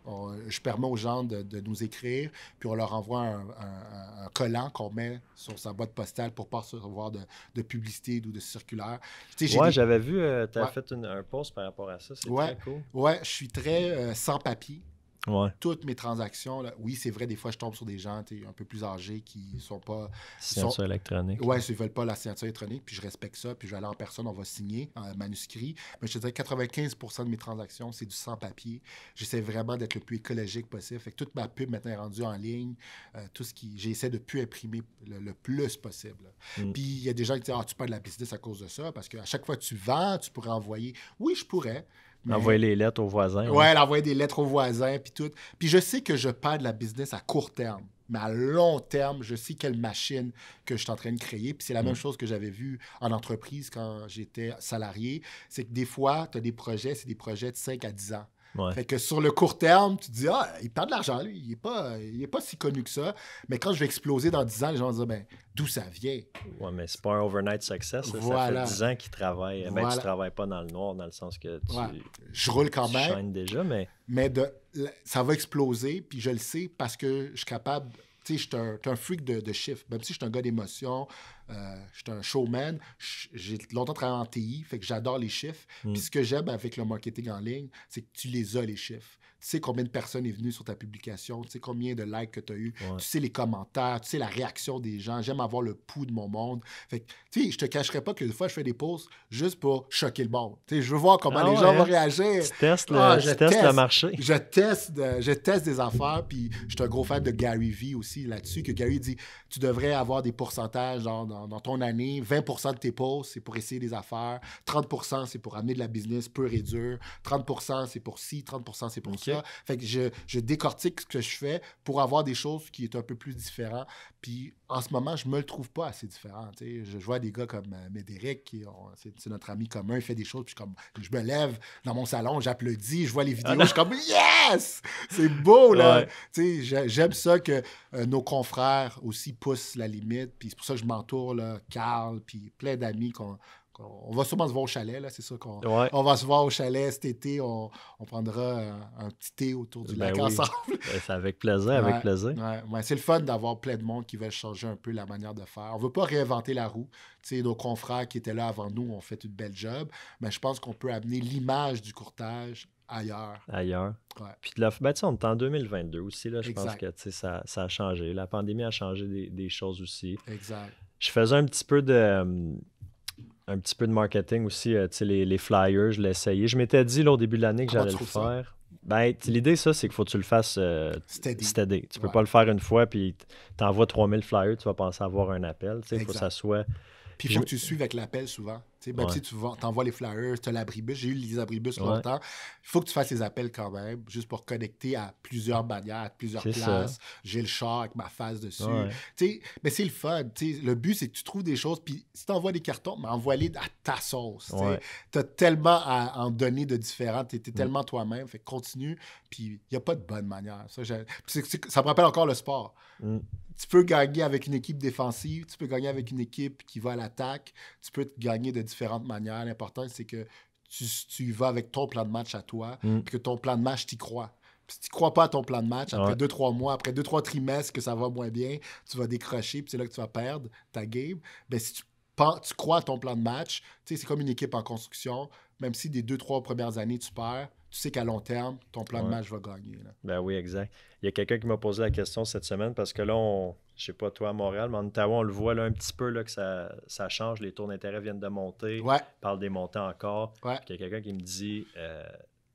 Je permets aux gens de nous écrire, puis on leur envoie un collant qu'on met sur sa boîte postale pour ne pas recevoir de publicité ou de circulaire. Ouais, j'avais vu, tu as fait un post par rapport à ça. C'est très cool. Ouais, je suis très sans papier. Ouais. Toutes mes transactions, là, oui, c'est vrai, des fois, je tombe sur des gens un peu plus âgés qui ne sont pas... Signature électronique. Oui, ils ne veulent pas la signature électronique, puis je respecte ça, puis je vais aller en personne, on va signer en manuscrit. Mais je te dirais 95% de mes transactions, c'est du sans-papier. J'essaie vraiment d'être le plus écologique possible. Fait que toute ma pub maintenant est rendue en ligne. J'essaie de plus imprimer le plus possible. Puis il y a des gens qui disent « Ah, tu perds de la business à cause de ça, parce qu'à chaque fois que tu vends, tu pourrais envoyer. » Oui, je pourrais. Envoyer les lettres aux voisins. Oui, envoyer des lettres aux voisins, puis tout. Puis je sais que je perds de la business à court terme, mais à long terme, je sais quelle machine que je suis en train de créer. Puis c'est la même chose que j'avais vu en entreprise quand j'étais salarié. C'est que des fois, tu as des projets, c'est des projets de 5 à 10 ans. Ouais. Fait que sur le court terme, tu te dis, ah, il perd de l'argent, lui, il est pas si connu que ça. Mais quand je vais exploser dans 10 ans, les gens vont dire, ben, d'où ça vient? Ouais, mais c'est pas un overnight success. Voilà. Ça fait 10 ans qu'ils travaillent. Voilà. Ben, tu travailles pas dans le noir, dans le sens que je roule quand même. Tu shines déjà, mais ça va exploser, puis je le sais parce que je suis capable... Tu sais, je suis un freak de chiffres. Même si je suis un gars d'émotion, je suis un showman, j'ai longtemps travaillé en TI, fait que j'adore les chiffres. Puis ce que j'aime avec le marketing en ligne, c'est que tu les as, les chiffres. Tu sais combien de personnes est venues sur ta publication, tu sais combien de likes que tu as eu, tu sais les commentaires, tu sais la réaction des gens. J'aime avoir le pouls de mon monde. Fait que, tu sais, je te cacherai pas que des fois, je fais des posts juste pour choquer le monde. Tu sais, je veux voir comment les gens vont réagir. Tu testes le marché. Je teste des affaires, puis je suis un gros fan de Gary Vee aussi là-dessus, que Gary dit, tu devrais avoir des pourcentages genre, dans ton année, 20% de tes posts, c'est pour essayer des affaires, 30% c'est pour amener de la business pure et dure, 30% c'est pour ci, 30% c'est pour ça. Fait que je décortique ce que je fais pour avoir des choses qui est un peu plus différentes. Puis en ce moment, je me le trouve pas assez différent. Je vois des gars comme Médéric, c'est notre ami commun, il fait des choses, puis je me lève dans mon salon, j'applaudis, je vois les vidéos, je suis comme « Yes! C'est beau, là! Ouais. » J'aime ça que nos confrères aussi poussent la limite, puis c'est pour ça que je m'entoure, là, Carl, puis plein d'amis on va sûrement se voir au chalet, là, c'est ça qu'on on va se voir au chalet cet été, on prendra un petit thé autour du lac ensemble. C'est avec plaisir, avec plaisir. Ouais, c'est le fun d'avoir plein de monde qui veulent changer un peu la manière de faire. On ne veut pas réinventer la roue. T'sais, nos confrères qui étaient là avant nous ont fait une belle job, mais je pense qu'on peut amener l'image du courtage ailleurs. Ouais. Puis on est en 2022 aussi, là, je pense que ça a changé. La pandémie a changé des choses aussi. Exact. Je faisais un petit peu de marketing aussi, les flyers, je l'ai essayé. Je m'étais dit là, au début de l'année que j'allais le faire. Ben, l'idée, ça, c'est qu'il faut que tu le fasses steady. Tu peux pas le faire une fois, puis tu envoies 3000 flyers, tu vas penser avoir un appel. Il faut que ça soit... Puis il faut que tu suives avec l'appel souvent. Même si tu envoies les flyers, tu as l'abribus. J'ai eu les abribus longtemps. Il faut que tu fasses les appels quand même, juste pour connecter à plusieurs manières, à plusieurs places. J'ai le char avec ma face dessus. Mais c'est le fun. Le but, c'est que tu trouves des choses. Puis si tu envoies des cartons, mais envoie-les à ta sauce. Tu as tellement à en donner de différents. Tu es tellement toi-même. Fait que continue. Puis il n'y a pas de bonne manière. Ça me rappelle encore le sport. Tu peux gagner avec une équipe défensive, tu peux gagner avec une équipe qui va à l'attaque, tu peux gagner de différentes manières. L'important, c'est que tu y vas avec ton plan de match à toi, puis que ton plan de match, t'y crois. Puis si tu ne crois pas à ton plan de match, après 2-3 mois, après 2-3 trimestres que ça va moins bien, tu vas décrocher, puis c'est là que tu vas perdre ta game. Ben, si tu crois à ton plan de match, c'est comme une équipe en construction, même si des 2-3 premières années, tu perds, tu sais qu'à long terme, ton plan de match va gagner. Là. Ben oui, exact. Il y a quelqu'un qui m'a posé la question cette semaine parce que là, je sais pas toi à Montréal, mais en Ottawa, on le voit là, un petit peu là, que ça change. Les taux d'intérêt viennent de monter. On parle des montants encore. Puis il y a quelqu'un qui me dit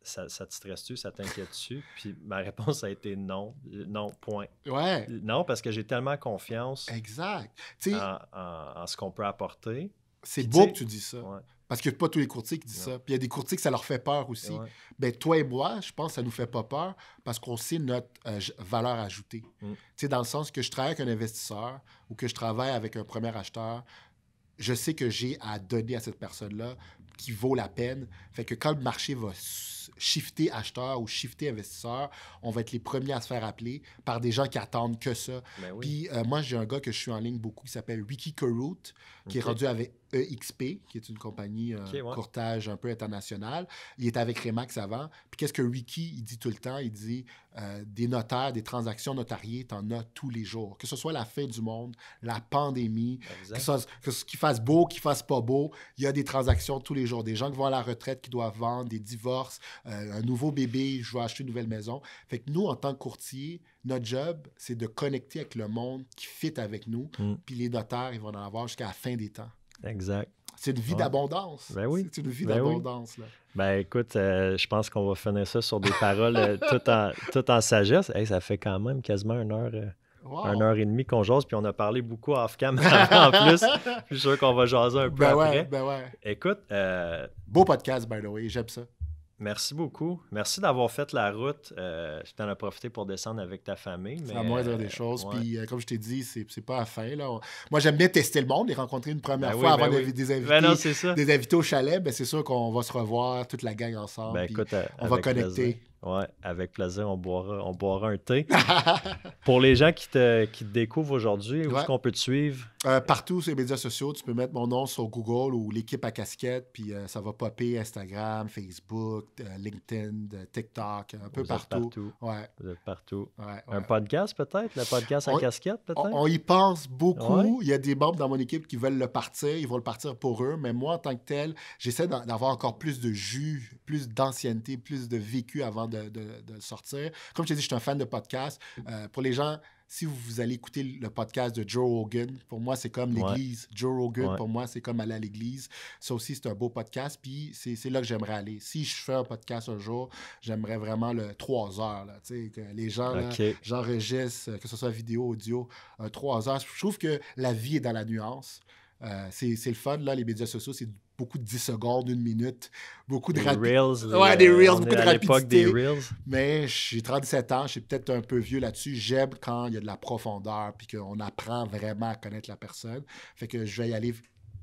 ça te stresse-tu, ça t'inquiète-tu? Puis ma réponse a été non. Non, point. Ouais. Non, parce que j'ai tellement confiance Exact. Tu sais, en ce qu'on peut apporter. c'est Puis, beau tu sais, que tu dis ça. Ouais. Parce qu'il n'y a pas tous les courtiers qui disent Non. ça. Puis il y a des courtiers que ça leur fait peur aussi. Ouais. Ben, toi et moi, je pense que ça ne nous fait pas peur parce qu'on sait notre valeur ajoutée. Tu sais, dans le sens que je travaille avec un investisseur ou que je travaille avec un premier acheteur, je sais que j'ai à donner à cette personne-là qui vaut la peine. Fait que quand le marché va shifter acheteur ou shifter investisseur, on va être les premiers à se faire appeler par des gens qui attendent que ça. Ben oui. Puis moi, j'ai un gars que je suis en ligne beaucoup qui s'appelle Ricky Carruth, qui est rendu avec EXP, qui est une compagnie ouais. courtage un peu internationale. Il est avec Remax avant. Puis qu'est-ce que Ricky, il dit tout le temps? Il dit des notaires, des transactions notariées, t'en as tous les jours. Que ce soit la fin du monde, la pandémie, qu'il fasse beau, qu'il fasse pas beau, il y a des transactions tous les jours. Des gens qui vont à la retraite, qui doivent vendre, des divorces, un nouveau bébé, je veux acheter une nouvelle maison. Fait que nous, en tant que courtier, notre job, c'est de connecter avec le monde qui fit avec nous. Puis les notaires, ils vont en avoir jusqu'à la fin des temps. Exact. C'est une vie d'abondance. Ben oui. C'est une vie Ben d'abondance. Oui. Là. Ben écoute, je pense qu'on va finir ça sur des paroles tout en sagesse. Hey, ça fait quand même quasiment 1h30 qu'on jase, puis on a parlé beaucoup off-cam en plus. Je suis sûr qu'on va jaser un peu après. Ben ouais. Écoute... beau podcast, by the way. J'aime ça. Merci beaucoup. Merci d'avoir fait la route. Tu t'en as profité pour descendre avec ta famille. C'est la moindre des choses. Ouais. Puis, comme je t'ai dit, c'est pas à la fin. Là. Moi, j'aime bien tester le monde, les rencontrer une première fois avant des invités. Des invités au chalet, ben, c'est sûr qu'on va se revoir, toute la gang ensemble. Ben, écoute, on va connecter. Oui, avec plaisir, on boira un thé. Pour les gens qui te découvrent aujourd'hui, où est-ce qu'on peut te suivre? Partout sur les médias sociaux, tu peux mettre mon nom sur Google ou l'équipe à casquette, puis ça va popper Instagram, Facebook, LinkedIn, TikTok, un peu partout. Ouais. Vous êtes partout. Ouais. Un podcast peut-être? Le podcast à casquette peut-être? On y pense beaucoup. Ouais. Il y a des membres dans mon équipe qui veulent le partir. Ils vont le partir pour eux. Mais moi, en tant que tel, j'essaie d'avoir encore plus de jus, plus d'ancienneté, plus de vécu avant de sortir. Comme je t'ai dit, je suis un fan de podcast. Pour les gens, si vous allez écouter le podcast de Joe Rogan, pour moi, c'est comme l'église. Ouais. Joe Rogan, pour moi, c'est comme aller à l'église. Ça aussi, c'est un beau podcast. Puis c'est là que j'aimerais aller. Si je fais un podcast un jour, j'aimerais vraiment le 3 heures. Là, que les gens, j'enregistre, que ce soit vidéo, audio, 3 heures. Je trouve que la vie est dans la nuance. C'est le fun, là, les médias sociaux, c'est beaucoup de 10 secondes, 1 minute, beaucoup de rapidité. Ouais, des Reels, beaucoup de rapidité. Des Reels. Mais j'ai 37 ans, je suis peut-être un peu vieux là-dessus. J'aime quand il y a de la profondeur puis qu'on apprend vraiment à connaître la personne. Fait que je vais y aller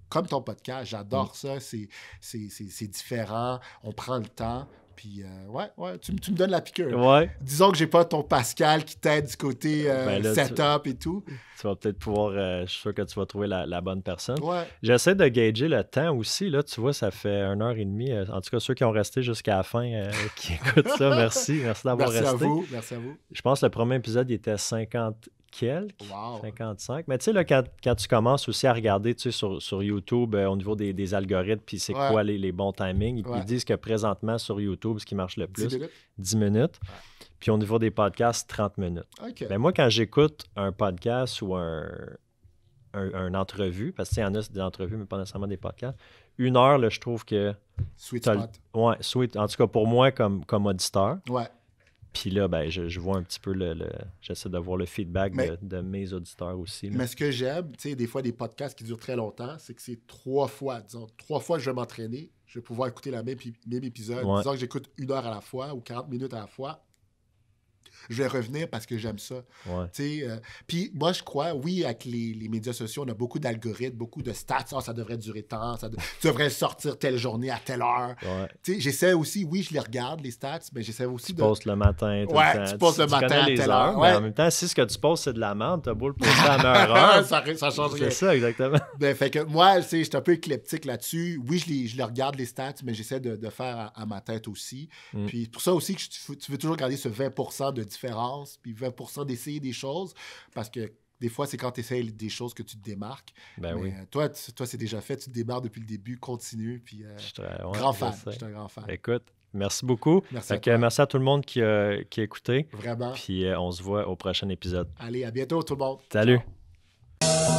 comme ton podcast. J'adore ça. C'est différent. On prend le temps. Puis, tu me donnes la piqûre. Ouais. Disons que j'ai pas ton Pascal qui t'aide du côté là, setup et tout. Tu vas peut-être pouvoir... je suis sûr que tu vas trouver la bonne personne. Ouais. J'essaie de gager le temps aussi. Là, tu vois, ça fait 1h30. En tout cas, ceux qui ont resté jusqu'à la fin, qui écoutent ça, merci. Merci d'avoir resté. Merci à vous. Je pense que le premier épisode, il était 50... quelques, 55. Mais tu sais, là, quand tu commences aussi à regarder sur YouTube au niveau des algorithmes, puis c'est quoi les bons timings, ils disent que présentement sur YouTube, ce qui marche le plus, 10 minutes. Ouais. Puis au niveau des podcasts, 30 minutes. Okay. Mais moi, quand j'écoute un podcast ou une entrevue, parce qu'il y en a des entrevues, mais pas nécessairement des podcasts, 1 heure, là, je trouve que... Sweet spot. Ouais, sweet. En tout cas, pour moi, comme auditeur. Ouais. Puis là, ben, je vois un petit peu j'essaie de voir le feedback de mes auditeurs aussi. Là. Mais ce que j'aime, tu sais, des fois, des podcasts qui durent très longtemps, c'est que c'est 3 fois, disons. 3 fois, je vais m'entraîner. Je vais pouvoir écouter le même épisode. Ouais. Disons que j'écoute 1 heure à la fois ou 40 minutes à la fois. Je vais revenir parce que j'aime ça. Ouais. Puis moi, je crois, oui, avec les médias sociaux, on a beaucoup d'algorithmes, beaucoup de stats. Ça devrait durer tant, tu devrais sortir telle journée à telle heure. Ouais. J'essaie aussi, oui, je les regarde, les stats, mais j'essaie aussi tu postes le matin. Tu postes le matin à telle heure. Mais en même temps, si ce que tu postes, c'est de la merde, t'as beau le poster à la meilleure heure. ça change rien. C'est ça, exactement. Fait que moi, je suis un peu éclectique là-dessus. Oui, je les regarde, les stats, mais j'essaie de faire à ma tête aussi. Puis pour ça aussi, que tu veux toujours garder ce 20% de différence, puis 20% d'essayer des choses, parce que des fois, c'est quand tu essaies des choses que tu te démarques. Ben mais oui. Toi, c'est déjà fait, tu te démarres depuis le début, continue, puis grand fan. Je suis un grand fan. Écoute, merci beaucoup. Merci à tout le monde qui a écouté. Vraiment. Puis on se voit au prochain épisode. Allez, à bientôt tout le monde. Salut. Ciao.